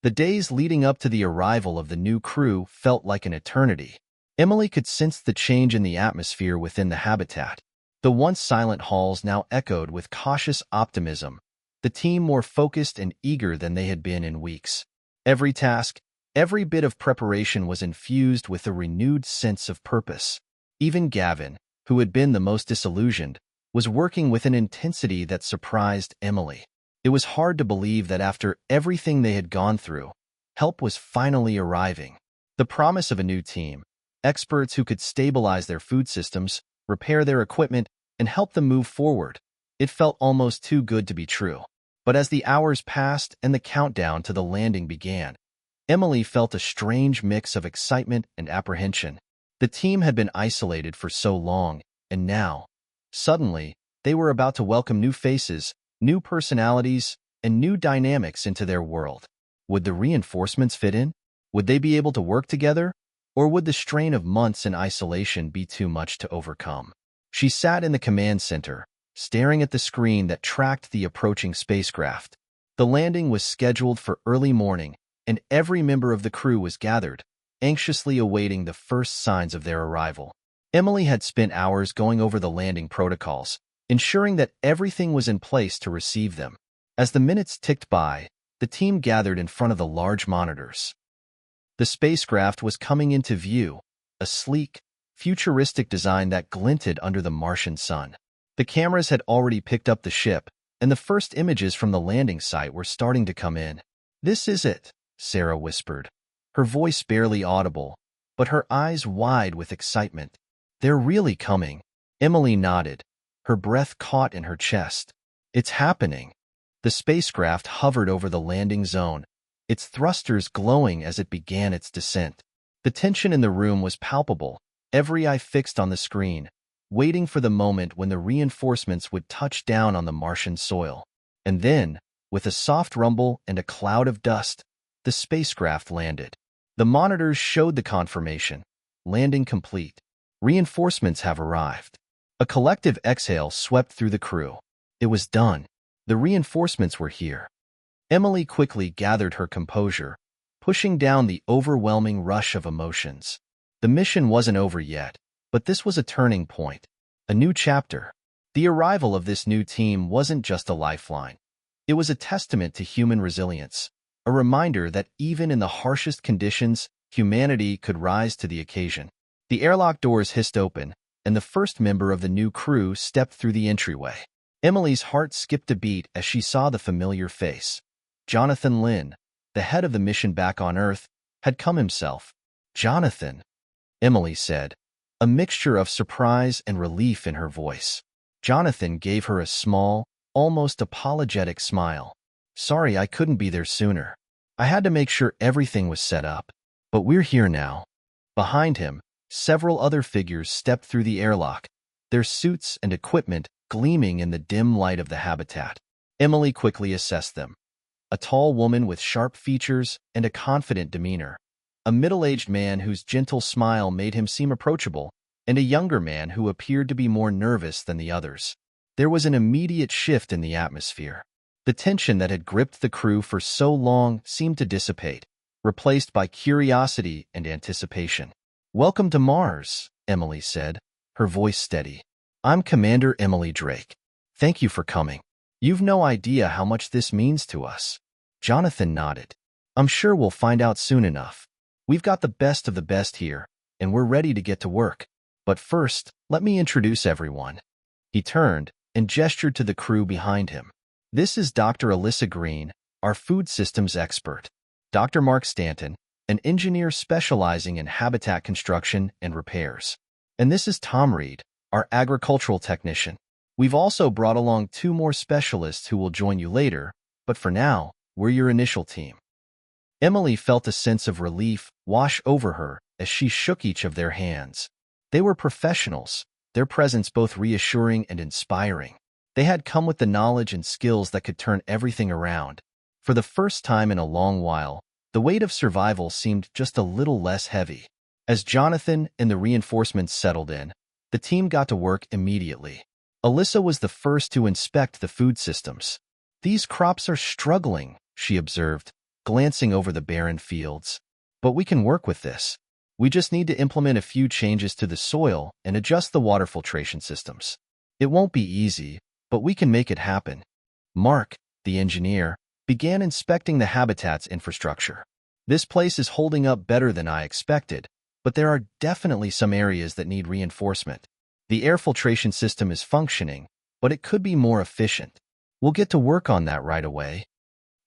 The days leading up to the arrival of the new crew felt like an eternity. Emily could sense the change in the atmosphere within the habitat. The once silent halls now echoed with cautious optimism, the team more focused and eager than they had been in weeks. Every task, every bit of preparation was infused with a renewed sense of purpose. Even Gavin, who had been the most disillusioned, was working with an intensity that surprised Emily. It was hard to believe that after everything they had gone through, help was finally arriving. The promise of a new team, experts who could stabilize their food systems, repair their equipment, and help them move forward. It felt almost too good to be true. But as the hours passed and the countdown to the landing began, Emily felt a strange mix of excitement and apprehension. The team had been isolated for so long, and now, suddenly, they were about to welcome new faces, new personalities, and new dynamics into their world. Would the reinforcements fit in? Would they be able to work together? Or would the strain of months in isolation be too much to overcome? She sat in the command center, staring at the screen that tracked the approaching spacecraft. The landing was scheduled for early morning, and every member of the crew was gathered, anxiously awaiting the first signs of their arrival. Emily had spent hours going over the landing protocols, ensuring that everything was in place to receive them. As the minutes ticked by, the team gathered in front of the large monitors. The spacecraft was coming into view, a sleek, futuristic design that glinted under the Martian sun. The cameras had already picked up the ship, and the first images from the landing site were starting to come in. "This is it," Sarah whispered, her voice barely audible, but her eyes wide with excitement. "They're really coming." Emily nodded, her breath caught in her chest. "It's happening." The spacecraft hovered over the landing zone, its thrusters glowing as it began its descent. The tension in the room was palpable, every eye fixed on the screen, waiting for the moment when the reinforcements would touch down on the Martian soil. And then, with a soft rumble and a cloud of dust, the spacecraft landed. The monitors showed the confirmation. Landing complete. Reinforcements have arrived. A collective exhale swept through the crew. It was done. The reinforcements were here. Emily quickly gathered her composure, pushing down the overwhelming rush of emotions. The mission wasn't over yet, but this was a turning point, a new chapter. The arrival of this new team wasn't just a lifeline. It was a testament to human resilience, a reminder that even in the harshest conditions, humanity could rise to the occasion. The airlock doors hissed open, and the first member of the new crew stepped through the entryway. Emily's heart skipped a beat as she saw the familiar face. Jonathan Lynn, the head of the mission back on Earth, had come himself. "Jonathan," Emily said, a mixture of surprise and relief in her voice. Jonathan gave her a small, almost apologetic smile. "Sorry I couldn't be there sooner. I had to make sure everything was set up. But we're here now." Behind him, several other figures stepped through the airlock, their suits and equipment gleaming in the dim light of the habitat. Emily quickly assessed them. A tall woman with sharp features and a confident demeanor, a middle-aged man whose gentle smile made him seem approachable, and a younger man who appeared to be more nervous than the others. There was an immediate shift in the atmosphere. The tension that had gripped the crew for so long seemed to dissipate, replaced by curiosity and anticipation. "Welcome to Mars," Emily said, her voice steady. "I'm Commander Emily Drake. Thank you for coming. You've no idea how much this means to us." Jonathan nodded. "I'm sure we'll find out soon enough. We've got the best of the best here, and we're ready to get to work. But first, let me introduce everyone." He turned and gestured to the crew behind him. "This is Dr. Alyssa Green, our food systems expert. Dr. Mark Stanton, an engineer specializing in habitat construction and repairs. And this is Tom Reed, our agricultural technician. We've also brought along 2 more specialists who will join you later, but for now, we're your initial team." Emily felt a sense of relief wash over her as she shook each of their hands. They were professionals, their presence both reassuring and inspiring. They had come with the knowledge and skills that could turn everything around. For the first time in a long while, the weight of survival seemed just a little less heavy. As Jonathan and the reinforcements settled in, the team got to work immediately. Alyssa was the first to inspect the food systems. "These crops are struggling," she observed, glancing over the barren fields. "But we can work with this. We just need to implement a few changes to the soil and adjust the water filtration systems. It won't be easy, but we can make it happen." Mark, the engineer, began inspecting the habitat's infrastructure. "This place is holding up better than I expected, but there are definitely some areas that need reinforcement. The air filtration system is functioning, but it could be more efficient. We'll get to work on that right away."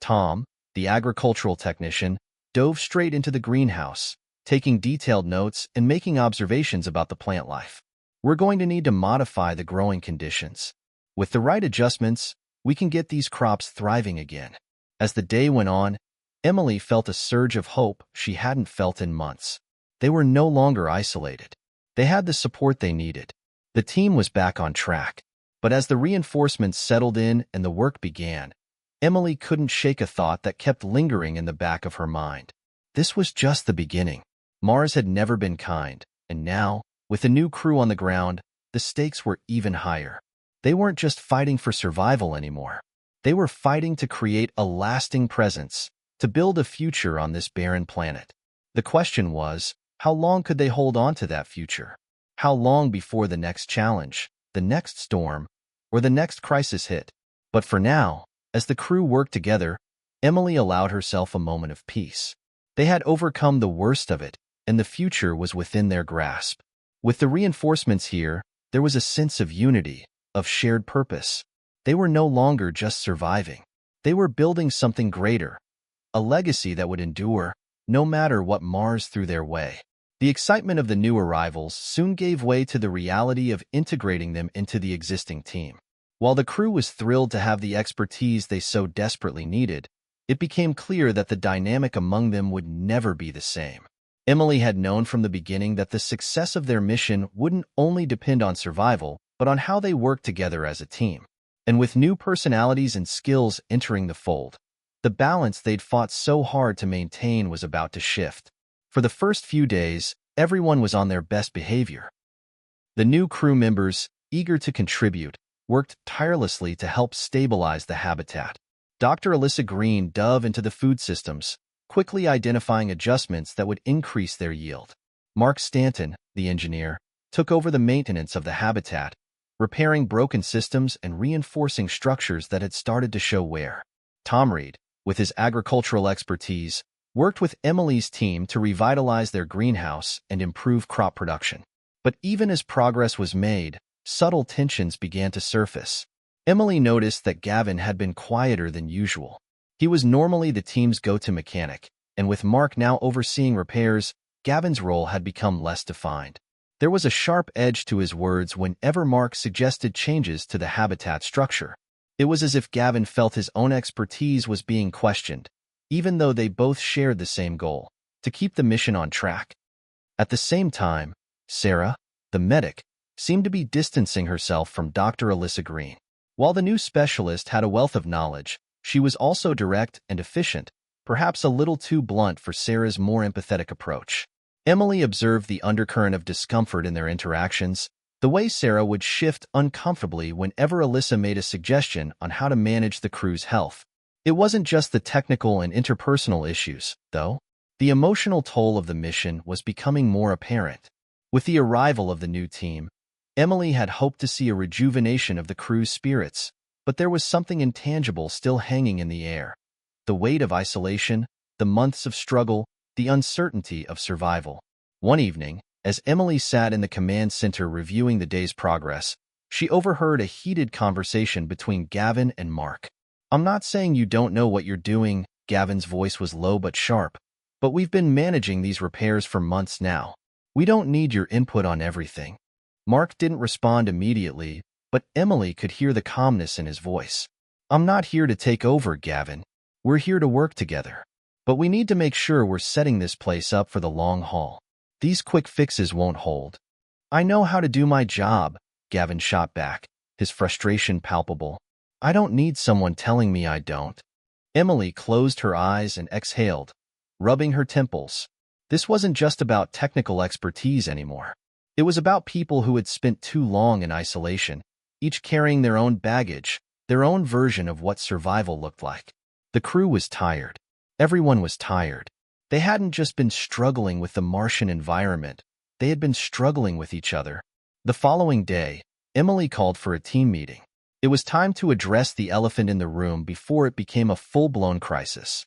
Tom, the agricultural technician, dove straight into the greenhouse, taking detailed notes and making observations about the plant life. "We're going to need to modify the growing conditions. With the right adjustments, we can get these crops thriving again." As the day went on, Emily felt a surge of hope she hadn't felt in months. They were no longer isolated. They had the support they needed. The team was back on track. But as the reinforcements settled in and the work began, Emily couldn't shake a thought that kept lingering in the back of her mind. This was just the beginning. Mars had never been kind, and now, with a new crew on the ground, the stakes were even higher. They weren't just fighting for survival anymore. They were fighting to create a lasting presence, to build a future on this barren planet. The question was, how long could they hold on to that future? How long before the next challenge, the next storm, or the next crisis hit? But for now, as the crew worked together, Emily allowed herself a moment of peace. They had overcome the worst of it, and the future was within their grasp. With the reinforcements here, there was a sense of unity, of shared purpose. They were no longer just surviving. They were building something greater, a legacy that would endure, no matter what Mars threw their way. The excitement of the new arrivals soon gave way to the reality of integrating them into the existing team. While the crew was thrilled to have the expertise they so desperately needed, it became clear that the dynamic among them would never be the same. Emily had known from the beginning that the success of their mission wouldn't only depend on survival, but on how they worked together as a team. And with new personalities and skills entering the fold, the balance they'd fought so hard to maintain was about to shift. For the first few days, everyone was on their best behavior. The new crew members, eager to contribute, worked tirelessly to help stabilize the habitat. Dr. Alyssa Green dove into the food systems, quickly identifying adjustments that would increase their yield. Mark Stanton, the engineer, took over the maintenance of the habitat, repairing broken systems and reinforcing structures that had started to show wear. Tom Reed, with his agricultural expertise, worked with Emily's team to revitalize their greenhouse and improve crop production. But even as progress was made, subtle tensions began to surface. Emily noticed that Gavin had been quieter than usual. He was normally the team's go-to mechanic, and with Mark now overseeing repairs, Gavin's role had become less defined. There was a sharp edge to his words whenever Mark suggested changes to the habitat structure. It was as if Gavin felt his own expertise was being questioned, even though they both shared the same goal, to keep the mission on track. At the same time, Sarah, the medic, seemed to be distancing herself from Dr. Alyssa Green. While the new specialist had a wealth of knowledge, she was also direct and efficient, perhaps a little too blunt for Sarah's more empathetic approach. Emily observed the undercurrent of discomfort in their interactions, the way Sarah would shift uncomfortably whenever Alyssa made a suggestion on how to manage the crew's health. It wasn't just the technical and interpersonal issues, though. The emotional toll of the mission was becoming more apparent. With the arrival of the new team, Emily had hoped to see a rejuvenation of the crew's spirits, but there was something intangible still hanging in the air. The weight of isolation, the months of struggle, the uncertainty of survival. One evening, as Emily sat in the command center reviewing the day's progress, she overheard a heated conversation between Gavin and Mark. "I'm not saying you don't know what you're doing," Gavin's voice was low but sharp, "but we've been managing these repairs for months now. We don't need your input on everything." Mark didn't respond immediately, but Emily could hear the calmness in his voice. "I'm not here to take over, Gavin. We're here to work together. But we need to make sure we're setting this place up for the long haul. These quick fixes won't hold." "I know how to do my job," Gavin shot back, his frustration palpable. "I don't need someone telling me I don't." Emily closed her eyes and exhaled, rubbing her temples. This wasn't just about technical expertise anymore. It was about people who had spent too long in isolation, each carrying their own baggage, their own version of what survival looked like. The crew was tired. Everyone was tired. They hadn't just been struggling with the Martian environment, they had been struggling with each other. The following day, Emily called for a team meeting. It was time to address the elephant in the room before it became a full-blown crisis.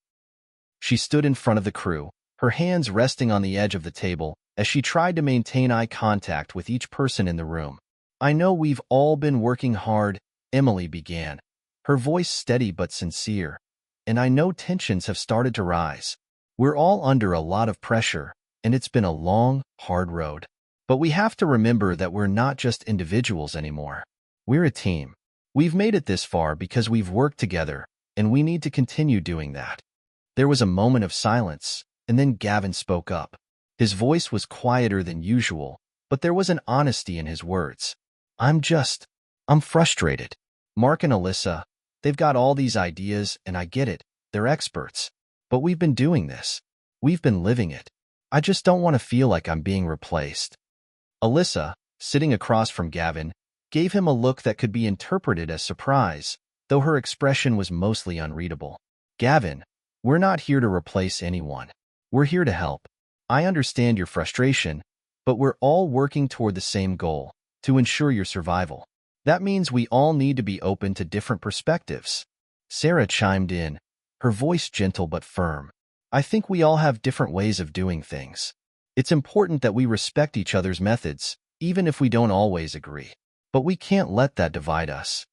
She stood in front of the crew, her hands resting on the edge of the table, as she tried to maintain eye contact with each person in the room. "I know we've all been working hard," Emily began, her voice steady but sincere, "and I know tensions have started to rise. We're all under a lot of pressure, and it's been a long, hard road. But we have to remember that we're not just individuals anymore. We're a team. We've made it this far because we've worked together, and we need to continue doing that." There was a moment of silence, and then Gavin spoke up. His voice was quieter than usual, but there was an honesty in his words. I'm frustrated. Mark and Alyssa, they've got all these ideas, and I get it. They're experts. But we've been doing this. We've been living it. I just don't want to feel like I'm being replaced." Alyssa, sitting across from Gavin, gave him a look that could be interpreted as surprise, though her expression was mostly unreadable. "Gavin, we're not here to replace anyone. We're here to help. I understand your frustration, but we're all working toward the same goal, to ensure your survival. That means we all need to be open to different perspectives." Sarah chimed in, her voice gentle but firm. "I think we all have different ways of doing things. It's important that we respect each other's methods, even if we don't always agree. But we can't let that divide us."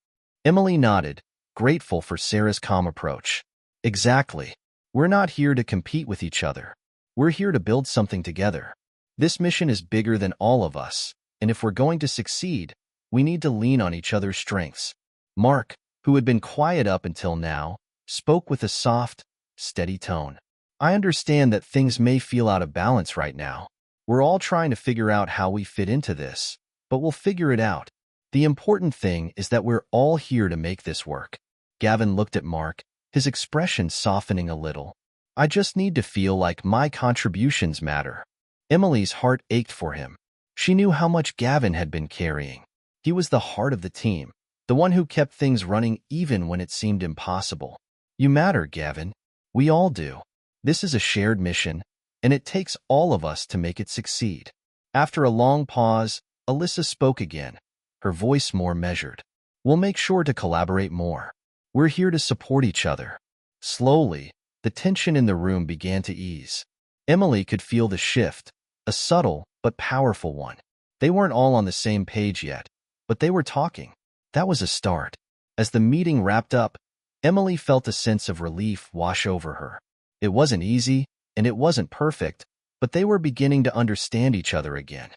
Emily nodded, grateful for Sarah's calm approach. "Exactly. We're not here to compete with each other. We're here to build something together. This mission is bigger than all of us, and if we're going to succeed, we need to lean on each other's strengths." Mark, who had been quiet up until now, spoke with a soft, steady tone. "I understand that things may feel out of balance right now. We're all trying to figure out how we fit into this, but we'll figure it out. The important thing is that we're all here to make this work." Gavin looked at Mark, his expression softening a little. "I just need to feel like my contributions matter." Emily's heart ached for him. She knew how much Gavin had been carrying. He was the heart of the team, the one who kept things running even when it seemed impossible. "You matter, Gavin. We all do. This is a shared mission, and it takes all of us to make it succeed." After a long pause, Alyssa spoke again, her voice more measured. "We'll make sure to collaborate more. We're here to support each other." Slowly, the tension in the room began to ease. Emily could feel the shift, a subtle but powerful one. They weren't all on the same page yet, but they were talking. That was a start. As the meeting wrapped up, Emily felt a sense of relief wash over her. It wasn't easy, and it wasn't perfect, but they were beginning to understand each other again.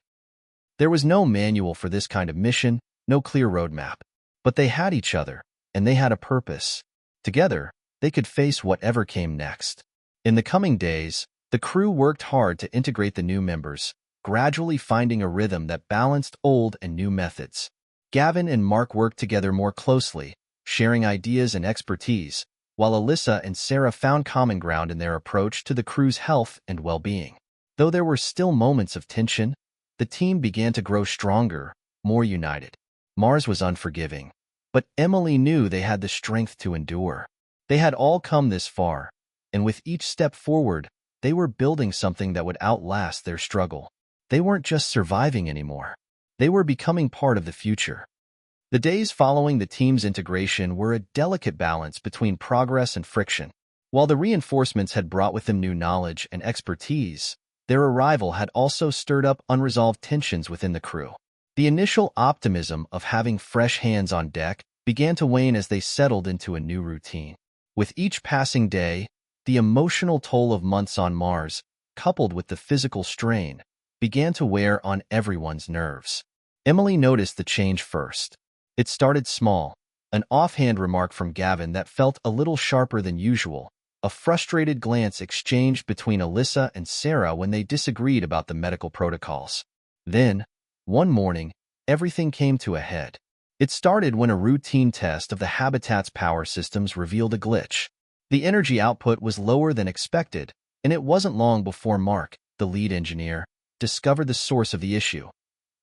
There was no manual for this kind of mission, no clear roadmap. But they had each other, and they had a purpose. Together, they could face whatever came next. In the coming days, the crew worked hard to integrate the new members, gradually finding a rhythm that balanced old and new methods. Gavin and Mark worked together more closely, sharing ideas and expertise, while Alyssa and Sarah found common ground in their approach to the crew's health and well-being. Though there were still moments of tension, the team began to grow stronger, more united. Mars was unforgiving, but Emily knew they had the strength to endure. They had all come this far, and with each step forward, they were building something that would outlast their struggle. They weren't just surviving anymore. They were becoming part of the future. The days following the team's integration were a delicate balance between progress and friction. While the reinforcements had brought with them new knowledge and expertise, their arrival had also stirred up unresolved tensions within the crew. The initial optimism of having fresh hands on deck began to wane as they settled into a new routine. With each passing day, the emotional toll of months on Mars, coupled with the physical strain, began to wear on everyone's nerves. Emily noticed the change first. It started small, an offhand remark from Gavin that felt a little sharper than usual, a frustrated glance exchanged between Alyssa and Sarah when they disagreed about the medical protocols. Then, one morning, everything came to a head. It started when a routine test of the habitat's power systems revealed a glitch. The energy output was lower than expected, and it wasn't long before Mark, the lead engineer, discovered the source of the issue: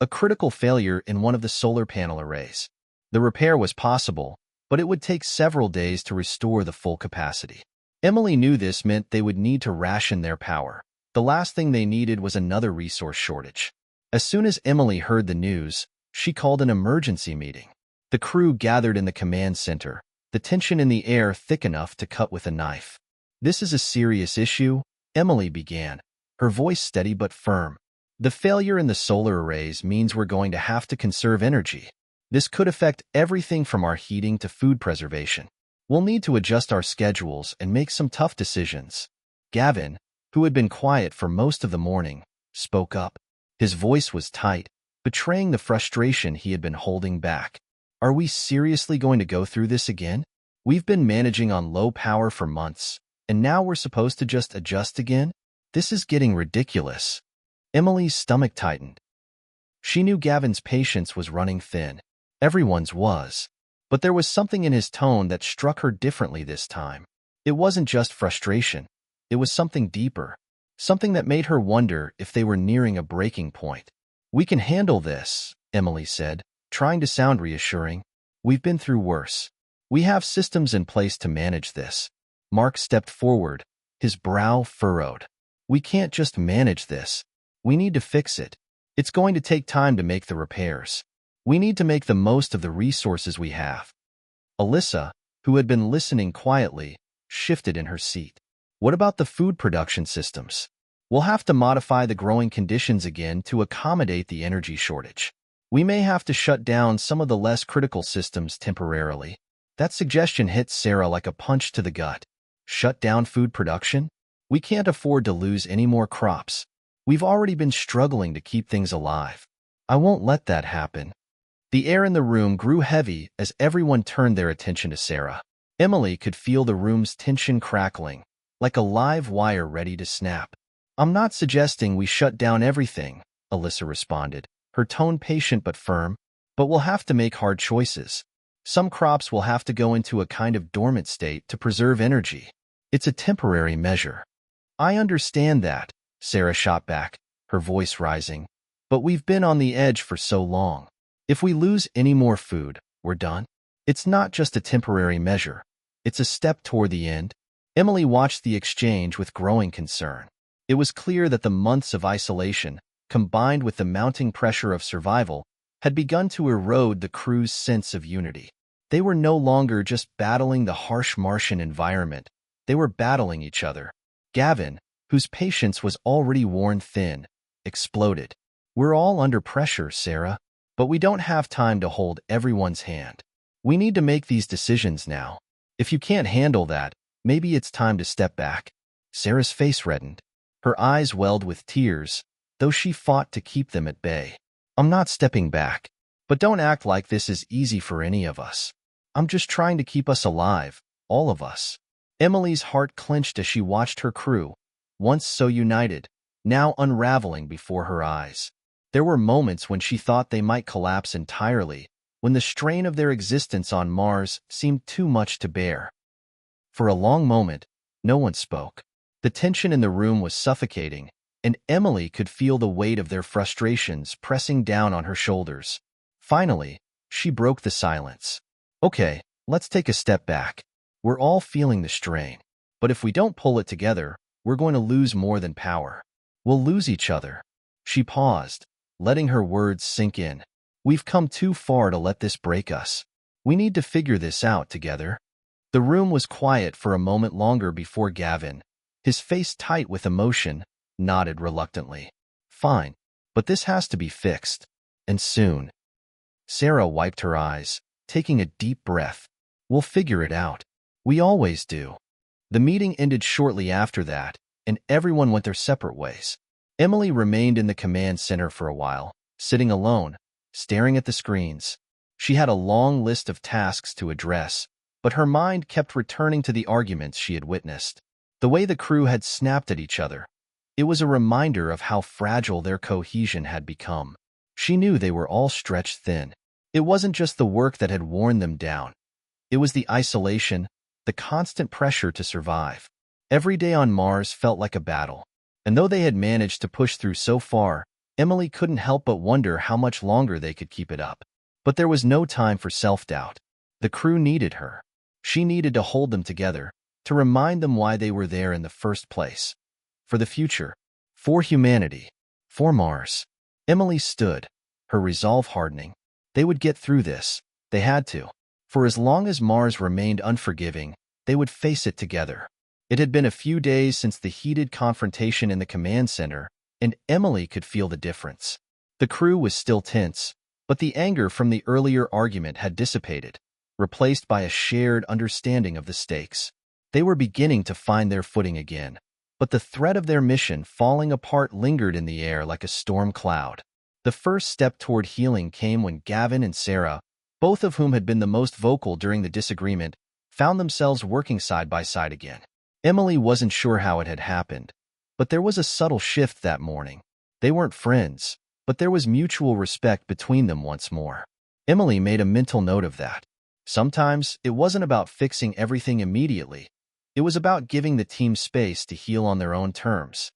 a critical failure in one of the solar panel arrays. The repair was possible, but it would take several days to restore the full capacity. Emily knew this meant they would need to ration their power. The last thing they needed was another resource shortage. As soon as Emily heard the news, she called an emergency meeting. The crew gathered in the command center, the tension in the air thick enough to cut with a knife. "This is a serious issue," Emily began, her voice steady but firm. "The failure in the solar arrays means we're going to have to conserve energy. This could affect everything from our heating to food preservation. We'll need to adjust our schedules and make some tough decisions." Gavin, who had been quiet for most of the morning, spoke up. His voice was tight, betraying the frustration he had been holding back. "Are we seriously going to go through this again? We've been managing on low power for months, and now we're supposed to just adjust again? This is getting ridiculous." Emily's stomach tightened. She knew Gavin's patience was running thin. Everyone's was. But there was something in his tone that struck her differently this time. It wasn't just frustration. It was something deeper. Something that made her wonder if they were nearing a breaking point. "We can handle this," Emily said, trying to sound reassuring. "We've been through worse. We have systems in place to manage this." Mark stepped forward, his brow furrowed. "We can't just manage this. We need to fix it. It's going to take time to make the repairs. We need to make the most of the resources we have." Alyssa, who had been listening quietly, shifted in her seat. "What about the food production systems? We'll have to modify the growing conditions again to accommodate the energy shortage. We may have to shut down some of the less critical systems temporarily." That suggestion hit Sarah like a punch to the gut. Shut down food production? We can't afford to lose any more crops. We've already been struggling to keep things alive. I won't let that happen. The air in the room grew heavy as everyone turned their attention to Sarah. Emily could feel the room's tension crackling, like a live wire ready to snap. "I'm not suggesting we shut down everything," Alyssa responded, her tone patient but firm. "But we'll have to make hard choices. Some crops will have to go into a kind of dormant state to preserve energy. It's a temporary measure." "I understand that," Sarah shot back, her voice rising. "But we've been on the edge for so long. If we lose any more food, we're done. It's not just a temporary measure. It's a step toward the end." Emily watched the exchange with growing concern. It was clear that the months of isolation, combined with the mounting pressure of survival, had begun to erode the crew's sense of unity. They were no longer just battling the harsh Martian environment. They were battling each other. Gavin, whose patience was already worn thin, exploded. "We're all under pressure, Sarah, but we don't have time to hold everyone's hand. We need to make these decisions now. If you can't handle that, maybe it's time to step back." Sarah's face reddened. Her eyes welled with tears, though she fought to keep them at bay. "I'm not stepping back, but don't act like this is easy for any of us. I'm just trying to keep us alive, all of us." Emily's heart clenched as she watched her crew, once so united, now unraveling before her eyes. There were moments when she thought they might collapse entirely, when the strain of their existence on Mars seemed too much to bear. For a long moment, no one spoke. The tension in the room was suffocating, and Emily could feel the weight of their frustrations pressing down on her shoulders. Finally, she broke the silence. "Okay, let's take a step back. We're all feeling the strain, but if we don't pull it together, we're going to lose more than power. We'll lose each other." She paused, letting her words sink in. "We've come too far to let this break us. We need to figure this out together." The room was quiet for a moment longer before Gavin, his face tight with emotion, nodded reluctantly. "Fine, but this has to be fixed, and soon." Sarah wiped her eyes, taking a deep breath. "We'll figure it out. We always do." The meeting ended shortly after that, and everyone went their separate ways. Emily remained in the command center for a while, sitting alone, staring at the screens. She had a long list of tasks to address, but her mind kept returning to the arguments she had witnessed. The way the crew had snapped at each other. It was a reminder of how fragile their cohesion had become. She knew they were all stretched thin. It wasn't just the work that had worn them down. It was the isolation, the constant pressure to survive. Every day on Mars felt like a battle, and though they had managed to push through so far, Emily couldn't help but wonder how much longer they could keep it up. But there was no time for self-doubt. The crew needed her. She needed to hold them together, to remind them why they were there in the first place. For the future, for humanity, for Mars. Emily stood, her resolve hardening. They would get through this. They had to. For as long as Mars remained unforgiving, they would face it together. It had been a few days since the heated confrontation in the command center, and Emily could feel the difference. The crew was still tense, but the anger from the earlier argument had dissipated, replaced by a shared understanding of the stakes. They were beginning to find their footing again, but the threat of their mission falling apart lingered in the air like a storm cloud. The first step toward healing came when Gavin and Sarah, both of whom had been the most vocal during the disagreement, found themselves working side by side again. Emily wasn't sure how it had happened, but there was a subtle shift that morning. They weren't friends, but there was mutual respect between them once more. Emily made a mental note of that. Sometimes it wasn't about fixing everything immediately. It was about giving the team space to heal on their own terms.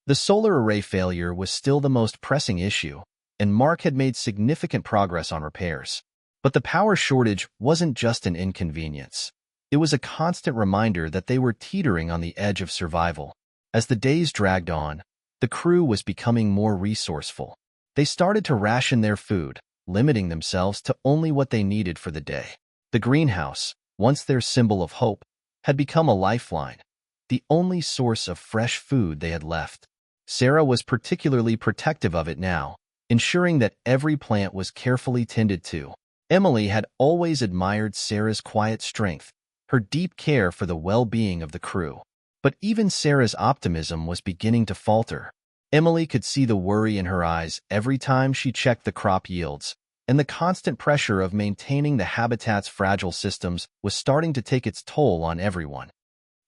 The solar array failure was still the most pressing issue, and Mark had made significant progress on repairs. But the power shortage wasn't just an inconvenience. It was a constant reminder that they were teetering on the edge of survival. As the days dragged on, the crew was becoming more resourceful. They started to ration their food, limiting themselves to only what they needed for the day. The greenhouse, once their symbol of hope, had become a lifeline, the only source of fresh food they had left. Sarah was particularly protective of it now, ensuring that every plant was carefully tended to. Emily had always admired Sarah's quiet strength, her deep care for the well-being of the crew. But even Sarah's optimism was beginning to falter. Emily could see the worry in her eyes every time she checked the crop yields, and the constant pressure of maintaining the habitat's fragile systems was starting to take its toll on everyone.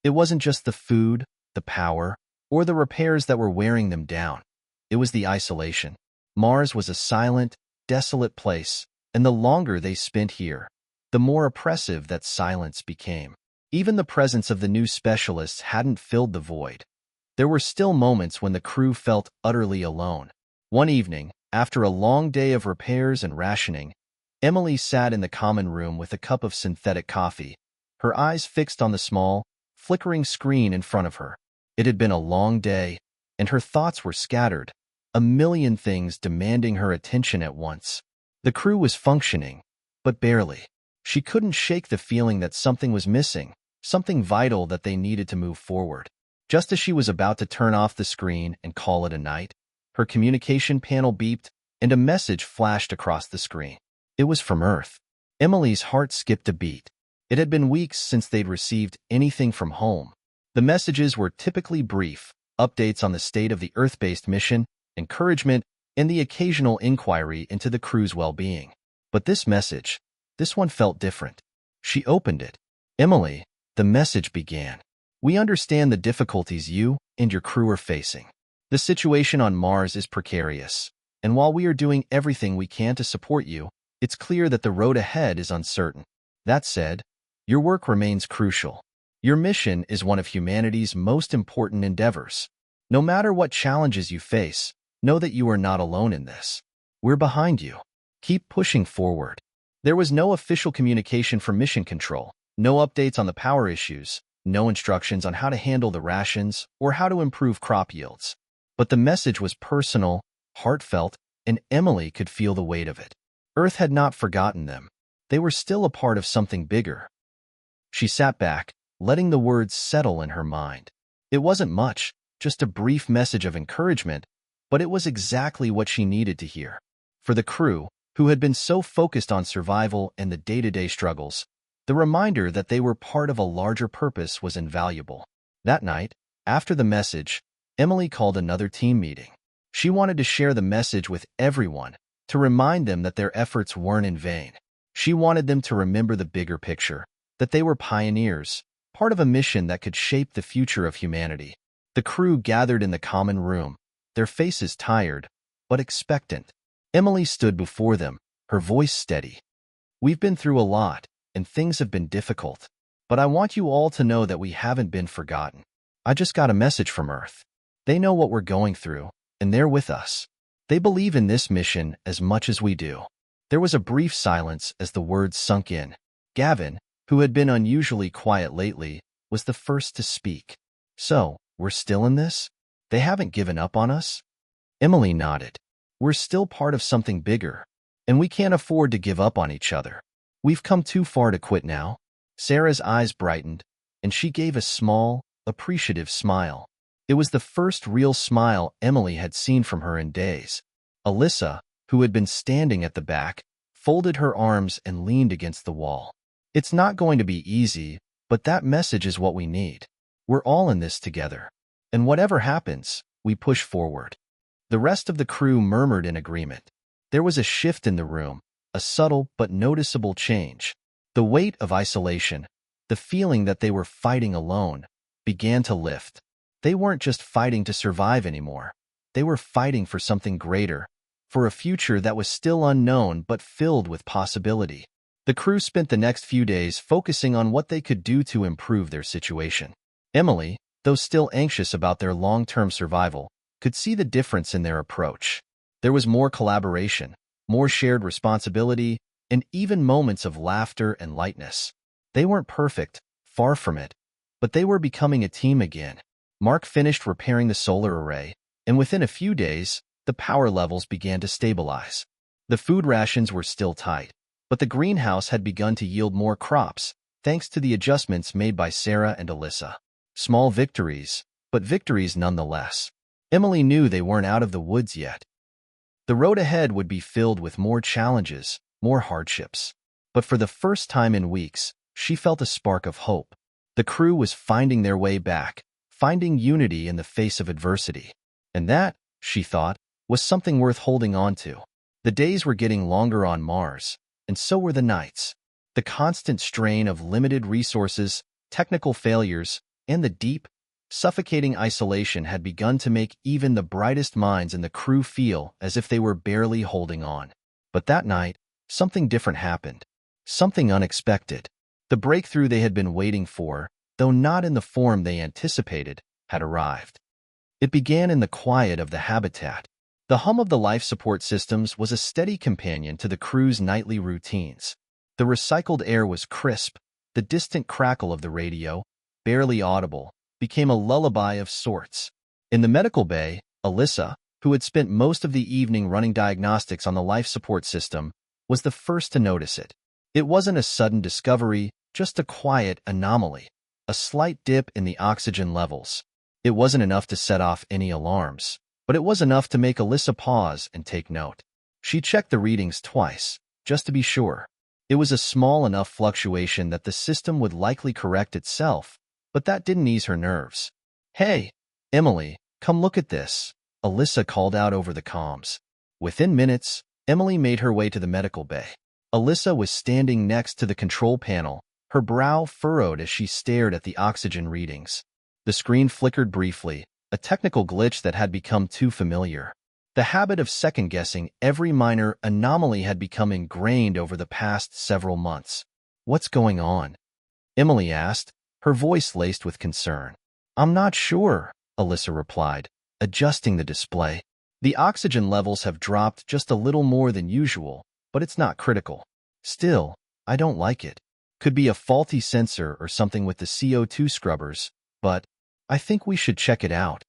It wasn't just the food, the power, or the repairs that were wearing them down. It was the isolation. Mars was a silent, desolate place, and the longer they spent here, the more oppressive that silence became. Even the presence of the new specialists hadn't filled the void. There were still moments when the crew felt utterly alone. One evening, after a long day of repairs and rationing, Emily sat in the common room with a cup of synthetic coffee, her eyes fixed on the small, flickering screen in front of her. It had been a long day, and her thoughts were scattered, a million things demanding her attention at once. The crew was functioning, but barely. She couldn't shake the feeling that something was missing, something vital that they needed to move forward. Just as she was about to turn off the screen and call it a night, her communication panel beeped and a message flashed across the screen. It was from Earth. Emily's heart skipped a beat. It had been weeks since they'd received anything from home. The messages were typically brief, updates on the state of the Earth-based mission, encouragement, and the occasional inquiry into the crew's well-being. But this message, this one felt different. She opened it. Emily, the message began. We understand the difficulties you and your crew are facing. The situation on Mars is precarious, and while we are doing everything we can to support you, it's clear that the road ahead is uncertain. That said, your work remains crucial. Your mission is one of humanity's most important endeavors. No matter what challenges you face, know that you are not alone in this. We're behind you. Keep pushing forward. There was no official communication from Mission Control, no updates on the power issues, no instructions on how to handle the rations or how to improve crop yields. But the message was personal, heartfelt, and Emily could feel the weight of it. Earth had not forgotten them. They were still a part of something bigger. She sat back, letting the words settle in her mind. It wasn't much, just a brief message of encouragement, but it was exactly what she needed to hear. For the crew, who had been so focused on survival and the day-to-day struggles, the reminder that they were part of a larger purpose was invaluable. That night, after the message, Emily called another team meeting. She wanted to share the message with everyone, to remind them that their efforts weren't in vain. She wanted them to remember the bigger picture, that they were pioneers, part of a mission that could shape the future of humanity. The crew gathered in the common room, their faces tired, but expectant. Emily stood before them, her voice steady. We've been through a lot, and things have been difficult, but I want you all to know that we haven't been forgotten. I just got a message from Earth. They know what we're going through, and they're with us. They believe in this mission as much as we do. There was a brief silence as the words sunk in. Gavin, who had been unusually quiet lately, was the first to speak. So, we're still in this? They haven't given up on us? Emily nodded. We're still part of something bigger, and we can't afford to give up on each other. We've come too far to quit now. Sarah's eyes brightened, and she gave a small, appreciative smile. It was the first real smile Emily had seen from her in days. Alyssa, who had been standing at the back, folded her arms and leaned against the wall. It's not going to be easy, but that message is what we need. We're all in this together. And whatever happens, we push forward. The rest of the crew murmured in agreement. There was a shift in the room, a subtle but noticeable change. The weight of isolation, the feeling that they were fighting alone, began to lift. They weren't just fighting to survive anymore. They were fighting for something greater, for a future that was still unknown but filled with possibility. The crew spent the next few days focusing on what they could do to improve their situation. Emily, though still anxious about their long-term survival, could see the difference in their approach. There was more collaboration, more shared responsibility, and even moments of laughter and lightness. They weren't perfect, far from it, but they were becoming a team again. Mark finished repairing the solar array, and within a few days, the power levels began to stabilize. The food rations were still tight, but the greenhouse had begun to yield more crops, thanks to the adjustments made by Sarah and Alyssa. Small victories, but victories nonetheless. Emily knew they weren't out of the woods yet. The road ahead would be filled with more challenges, more hardships. But for the first time in weeks, she felt a spark of hope. The crew was finding their way back, finding unity in the face of adversity. And that, she thought, was something worth holding on to. The days were getting longer on Mars, and so were the nights. The constant strain of limited resources, technical failures, and the deep, suffocating isolation had begun to make even the brightest minds in the crew feel as if they were barely holding on. But that night, something different happened. Something unexpected. The breakthrough they had been waiting for, though not in the form they anticipated, had arrived. It began in the quiet of the habitat. The hum of the life support systems was a steady companion to the crew's nightly routines. The recycled air was crisp. The distant crackle of the radio, barely audible, became a lullaby of sorts. In the medical bay, Alyssa, who had spent most of the evening running diagnostics on the life support system, was the first to notice it. It wasn't a sudden discovery, just a quiet anomaly. a slight dip in the oxygen levels. It wasn't enough to set off any alarms, but it was enough to make Alyssa pause and take note. She checked the readings twice, just to be sure. It was a small enough fluctuation that the system would likely correct itself, but that didn't ease her nerves. "Hey, Emily, come look at this," Alyssa called out over the comms. Within minutes, Emily made her way to the medical bay. Alyssa was standing next to the control panel, her brow furrowed as she stared at the oxygen readings. The screen flickered briefly, a technical glitch that had become too familiar. The habit of second-guessing every minor anomaly had become ingrained over the past several months. "What's going on?" Emily asked, her voice laced with concern. "I'm not sure," Alyssa replied, adjusting the display. "The oxygen levels have dropped just a little more than usual, but it's not critical. Still, I don't like it. Could be a faulty sensor or something with the CO2 scrubbers, but I think we should check it out."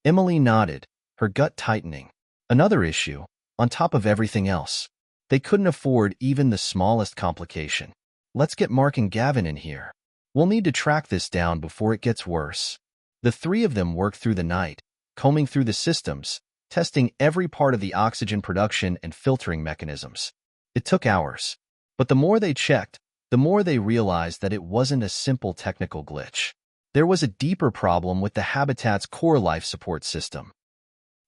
Emily nodded, her gut tightening. Another issue, on top of everything else. They couldn't afford even the smallest complication. "Let's get Mark and Gavin in here. We'll need to track this down before it gets worse." The three of them worked through the night, combing through the systems, testing every part of the oxygen production and filtering mechanisms. It took hours, but the more they checked, the more they realized that it wasn't a simple technical glitch. There was a deeper problem with the habitat's core life support system.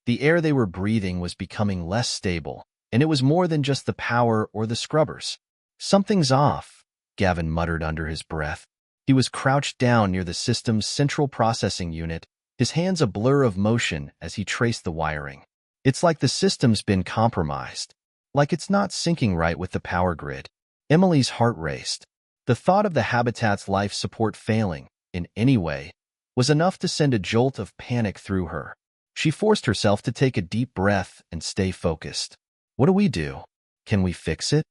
The air they were breathing was becoming less stable, and it was more than just the power or the scrubbers. "Something's off," Gavin muttered under his breath. He was crouched down near the system's central processing unit, his hands a blur of motion as he traced the wiring. "It's like the system's been compromised. Like it's not syncing right with the power grid." Emily's heart raced. The thought of the habitat's life support failing, in any way, was enough to send a jolt of panic through her. She forced herself to take a deep breath and stay focused. "What do we do? Can we fix it?"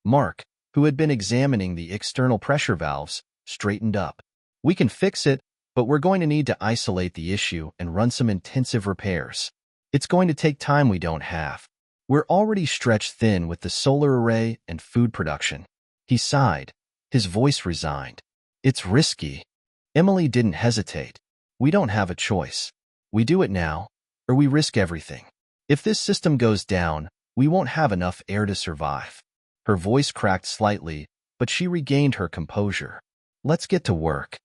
Mark, who had been examining the external pressure valves, straightened up. "We can fix it, but we're going to need to isolate the issue and run some intensive repairs. It's going to take time we don't have. We're already stretched thin with the solar array and food production." He sighed, his voice resigned. "It's risky." Emily didn't hesitate. "We don't have a choice. We do it now, or we risk everything. If this system goes down, we won't have enough air to survive." Her voice cracked slightly, but she regained her composure. "Let's get to work."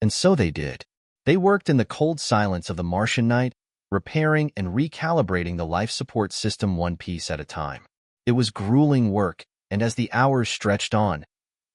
And so they did. They worked in the cold silence of the Martian night, repairing and recalibrating the life support system one piece at a time. It was grueling work, and as the hours stretched on,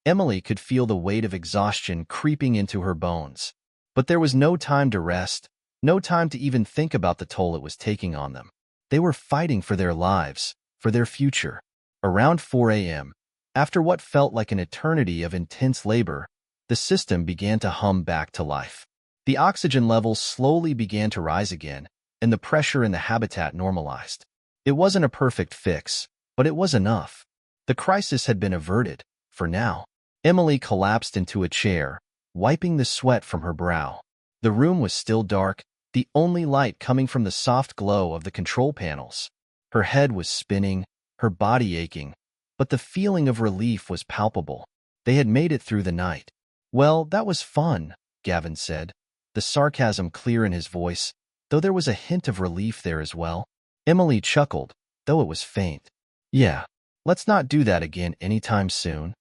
Emily could feel the weight of exhaustion creeping into her bones. But there was no time to rest, no time to even think about the toll it was taking on them. They were fighting for their lives, for their future. Around 4 a.m., after what felt like an eternity of intense labor, the system began to hum back to life. The oxygen levels slowly began to rise again, and the pressure in the habitat normalized. It wasn't a perfect fix, but it was enough. The crisis had been averted, for now. Emily collapsed into a chair, wiping the sweat from her brow. The room was still dark, the only light coming from the soft glow of the control panels. Her head was spinning, her body aching, but the feeling of relief was palpable. They had made it through the night. "Well, that was fun," Gavin said, the sarcasm clear in his voice, though there was a hint of relief there as well. Emily chuckled, though it was faint. "Yeah, let's not do that again anytime soon."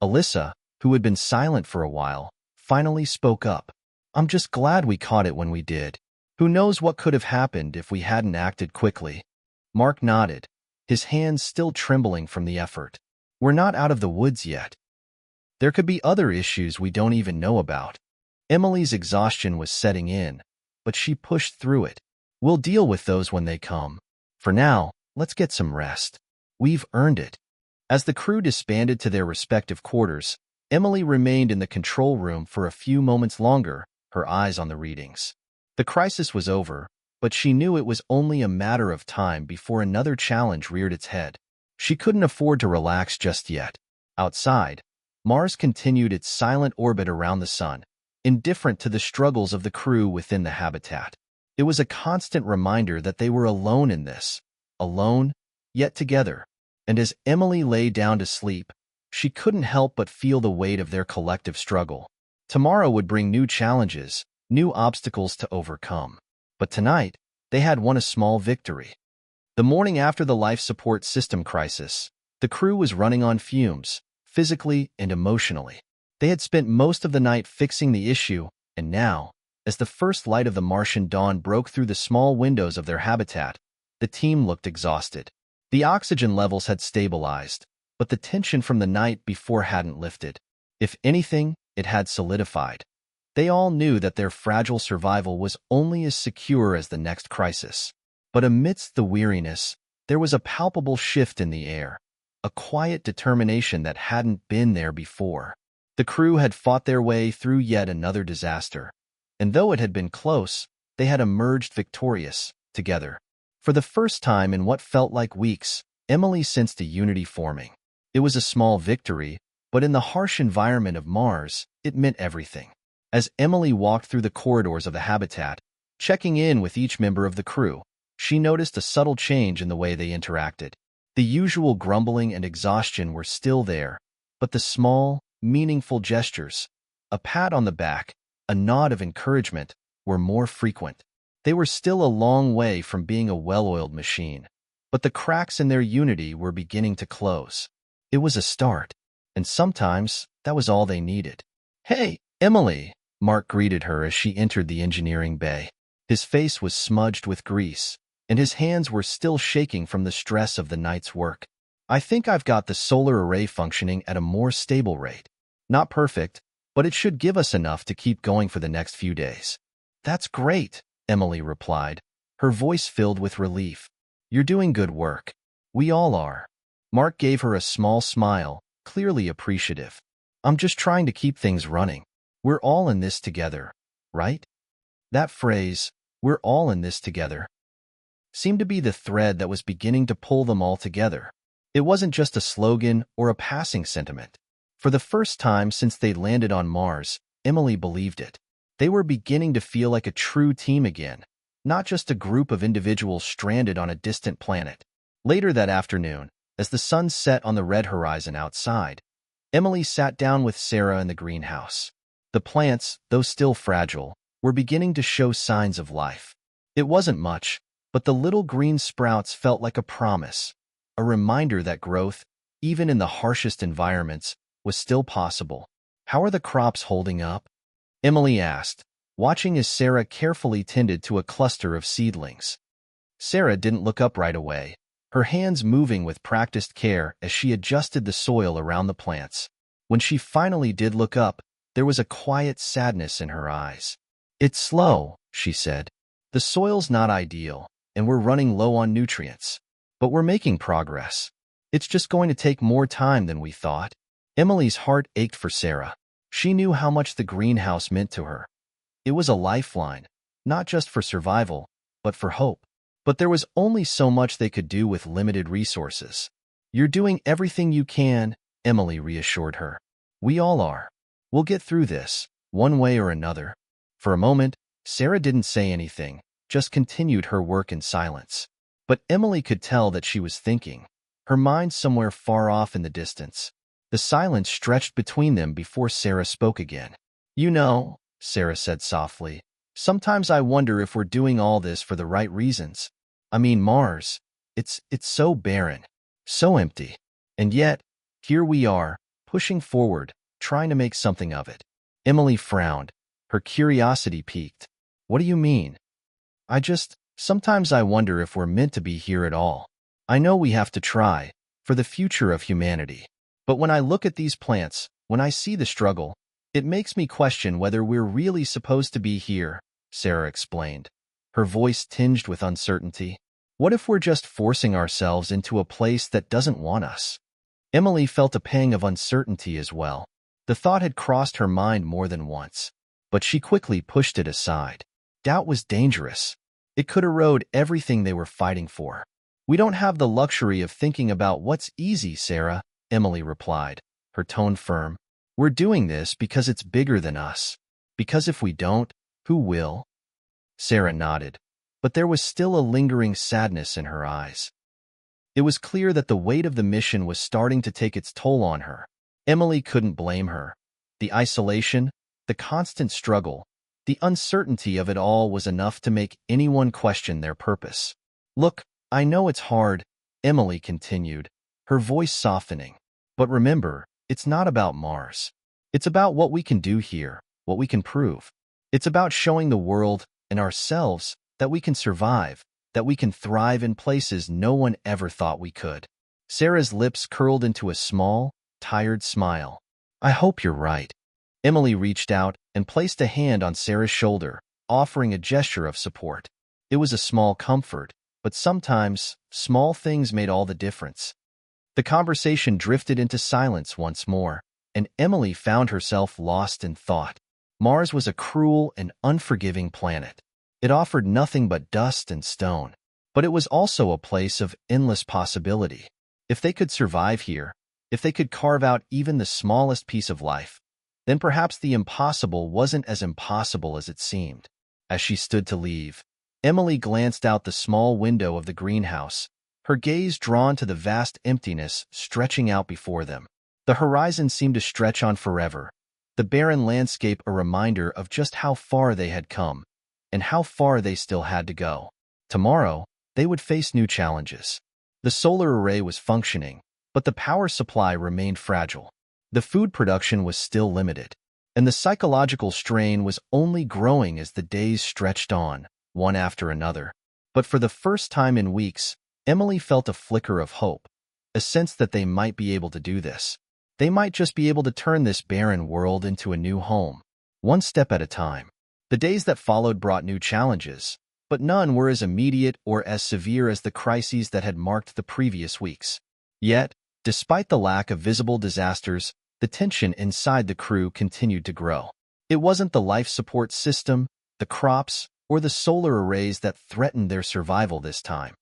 Alyssa, who had been silent for a while, finally spoke up. "I'm just glad we caught it when we did. Who knows what could have happened if we hadn't acted quickly." Mark nodded, his hands still trembling from the effort. "We're not out of the woods yet. There could be other issues we don't even know about." Emily's exhaustion was setting in, but she pushed through it. "We'll deal with those when they come. For now, let's get some rest. We've earned it." As the crew disbanded to their respective quarters, Emily remained in the control room for a few moments longer, her eyes on the readings. The crisis was over, but she knew it was only a matter of time before another challenge reared its head. She couldn't afford to relax just yet. Outside, Mars continued its silent orbit around the sun, indifferent to the struggles of the crew within the habitat. It was a constant reminder that they were alone in this, alone, yet together. And as Emily lay down to sleep, she couldn't help but feel the weight of their collective struggle. Tomorrow would bring new challenges, new obstacles to overcome. But tonight, they had won a small victory. The morning after the life support system crisis, the crew was running on fumes, physically and emotionally. They had spent most of the night fixing the issue, and now, as the first light of the Martian dawn broke through the small windows of their habitat, the team looked exhausted. The oxygen levels had stabilized, but the tension from the night before hadn't lifted. If anything, it had solidified. They all knew that their fragile survival was only as secure as the next crisis. But amidst the weariness, there was a palpable shift in the air, a quiet determination that hadn't been there before. The crew had fought their way through yet another disaster, and though it had been close, they had emerged victorious, together. For the first time in what felt like weeks, Emily sensed a unity forming. It was a small victory, but in the harsh environment of Mars, it meant everything. As Emily walked through the corridors of the habitat, checking in with each member of the crew, she noticed a subtle change in the way they interacted. The usual grumbling and exhaustion were still there, but the small, meaningful gestures, a pat on the back, a nod of encouragement, were more frequent. They were still a long way from being a well-oiled machine, but the cracks in their unity were beginning to close. It was a start, and sometimes that was all they needed. "Hey, Emily," Mark greeted her as she entered the engineering bay. His face was smudged with grease, and his hands were still shaking from the stress of the night's work. "I think I've got the solar array functioning at a more stable rate. Not perfect, but it should give us enough to keep going for the next few days." "That's great," Emily replied, her voice filled with relief. "You're doing good work. We all are." Mark gave her a small smile, clearly appreciative. "I'm just trying to keep things running. We're all in this together, right?" That phrase, "we're all in this together," seemed to be the thread that was beginning to pull them all together. It wasn't just a slogan or a passing sentiment. For the first time since they'd landed on Mars, Emily believed it. They were beginning to feel like a true team again, not just a group of individuals stranded on a distant planet. Later that afternoon, as the sun set on the red horizon outside, Emily sat down with Sarah in the greenhouse. The plants, though still fragile, were beginning to show signs of life. It wasn't much, but the little green sprouts felt like a promise, a reminder that growth, even in the harshest environments, was still possible. "How are the crops holding up?" Emily asked, watching as Sarah carefully tended to a cluster of seedlings. Sarah didn't look up right away, her hands moving with practiced care as she adjusted the soil around the plants. When she finally did look up, there was a quiet sadness in her eyes. "It's slow," she said. "The soil's not ideal, and we're running low on nutrients. But we're making progress. It's just going to take more time than we thought." Emily's heart ached for Sarah. She knew how much the greenhouse meant to her. It was a lifeline, not just for survival, but for hope. But there was only so much they could do with limited resources. "You're doing everything you can," Emily reassured her. "We all are. We'll get through this, one way or another." For a moment, Sarah didn't say anything, just continued her work in silence. But Emily could tell that she was thinking, her mind somewhere far off in the distance. The silence stretched between them before Sarah spoke again. "You know," Sarah said softly, "sometimes I wonder if we're doing all this for the right reasons. I mean, Mars, it's so barren, so empty. And yet, here we are, pushing forward, trying to make something of it." Emily frowned, her curiosity piqued. "What do you mean?" Sometimes I wonder if we're meant to be here at all. I know we have to try, for the future of humanity. But when I look at these plants, when I see the struggle, it makes me question whether we're really supposed to be here," Sarah explained, her voice tinged with uncertainty. "What if we're just forcing ourselves into a place that doesn't want us?" Emily felt a pang of uncertainty as well. The thought had crossed her mind more than once, but she quickly pushed it aside. Doubt was dangerous. It could erode everything they were fighting for. "We don't have the luxury of thinking about what's easy, Sarah," Emily replied, her tone firm. "We're doing this because it's bigger than us. Because if we don't, who will?" Sarah nodded, but there was still a lingering sadness in her eyes. It was clear that the weight of the mission was starting to take its toll on her. Emily couldn't blame her. The isolation, the constant struggle, the uncertainty of it all was enough to make anyone question their purpose. Look, I know it's hard, Emily continued, her voice softening. But remember, it's not about Mars. It's about what we can do here, what we can prove. It's about showing the world and ourselves that we can survive, that we can thrive in places no one ever thought we could. Sarah's lips curled into a small, tired smile. I hope you're right. Emily reached out and placed a hand on Sarah's shoulder, offering a gesture of support. It was a small comfort, but sometimes small things made all the difference. The conversation drifted into silence once more, and Emily found herself lost in thought. Mars was a cruel and unforgiving planet. It offered nothing but dust and stone. But it was also a place of endless possibility. If they could survive here, if they could carve out even the smallest piece of life, then perhaps the impossible wasn't as impossible as it seemed. As she stood to leave, Emily glanced out the small window of the greenhouse, her gaze drawn to the vast emptiness stretching out before them. The horizon seemed to stretch on forever, the barren landscape a reminder of just how far they had come, and how far they still had to go. Tomorrow, they would face new challenges. The solar array was functioning, but the power supply remained fragile. The food production was still limited, and the psychological strain was only growing as the days stretched on, one after another. But for the first time in weeks, Emily felt a flicker of hope, a sense that they might be able to do this. They might just be able to turn this barren world into a new home, one step at a time. The days that followed brought new challenges, but none were as immediate or as severe as the crises that had marked the previous weeks. Yet, despite the lack of visible disasters, the tension inside the crew continued to grow. It wasn't the life support system, the crops, or the solar arrays that threatened their survival this time.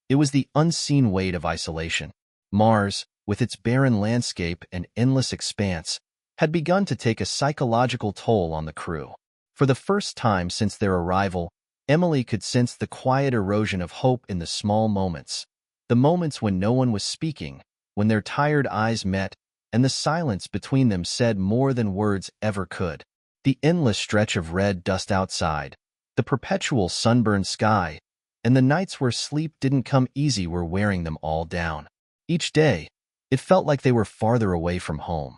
It was the unseen weight of isolation. Mars, with its barren landscape and endless expanse, had begun to take a psychological toll on the crew. For the first time since their arrival, Emily could sense the quiet erosion of hope in the small moments, the moments when no one was speaking, when their tired eyes met, and the silence between them said more than words ever could. The endless stretch of red dust outside, the perpetual sunburned sky, and the nights where sleep didn't come easy were wearing them all down. Each day, it felt like they were farther away from home.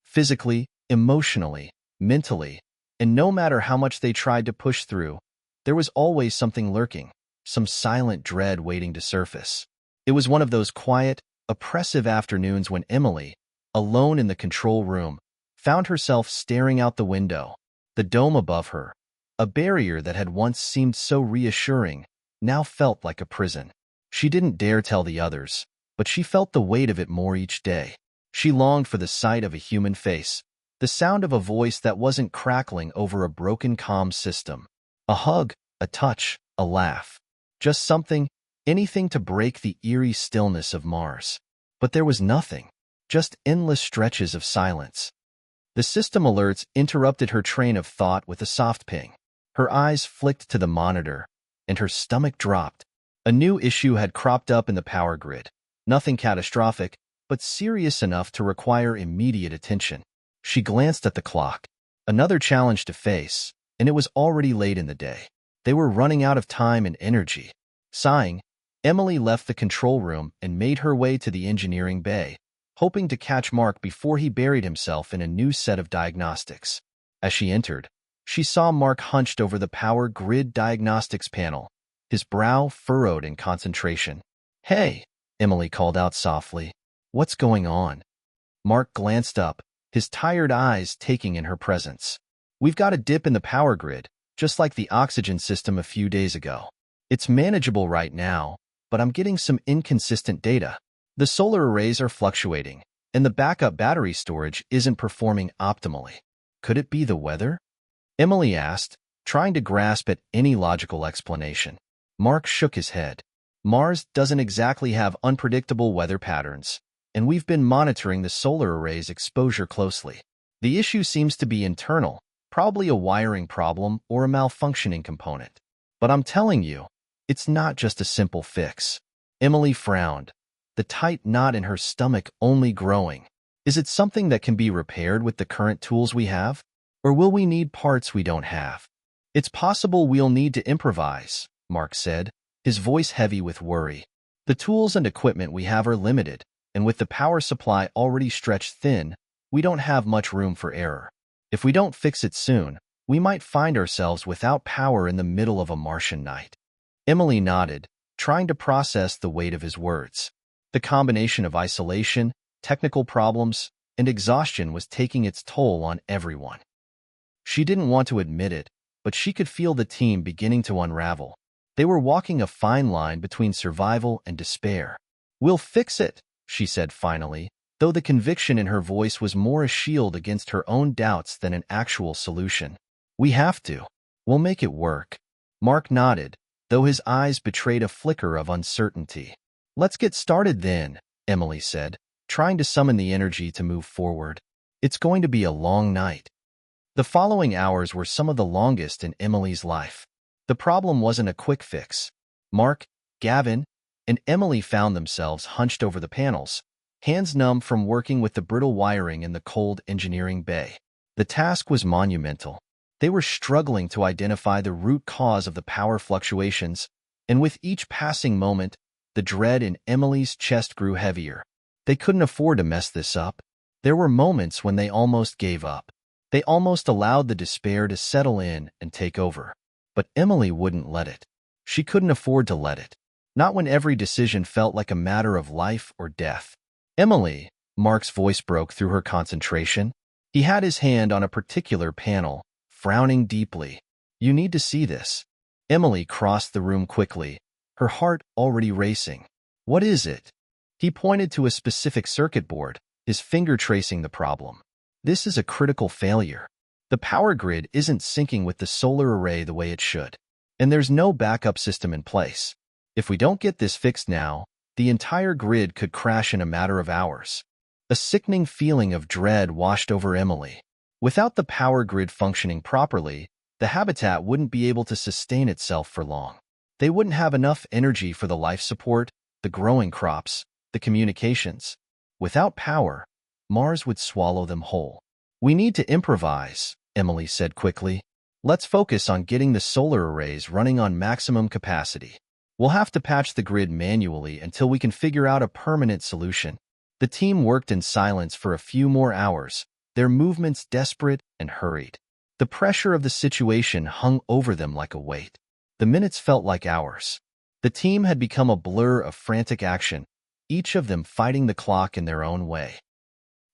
Physically, emotionally, mentally, and no matter how much they tried to push through, there was always something lurking, some silent dread waiting to surface. It was one of those quiet, oppressive afternoons when Emily, alone in the control room, found herself staring out the window. The dome above her, a barrier that had once seemed so reassuring, now felt like a prison. She didn't dare tell the others, but she felt the weight of it more each day. She longed for the sight of a human face, the sound of a voice that wasn't crackling over a broken comm system. A hug, a touch, a laugh. Just something, anything to break the eerie stillness of Mars. But there was nothing, just endless stretches of silence. The system alerts interrupted her train of thought with a soft ping. Her eyes flicked to the monitor, and her stomach dropped. A new issue had cropped up in the power grid. Nothing catastrophic, but serious enough to require immediate attention. She glanced at the clock. Another challenge to face, and it was already late in the day. They were running out of time and energy. Sighing, Emily left the control room and made her way to the engineering bay, hoping to catch Mark before he buried himself in a new set of diagnostics. As she entered, she saw Mark hunched over the power grid diagnostics panel, his brow furrowed in concentration. "Hey," Emily called out softly. "What's going on?" Mark glanced up, his tired eyes taking in her presence. "We've got a dip in the power grid, just like the oxygen system a few days ago. It's manageable right now, but I'm getting some inconsistent data. The solar arrays are fluctuating, and the backup battery storage isn't performing optimally. Could it be the weather?" Emily asked, trying to grasp at any logical explanation. Mark shook his head. "Mars doesn't exactly have unpredictable weather patterns, and we've been monitoring the solar array's exposure closely. The issue seems to be internal, probably a wiring problem or a malfunctioning component. But I'm telling you, it's not just a simple fix." Emily frowned, the tight knot in her stomach only growing. "Is it something that can be repaired with the current tools we have?" Or will we need parts we don't have? It's possible we'll need to improvise, Mark said, his voice heavy with worry. The tools and equipment we have are limited, and with the power supply already stretched thin, we don't have much room for error. If we don't fix it soon, we might find ourselves without power in the middle of a Martian night. Emily nodded, trying to process the weight of his words. The combination of isolation, technical problems, and exhaustion was taking its toll on everyone. She didn't want to admit it, but she could feel the team beginning to unravel. They were walking a fine line between survival and despair. "We'll fix it," she said finally, though the conviction in her voice was more a shield against her own doubts than an actual solution. "We have to. We'll make it work." Mark nodded, though his eyes betrayed a flicker of uncertainty. "Let's get started then," Emily said, trying to summon the energy to move forward. "It's going to be a long night." The following hours were some of the longest in Emily's life. The problem wasn't a quick fix. Mark, Gavin, and Emily found themselves hunched over the panels, hands numb from working with the brittle wiring in the cold engineering bay. The task was monumental. They were struggling to identify the root cause of the power fluctuations, and with each passing moment, the dread in Emily's chest grew heavier. They couldn't afford to mess this up. There were moments when they almost gave up. They almost allowed the despair to settle in and take over. But Emily wouldn't let it. She couldn't afford to let it. Not when every decision felt like a matter of life or death. "Emily," Mark's voice broke through her concentration. He had his hand on a particular panel, frowning deeply. "You need to see this." Emily crossed the room quickly, her heart already racing. "What is it?" He pointed to a specific circuit board, his finger tracing the problem. "This is a critical failure. The power grid isn't syncing with the solar array the way it should, and there's no backup system in place. If we don't get this fixed now, the entire grid could crash in a matter of hours." A sickening feeling of dread washed over Emily. Without the power grid functioning properly, the habitat wouldn't be able to sustain itself for long. They wouldn't have enough energy for the life support, the growing crops, the communications. Without power, Mars would swallow them whole. "We need to improvise," Emily said quickly. "Let's focus on getting the solar arrays running on maximum capacity. We'll have to patch the grid manually until we can figure out a permanent solution." The team worked in silence for a few more hours, their movements desperate and hurried. The pressure of the situation hung over them like a weight. The minutes felt like hours. The team had become a blur of frantic action, each of them fighting the clock in their own way.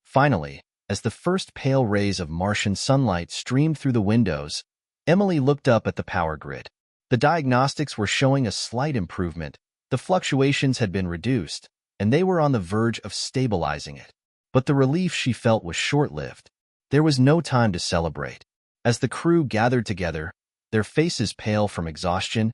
Finally, as the first pale rays of Martian sunlight streamed through the windows, Emily looked up at the power grid. The diagnostics were showing a slight improvement, the fluctuations had been reduced, and they were on the verge of stabilizing it. But the relief she felt was short-lived. There was no time to celebrate. As the crew gathered together, their faces pale from exhaustion,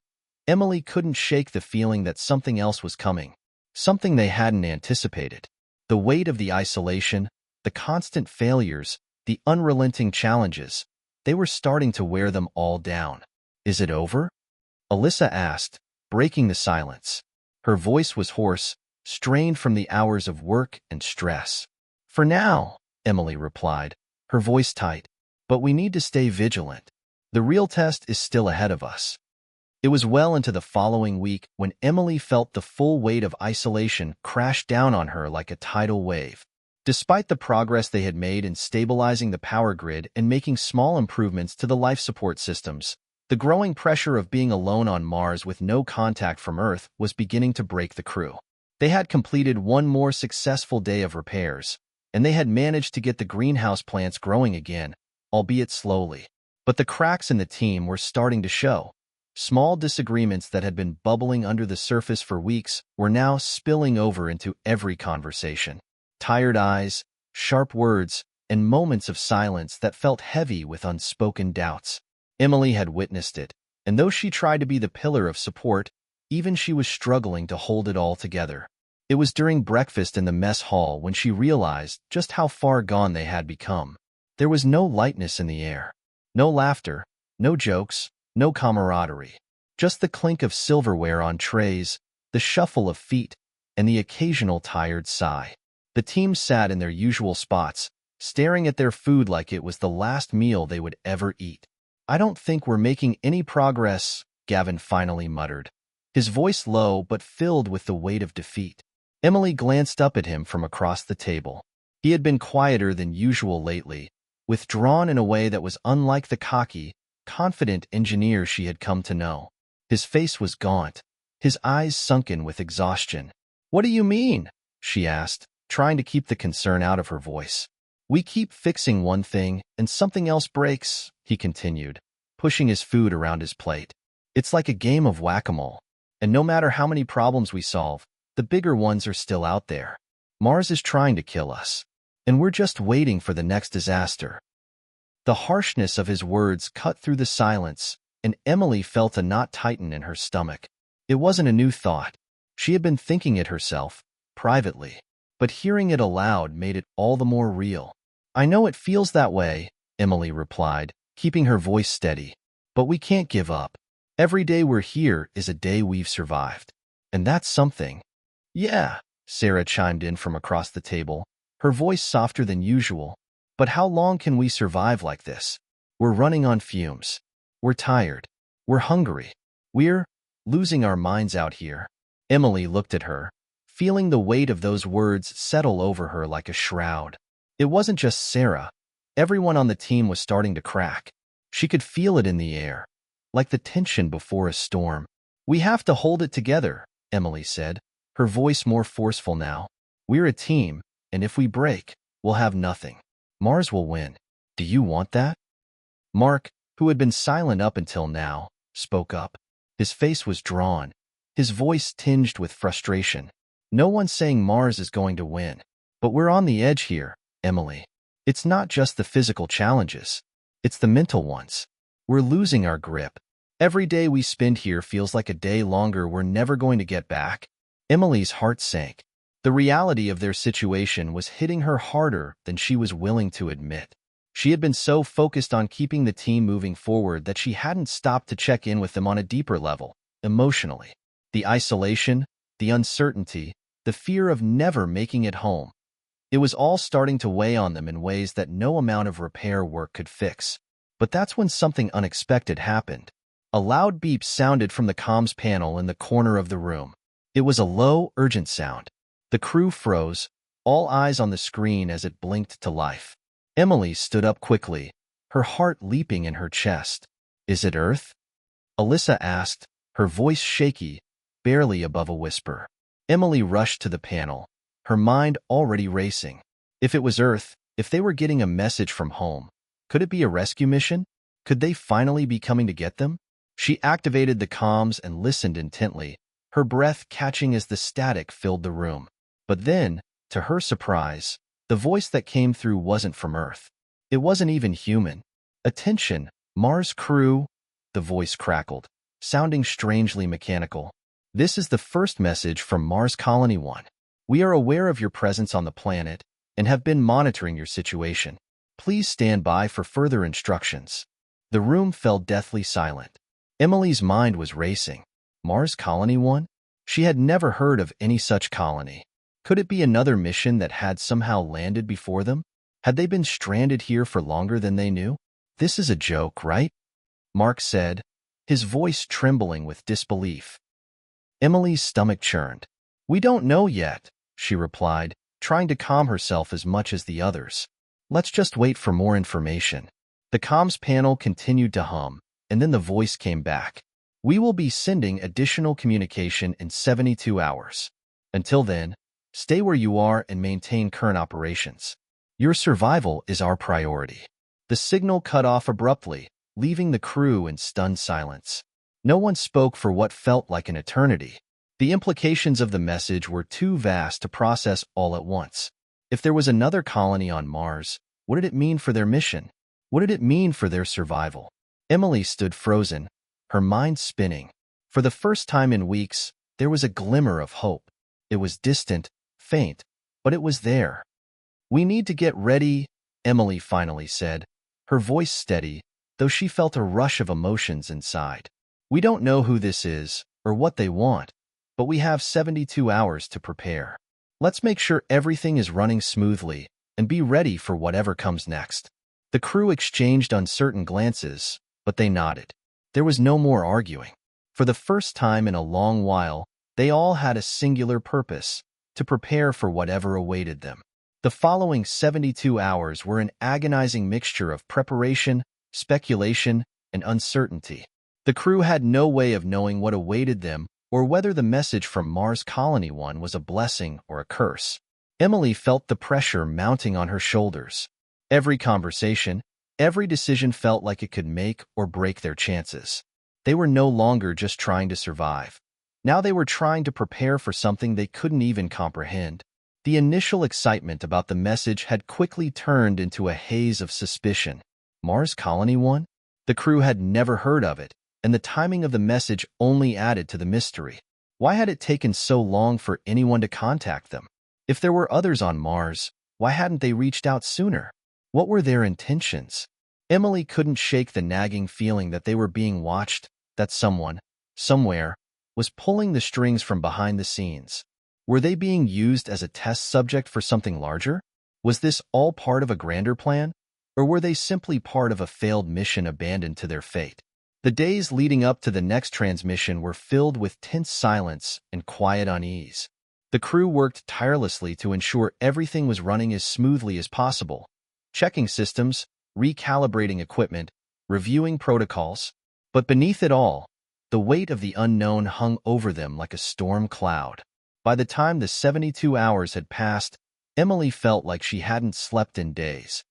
Emily couldn't shake the feeling that something else was coming, something they hadn't anticipated. The weight of the isolation, the constant failures, the unrelenting challenges, they were starting to wear them all down. "Is it over?" Alyssa asked, breaking the silence. Her voice was hoarse, strained from the hours of work and stress. "For now," Emily replied, her voice tight, "but we need to stay vigilant. The real test is still ahead of us." It was well into the following week when Emily felt the full weight of isolation crash down on her like a tidal wave. Despite the progress they had made in stabilizing the power grid and making small improvements to the life support systems, the growing pressure of being alone on Mars with no contact from Earth was beginning to break the crew. They had completed one more successful day of repairs, and they had managed to get the greenhouse plants growing again, albeit slowly. But the cracks in the team were starting to show. Small disagreements that had been bubbling under the surface for weeks were now spilling over into every conversation. Tired eyes, sharp words, and moments of silence that felt heavy with unspoken doubts. Emily had witnessed it, and though she tried to be the pillar of support, even she was struggling to hold it all together. It was during breakfast in the mess hall when she realized just how far gone they had become. There was no lightness in the air. No laughter, no jokes, no camaraderie. Just the clink of silverware on trays, the shuffle of feet, and the occasional tired sigh. The team sat in their usual spots, staring at their food like it was the last meal they would ever eat. "I don't think we're making any progress," Gavin finally muttered, his voice low but filled with the weight of defeat. Emily glanced up at him from across the table. He had been quieter than usual lately, withdrawn in a way that was unlike the cocky, confident engineer she had come to know. His face was gaunt, his eyes sunken with exhaustion. "What do you mean?" she asked, trying to keep the concern out of her voice. "We keep fixing one thing, and something else breaks," he continued, pushing his food around his plate. "It's like a game of whack-a-mole, and no matter how many problems we solve, the bigger ones are still out there. Mars is trying to kill us, and we're just waiting for the next disaster." The harshness of his words cut through the silence, and Emily felt a knot tighten in her stomach. It wasn't a new thought. She had been thinking it herself, privately, but hearing it aloud made it all the more real. "I know it feels that way," Emily replied, keeping her voice steady. "But we can't give up. Every day we're here is a day we've survived. And that's something." "Yeah," Sarah chimed in from across the table, her voice softer than usual. "But how long can we survive like this? We're running on fumes. We're tired. We're hungry. We're losing our minds out here." Emily looked at her, feeling the weight of those words settle over her like a shroud. It wasn't just Sarah. Everyone on the team was starting to crack. She could feel it in the air, like the tension before a storm. "We have to hold it together," Emily said, her voice more forceful now. "We're a team, and if we break, we'll have nothing. Mars will win. Do you want that?" Mark, who had been silent up until now, spoke up. His face was drawn, his voice tinged with frustration. "No one's saying Mars is going to win. But we're on the edge here, Emily. It's not just the physical challenges. It's the mental ones. We're losing our grip. Every day we spend here feels like a day longer we're never going to get back." Emily's heart sank. The reality of their situation was hitting her harder than she was willing to admit. She had been so focused on keeping the team moving forward that she hadn't stopped to check in with them on a deeper level, emotionally. The isolation, the uncertainty, the fear of never making it home. It was all starting to weigh on them in ways that no amount of repair work could fix. But that's when something unexpected happened. A loud beep sounded from the comms panel in the corner of the room. It was a low, urgent sound. The crew froze, all eyes on the screen as it blinked to life. Emily stood up quickly, her heart leaping in her chest. "Is it Earth?" Alyssa asked, her voice shaky, barely above a whisper. Emily rushed to the panel, her mind already racing. If it was Earth, if they were getting a message from home, could it be a rescue mission? Could they finally be coming to get them? She activated the comms and listened intently, her breath catching as the static filled the room. But then, to her surprise, the voice that came through wasn't from Earth. It wasn't even human. "Attention, Mars crew," the voice crackled, sounding strangely mechanical. "This is the first message from Mars Colony 1. We are aware of your presence on the planet and have been monitoring your situation. Please stand by for further instructions." The room fell deathly silent. Emily's mind was racing. Mars Colony 1? She had never heard of any such colony. Could it be another mission that had somehow landed before them? Had they been stranded here for longer than they knew? "This is a joke, right?" Mark said, his voice trembling with disbelief. Emily's stomach churned. "We don't know yet," she replied, trying to calm herself as much as the others. "Let's just wait for more information." The comms panel continued to hum, and then the voice came back. "We will be sending additional communication in 72 hours. Until then, stay where you are and maintain current operations. Your survival is our priority." The signal cut off abruptly, leaving the crew in stunned silence. No one spoke for what felt like an eternity. The implications of the message were too vast to process all at once. If there was another colony on Mars, what did it mean for their mission? What did it mean for their survival? Emily stood frozen, her mind spinning. For the first time in weeks, there was a glimmer of hope. It was distant, faint, but it was there. "We need to get ready," Emily finally said, her voice steady, though she felt a rush of emotions inside. "We don't know who this is or what they want, but we have 72 hours to prepare. Let's make sure everything is running smoothly and be ready for whatever comes next. The crew exchanged uncertain glances, but they nodded. There was no more arguing. For the first time in a long while, they all had a singular purpose: to prepare for whatever awaited them. The following 72 hours were an agonizing mixture of preparation, speculation, and uncertainty. The crew had no way of knowing what awaited them or whether the message from Mars Colony 1 was a blessing or a curse. Emily felt the pressure mounting on her shoulders. Every conversation, every decision felt like it could make or break their chances. They were no longer just trying to survive. Now they were trying to prepare for something they couldn't even comprehend. The initial excitement about the message had quickly turned into a haze of suspicion. Mars Colony 1? The crew had never heard of it, and the timing of the message only added to the mystery. Why had it taken so long for anyone to contact them? If there were others on Mars, why hadn't they reached out sooner? What were their intentions? Emily couldn't shake the nagging feeling that they were being watched, that someone, somewhere, was pulling the strings from behind the scenes. Were they being used as a test subject for something larger? Was this all part of a grander plan? Or were they simply part of a failed mission abandoned to their fate? The days leading up to the next transmission were filled with tense silence and quiet unease. The crew worked tirelessly to ensure everything was running as smoothly as possible, checking systems, recalibrating equipment, reviewing protocols. But beneath it all, the weight of the unknown hung over them like a storm cloud. By the time the 72 hours had passed, Emily felt like she hadn't slept in days.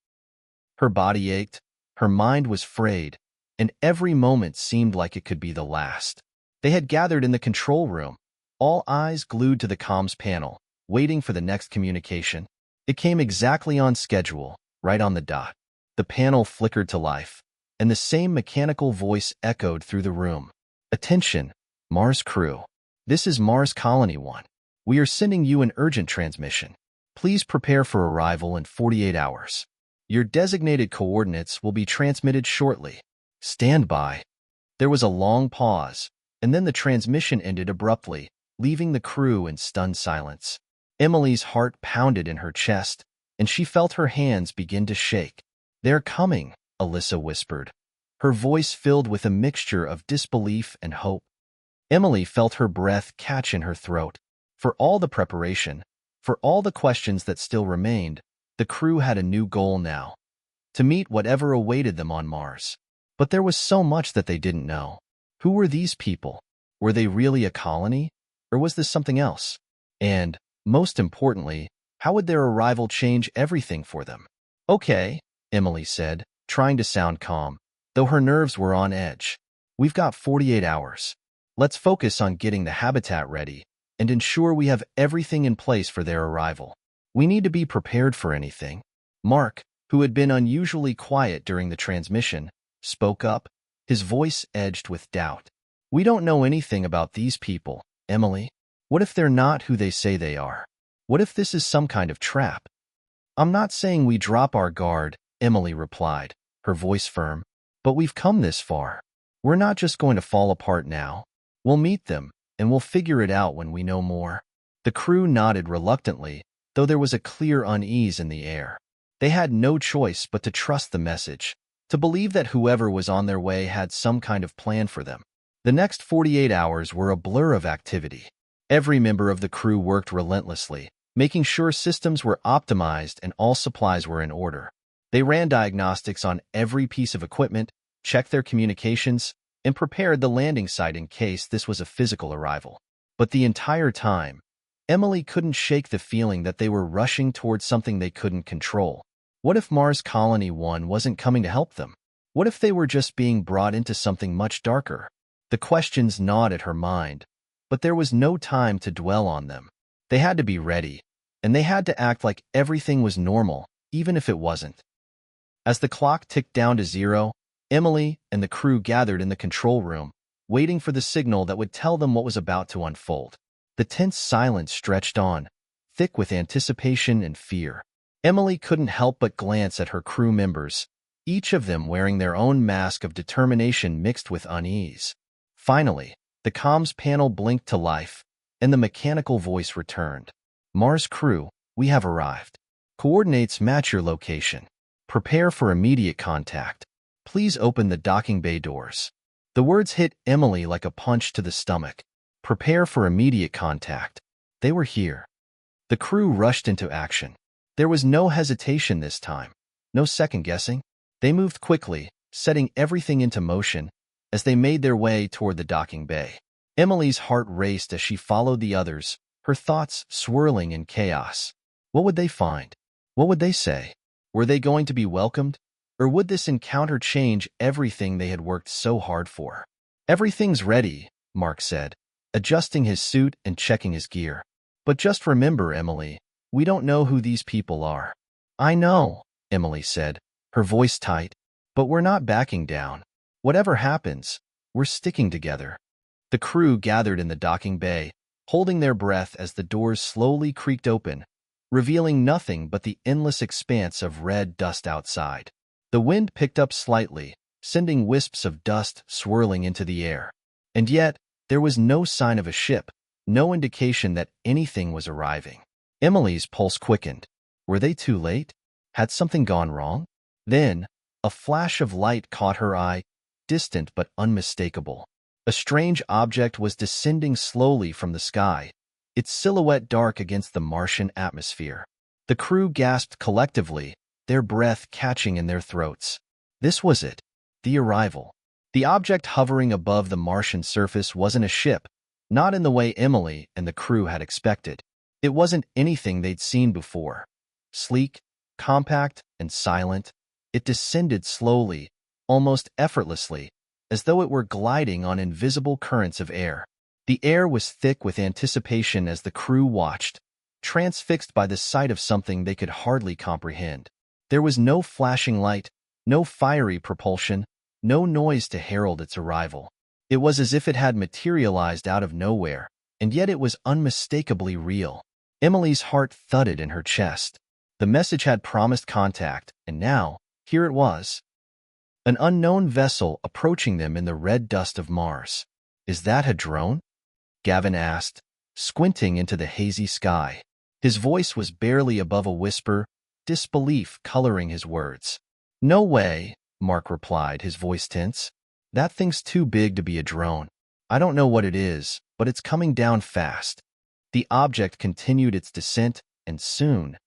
Her body ached, her mind was frayed, and every moment seemed like it could be the last. They had gathered in the control room, all eyes glued to the comms panel, waiting for the next communication. It came exactly on schedule, right on the dot. The panel flickered to life, and the same mechanical voice echoed through the room. "Attention, Mars crew. This is Mars Colony 1. We are sending you an urgent transmission. Please prepare for arrival in 48 hours. Your designated coordinates will be transmitted shortly. Stand by." There was a long pause, and then the transmission ended abruptly, leaving the crew in stunned silence. Emily's heart pounded in her chest, and she felt her hands begin to shake. "They're coming," Alyssa whispered, her voice filled with a mixture of disbelief and hope. Emily felt her breath catch in her throat. For all the preparation, for all the questions that still remained, the crew had a new goal now: to meet whatever awaited them on Mars. But there was so much that they didn't know. Who were these people? Were they really a colony? Or was this something else? And, most importantly, how would their arrival change everything for them? "Okay," Emily said, trying to sound calm, though her nerves were on edge. "We've got 48 hours. Let's focus on getting the habitat ready and ensure we have everything in place for their arrival. We need to be prepared for anything." Mark, who had been unusually quiet during the transmission, spoke up, his voice edged with doubt. "We don't know anything about these people, Emily. What if they're not who they say they are? What if this is some kind of trap?" "I'm not saying we drop our guard," Emily replied, her voice firm, "but we've come this far. We're not just going to fall apart now. We'll meet them, and we'll figure it out when we know more." The crew nodded reluctantly, though there was a clear unease in the air. They had no choice but to trust the message, to believe that whoever was on their way had some kind of plan for them. The next 48 hours were a blur of activity. Every member of the crew worked relentlessly, making sure systems were optimized and all supplies were in order. They ran diagnostics on every piece of equipment, checked their communications, and prepared the landing site in case this was a physical arrival. But the entire time, Emily couldn't shake the feeling that they were rushing towards something they couldn't control. What if Mars Colony 1 wasn't coming to help them? What if they were just being brought into something much darker? The questions gnawed at her mind, but there was no time to dwell on them. They had to be ready, and they had to act like everything was normal, even if it wasn't. As the clock ticked down to 0, Emily and the crew gathered in the control room, waiting for the signal that would tell them what was about to unfold. The tense silence stretched on, thick with anticipation and fear. Emily couldn't help but glance at her crew members, each of them wearing their own mask of determination mixed with unease. Finally, the comms panel blinked to life, and the mechanical voice returned. "Mars crew, we have arrived. Coordinates match your location. Prepare for immediate contact. Please open the docking bay doors. The words hit Emily like a punch to the stomach. Prepare for immediate contact. They were here. The crew rushed into action. There was no hesitation this time. No second guessing. They moved quickly, setting everything into motion as they made their way toward the docking bay. Emily's heart raced as she followed the others, her thoughts swirling in chaos. What would they find? What would they say? Were they going to be welcomed? Or would this encounter change everything they had worked so hard for? Everything's ready, Mark said, adjusting his suit and checking his gear. But just remember, Emily, we don't know who these people are. I know, Emily said, her voice tight, but we're not backing down. Whatever happens, we're sticking together. The crew gathered in the docking bay, holding their breath as the doors slowly creaked open, revealing nothing but the endless expanse of red dust outside. The wind picked up slightly, sending wisps of dust swirling into the air. And yet, there was no sign of a ship, no indication that anything was arriving. Emily's pulse quickened. Were they too late? Had something gone wrong? Then, a flash of light caught her eye, distant but unmistakable. A strange object was descending slowly from the sky, its silhouette dark against the Martian atmosphere. The crew gasped collectively, their breath catching in their throats. This was it, the arrival. The object hovering above the Martian surface wasn't a ship, not in the way Emily and the crew had expected. It wasn't anything they'd seen before. Sleek, compact, and silent, it descended slowly, almost effortlessly, as though it were gliding on invisible currents of air. The air was thick with anticipation as the crew watched, transfixed by the sight of something they could hardly comprehend. There was no flashing light, no fiery propulsion, no noise to herald its arrival. It was as if it had materialized out of nowhere, and yet it was unmistakably real. Emily's heart thudded in her chest. The message had promised contact, and now, here it was. An unknown vessel approaching them in the red dust of Mars. Is that a drone? Gavin asked, squinting into the hazy sky. His voice was barely above a whisper, disbelief coloring his words. No way, Mark replied, his voice tense. That thing's too big to be a drone. I don't know what it is, but it's coming down fast. The object continued its descent, and soon,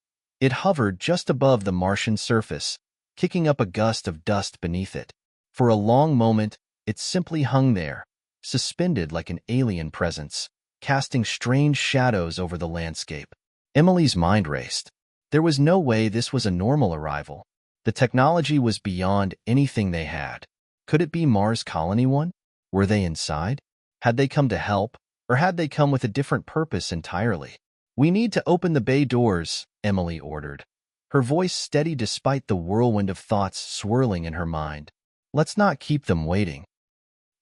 it hovered just above the Martian surface, kicking up a gust of dust beneath it. For a long moment, it simply hung there, suspended like an alien presence, casting strange shadows over the landscape. Emily's mind raced. There was no way this was a normal arrival. The technology was beyond anything they had. Could it be Mars Colony 1? Were they inside? Had they come to help, or had they come with a different purpose entirely? We need to open the bay doors, Emily ordered, her voice steady despite the whirlwind of thoughts swirling in her mind. Let's not keep them waiting.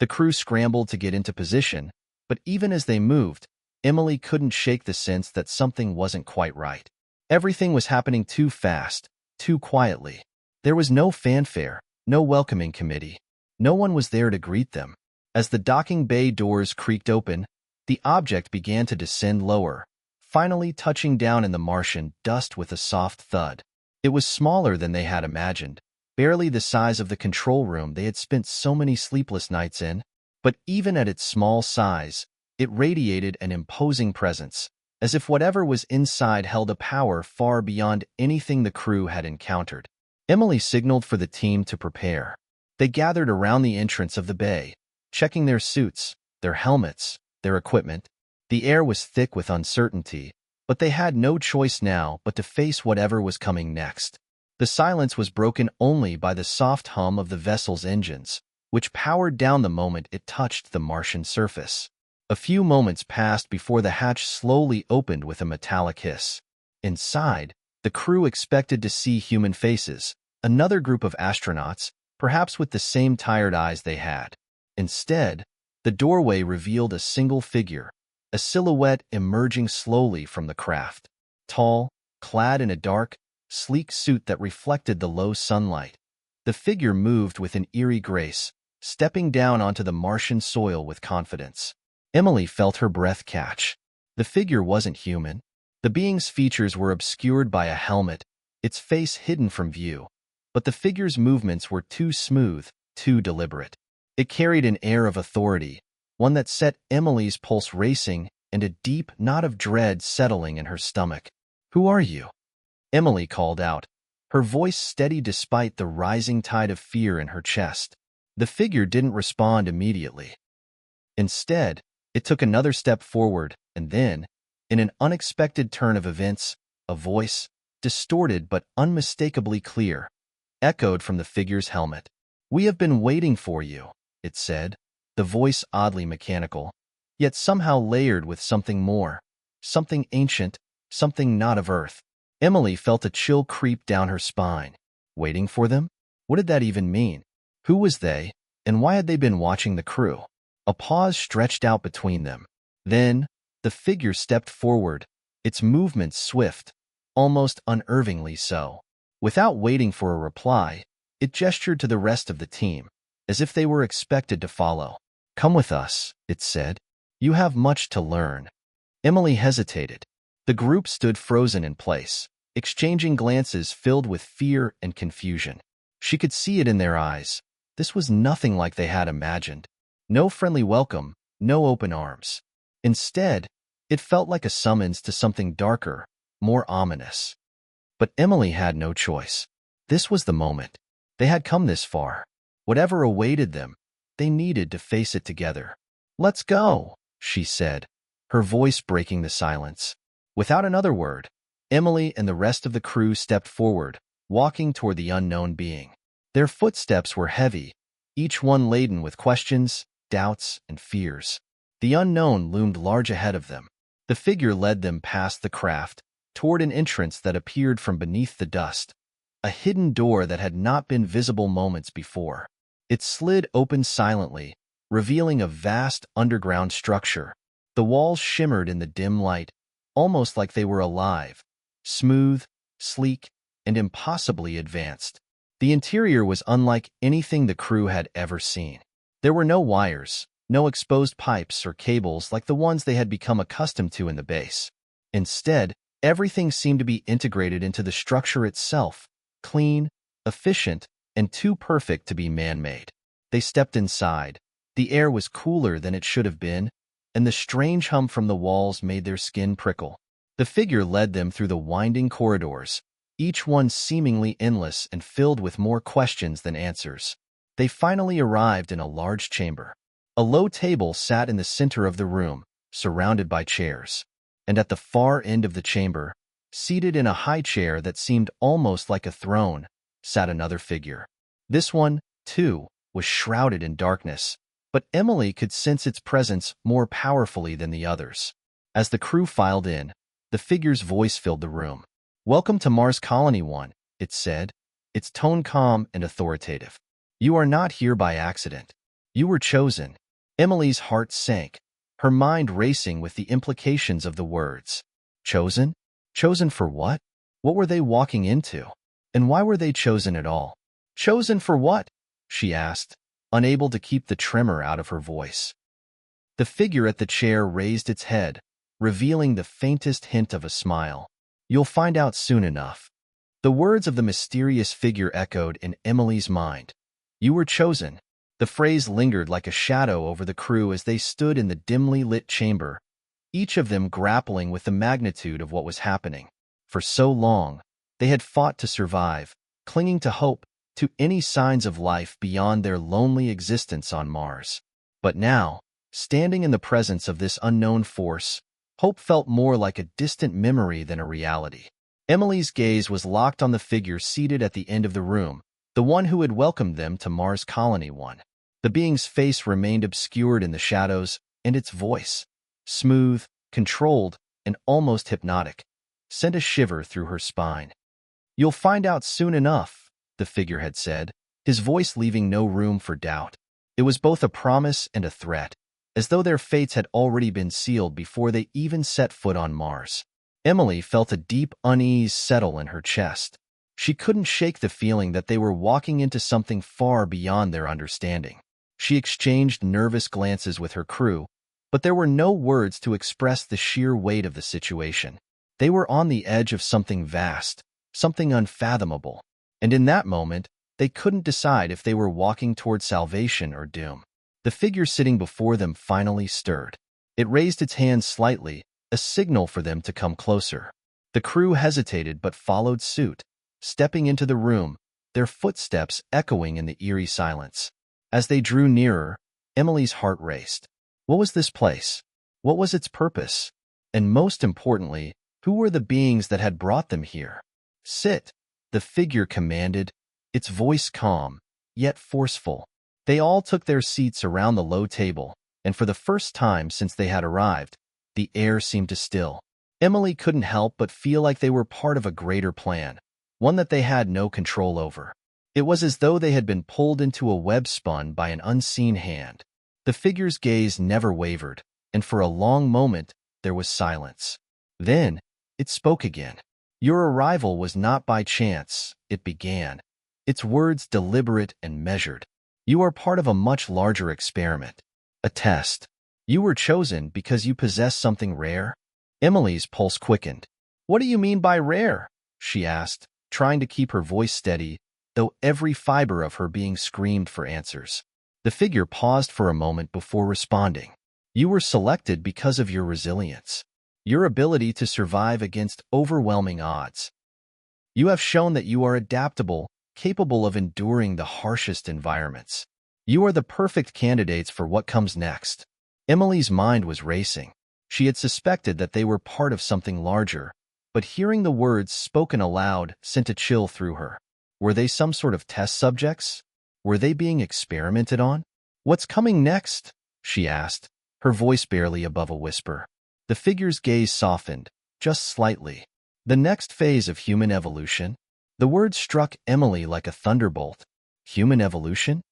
The crew scrambled to get into position, but even as they moved, Emily couldn't shake the sense that something wasn't quite right. Everything was happening too fast, too quietly. There was no fanfare, no welcoming committee. No one was there to greet them. As the docking bay doors creaked open, the object began to descend lower, finally touching down in the Martian dust with a soft thud. It was smaller than they had imagined, barely the size of the control room they had spent so many sleepless nights in. But even at its small size, it radiated an imposing presence, as if whatever was inside held a power far beyond anything the crew had encountered. Emily signaled for the team to prepare. They gathered around the entrance of the bay, checking their suits, their helmets, their equipment. The air was thick with uncertainty, but they had no choice now but to face whatever was coming next. The silence was broken only by the soft hum of the vessel's engines, which powered down the moment it touched the Martian surface. A few moments passed before the hatch slowly opened with a metallic hiss. Inside, the crew expected to see human faces, another group of astronauts, perhaps with the same tired eyes they had. Instead, the doorway revealed a single figure, a silhouette emerging slowly from the craft. Tall, clad in a dark, sleek suit that reflected the low sunlight, the figure moved with an eerie grace, stepping down onto the Martian soil with confidence. Emily felt her breath catch. The figure wasn't human. The being's features were obscured by a helmet, its face hidden from view. But the figure's movements were too smooth, too deliberate. It carried an air of authority, one that set Emily's pulse racing and a deep knot of dread settling in her stomach. "Who are you?" Emily called out, her voice steady despite the rising tide of fear in her chest. The figure didn't respond immediately. Instead, it took another step forward, and then, in an unexpected turn of events, a voice, distorted but unmistakably clear, echoed from the figure's helmet. "We have been waiting for you," it said, the voice oddly mechanical, yet somehow layered with something more, something ancient, something not of Earth. Emily felt a chill creep down her spine. Waiting for them? What did that even mean? Who was they, and why had they been watching the crew? A pause stretched out between them. Then, the figure stepped forward, its movements swift, almost unnervingly so. Without waiting for a reply, it gestured to the rest of the team, as if they were expected to follow. "Come with us," it said. "You have much to learn." Emily hesitated. The group stood frozen in place, exchanging glances filled with fear and confusion. She could see it in their eyes. This was nothing like they had imagined. No friendly welcome, no open arms. Instead, it felt like a summons to something darker, more ominous. But Emily had no choice. This was the moment. They had come this far. Whatever awaited them, they needed to face it together. "Let's go," she said, her voice breaking the silence. Without another word, Emily and the rest of the crew stepped forward, walking toward the unknown being. Their footsteps were heavy, each one laden with questions, doubts, and fears. The unknown loomed large ahead of them. The figure led them past the craft, toward an entrance that appeared from beneath the dust, a hidden door that had not been visible moments before. It slid open silently, revealing a vast underground structure. The walls shimmered in the dim light, almost like they were alive, smooth, sleek, and impossibly advanced. The interior was unlike anything the crew had ever seen. There were no wires, no exposed pipes or cables like the ones they had become accustomed to in the base. Instead, everything seemed to be integrated into the structure itself, clean, efficient, and too perfect to be man-made. They stepped inside. The air was cooler than it should have been, and the strange hum from the walls made their skin prickle. The figure led them through the winding corridors, each one seemingly endless and filled with more questions than answers. They finally arrived in a large chamber. A low table sat in the center of the room, surrounded by chairs. And at the far end of the chamber, seated in a high chair that seemed almost like a throne, sat another figure. This one, too, was shrouded in darkness, but Emily could sense its presence more powerfully than the others. As the crew filed in, the figure's voice filled the room. "Welcome to Mars Colony 1, it said, its tone calm and authoritative. "You are not here by accident. You were chosen." Emily's heart sank, her mind racing with the implications of the words. Chosen? Chosen for what? What were they walking into? And why were they chosen at all? "Chosen for what?" she asked, unable to keep the tremor out of her voice. The figure at the chair raised its head, revealing the faintest hint of a smile. "You'll find out soon enough." The words of the mysterious figure echoed in Emily's mind. "You were chosen." The phrase lingered like a shadow over the crew as they stood in the dimly lit chamber, each of them grappling with the magnitude of what was happening. For so long, they had fought to survive, clinging to hope, to any signs of life beyond their lonely existence on Mars. But now, standing in the presence of this unknown force, hope felt more like a distant memory than a reality. Emily's gaze was locked on the figure seated at the end of the room, the one who had welcomed them to Mars Colony 1. The being's face remained obscured in the shadows, and its voice, smooth, controlled, and almost hypnotic, sent a shiver through her spine. "You'll find out soon enough," the figure had said, his voice leaving no room for doubt. It was both a promise and a threat, as though their fates had already been sealed before they even set foot on Mars. Emily felt a deep unease settle in her chest. She couldn't shake the feeling that they were walking into something far beyond their understanding. She exchanged nervous glances with her crew, but there were no words to express the sheer weight of the situation. They were on the edge of something vast, something unfathomable. And in that moment, they couldn't decide if they were walking toward salvation or doom. The figure sitting before them finally stirred. It raised its hand slightly, a signal for them to come closer. The crew hesitated but followed suit, stepping into the room, their footsteps echoing in the eerie silence. As they drew nearer, Emily's heart raced. What was this place? What was its purpose? And most importantly, who were the beings that had brought them here? Sit, the figure commanded, its voice calm, yet forceful. They all took their seats around the low table, and for the first time since they had arrived, the air seemed to still. Emily couldn't help but feel like they were part of a greater plan, one that they had no control over. It was as though they had been pulled into a web spun by an unseen hand. The figure's gaze never wavered, and for a long moment there was silence. Then, it spoke again. Your arrival was not by chance, it began, its words deliberate and measured. You are part of a much larger experiment, a test. You were chosen because you possess something rare? Emily's pulse quickened. What do you mean by rare? She asked, trying to keep her voice steady, though every fiber of her being screamed for answers. The figure paused for a moment before responding. You were selected because of your resilience, your ability to survive against overwhelming odds. You have shown that you are adaptable, capable of enduring the harshest environments. You are the perfect candidates for what comes next. Emily's mind was racing. She had suspected that they were part of something larger, but hearing the words spoken aloud sent a chill through her. Were they some sort of test subjects? Were they being experimented on? What's coming next? She asked, her voice barely above a whisper. The figure's gaze softened, just slightly. The next phase of human evolution? The word struck Emily like a thunderbolt. Human evolution?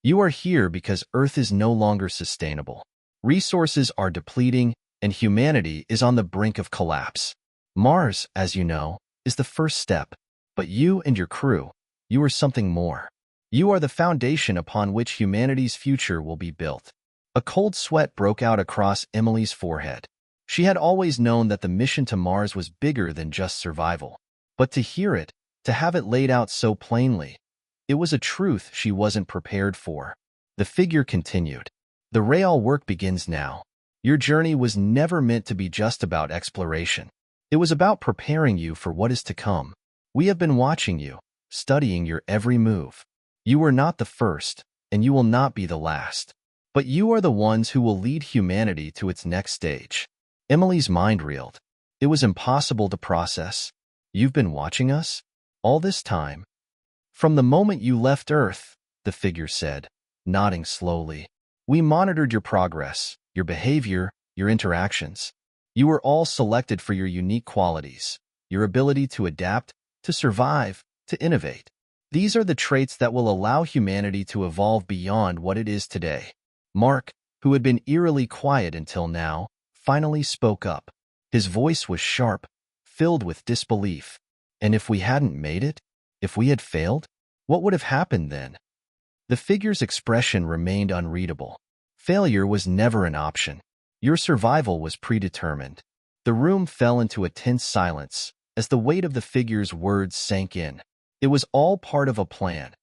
You are here because Earth is no longer sustainable. Resources are depleting, and humanity is on the brink of collapse. Mars, as you know, is the first step. But you and your crew, you are something more. You are the foundation upon which humanity's future will be built. A cold sweat broke out across Emily's forehead. She had always known that the mission to Mars was bigger than just survival. But to hear it, to have it laid out so plainly, it was a truth she wasn't prepared for. The figure continued. The real work begins now. Your journey was never meant to be just about exploration. It was about preparing you for what is to come. We have been watching you, studying your every move. You are not the first, and you will not be the last. But you are the ones who will lead humanity to its next stage. Emily's mind reeled. It was impossible to process. You've been watching us? All this time? From the moment you left Earth, the figure said, nodding slowly. We monitored your progress, your behavior, your interactions. You were all selected for your unique qualities, your ability to adapt, to survive, to innovate. These are the traits that will allow humanity to evolve beyond what it is today. Mark, who had been eerily quiet until now, finally spoke up. His voice was sharp, filled with disbelief. And if we hadn't made it? If we had failed? What would have happened then? The figure's expression remained unreadable. Failure was never an option. Your survival was predetermined. The room fell into a tense silence as the weight of the figure's words sank in. It was all part of a plan,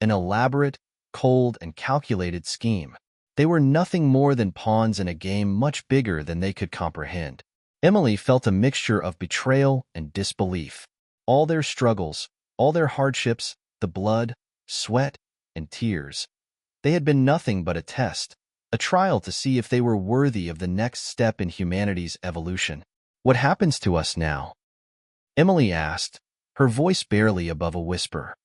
an elaborate, cold, and calculated scheme. They were nothing more than pawns in a game much bigger than they could comprehend. Emily felt a mixture of betrayal and disbelief. All their struggles, all their hardships, the blood, sweat, and tears. They had been nothing but a test, a trial to see if they were worthy of the next step in humanity's evolution. What happens to us now? Emily asked, her voice barely above a whisper.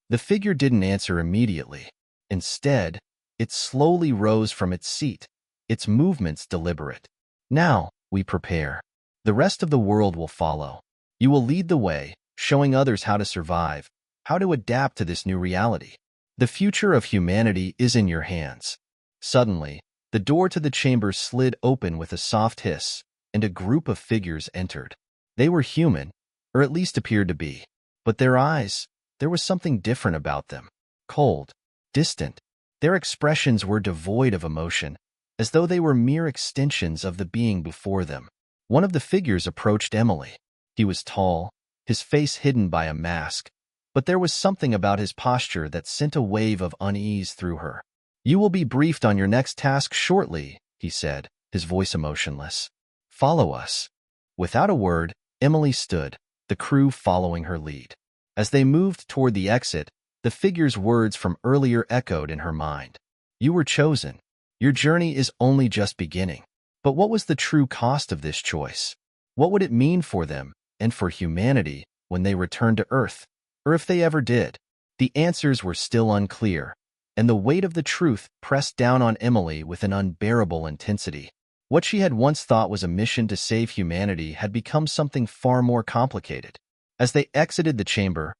The figure didn't answer immediately. Instead, it slowly rose from its seat, its movements deliberate. Now, we prepare. The rest of the world will follow. You will lead the way, showing others how to survive, how to adapt to this new reality. The future of humanity is in your hands. Suddenly, the door to the chamber slid open with a soft hiss, and a group of figures entered. They were human, or at least appeared to be. But their eyes, there was something different about them. Cold, distant. Their expressions were devoid of emotion, as though they were mere extensions of the being before them. One of the figures approached Emily. He was tall, his face hidden by a mask. But there was something about his posture that sent a wave of unease through her. "You will be briefed on your next task shortly," he said, his voice emotionless. "Follow us." Without a word, Emily stood, the crew following her lead. As they moved toward the exit, the figure's words from earlier echoed in her mind. "You were chosen. Your journey is only just beginning." But what was the true cost of this choice? What would it mean for them, and for humanity, when they returned to Earth? Or if they ever did? The answers were still unclear, and the weight of the truth pressed down on Emily with an unbearable intensity. What she had once thought was a mission to save humanity had become something far more complicated. As they exited the chamber,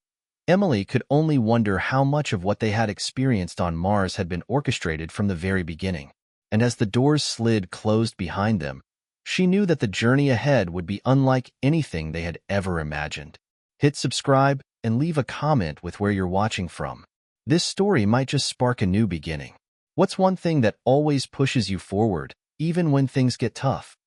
Emily could only wonder how much of what they had experienced on Mars had been orchestrated from the very beginning. And as the doors slid closed behind them, she knew that the journey ahead would be unlike anything they had ever imagined. Hit subscribe and leave a comment with where you're watching from. This story might just spark a new beginning. What's one thing that always pushes you forward, even when things get tough?